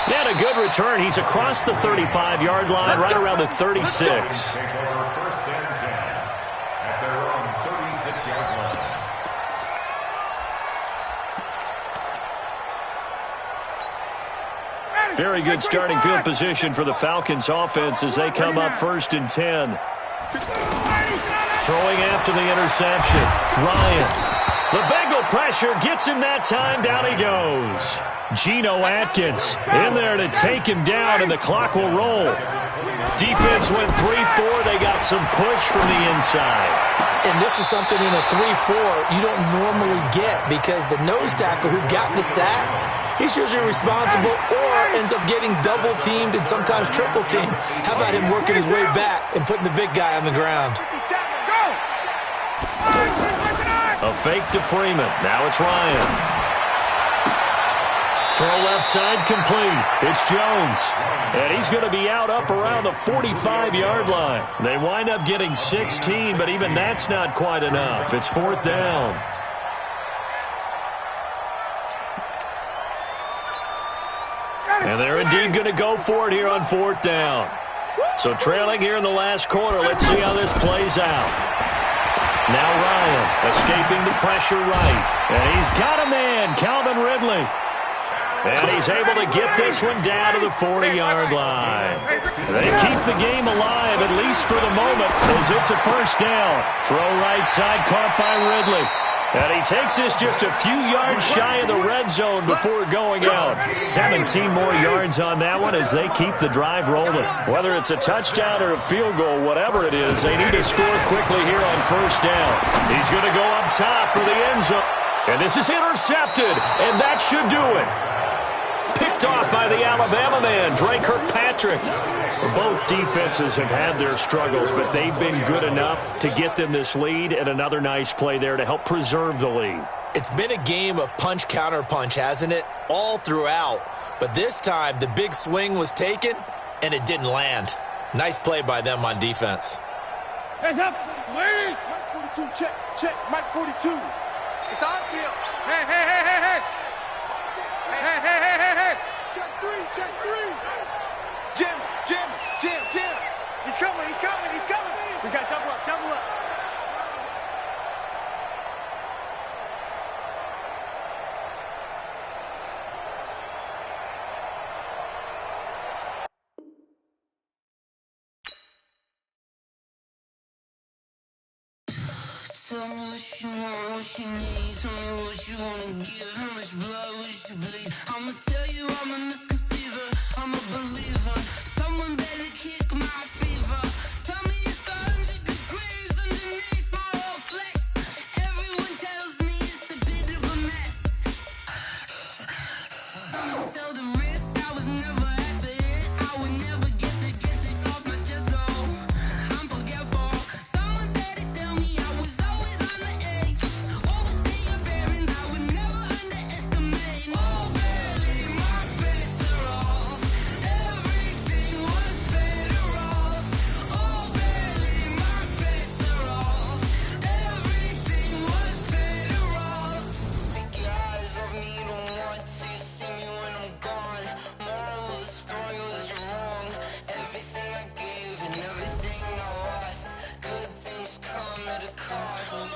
Yeah, a good return. He's across the 35-yard line, right around the 36. Take over 1st and 10 at their own 36-yard line. Very good starting field position for the Falcons offense as they come up 1st and 10. Throwing after the interception. Ryan. The Bengal pressure gets him that time. Down he goes. Geno Atkins in there to take him down, and the clock will roll. Defense went 3-4. They got some push from the inside. And this is something in a 3-4 you don't normally get because the nose tackle who got the sack, he's usually responsible or ends up getting double-teamed and sometimes triple-teamed. How about him working his way back and putting the big guy on the ground? A fake to Freeman. Now it's Ryan. Throw left side complete. It's Jones. And he's going to be out up around the 45-yard line. They wind up getting 16, but even that's not quite enough. It's 4th down. And they're indeed going to go for it here on 4th down. So trailing here in the last quarter. Let's see how this plays out. Now Ryan escaping the pressure right. And he's got a man, Calvin Ridley. And he's able to get this one down to the 40-yard line. They keep the game alive, at least for the moment, as it's a 1st down. Throw right side, caught by Ridley. And he takes this just a few yards shy of the red zone before going out. 17 more yards on that one as they keep the drive rolling. Whether it's a touchdown or a field goal, whatever it is, they need to score quickly here on 1st down. He's going to go up top for the end zone. And this is intercepted, and that should do it. Picked off by the Alabama man, Dre Kirkpatrick. Both defenses have had their struggles, but they've been good enough to get them this lead, and another nice play there to help preserve the lead. It's been a game of punch-counter-punch, hasn't it? All throughout. But this time, the big swing was taken, and it didn't land. Nice play by them on defense. Hands up. Wait. Mike 42, check. Mike 42. It's on field. Hey, hey, hey, hey, hey. Hey, hey, hey, hey, hey. Check three. Jim. He's coming. We got double up. Tell me what you want, what you need. Tell me what you wanna give. How much blood would you bleed? I'ma tell you I'm a misconceiver. I'm a believer. Someone better kick my fever. Tell me it's 100 degrees underneath my whole flesh. Everyone tells me it's a bit of a mess. Someone tell the wrist I was never at the end. I would never get it off my chest. Oh, I'm forgetful. Someone better tell me I was always on the edge. Overstay your bearings, I would never underestimate. Oh, barely, my bets are off. Everything was better off. Oh, barely, my bets are off. Everything was better off. Take your eyes off me, don't want to see me when I'm gone. Moral of the story was you're wrong. Everything I gave and everything I lost. Good things come at a cost.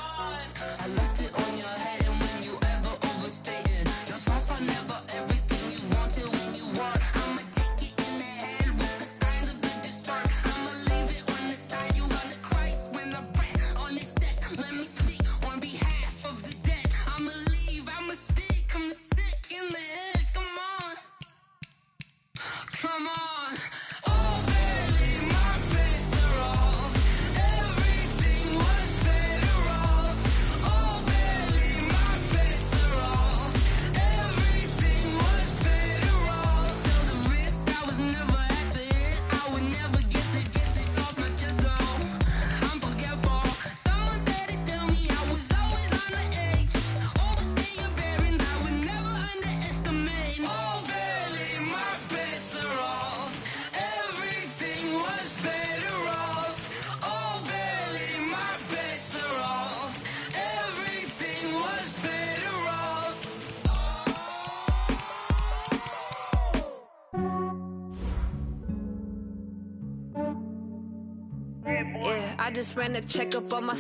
I left it on your head, and when you ever overstated, your thoughts are never everything you wanted when you want. I'ma take it in the head with the signs of the distort. I'ma leave it on the side. You on the Christ when I breath on this set. Let me speak on behalf of the dead. I'ma leave, I'ma speak. I'm the sick in the head. Come on, come on. Oh, barely, my bets are off. Everything was better off. Oh, barely, my bets are off. Everything was better off. Tell the wrist I was never at the end. I would never get it off my chest. Oh, I'm forgetful. Someone better tell me I was always on the edge. Overstay your bearings, I would never underestimate. Oh, barely, my bets are off. Everything was better off. Oh, barely, my bets are off. Everything was better off. Yeah, I just ran a checkup on my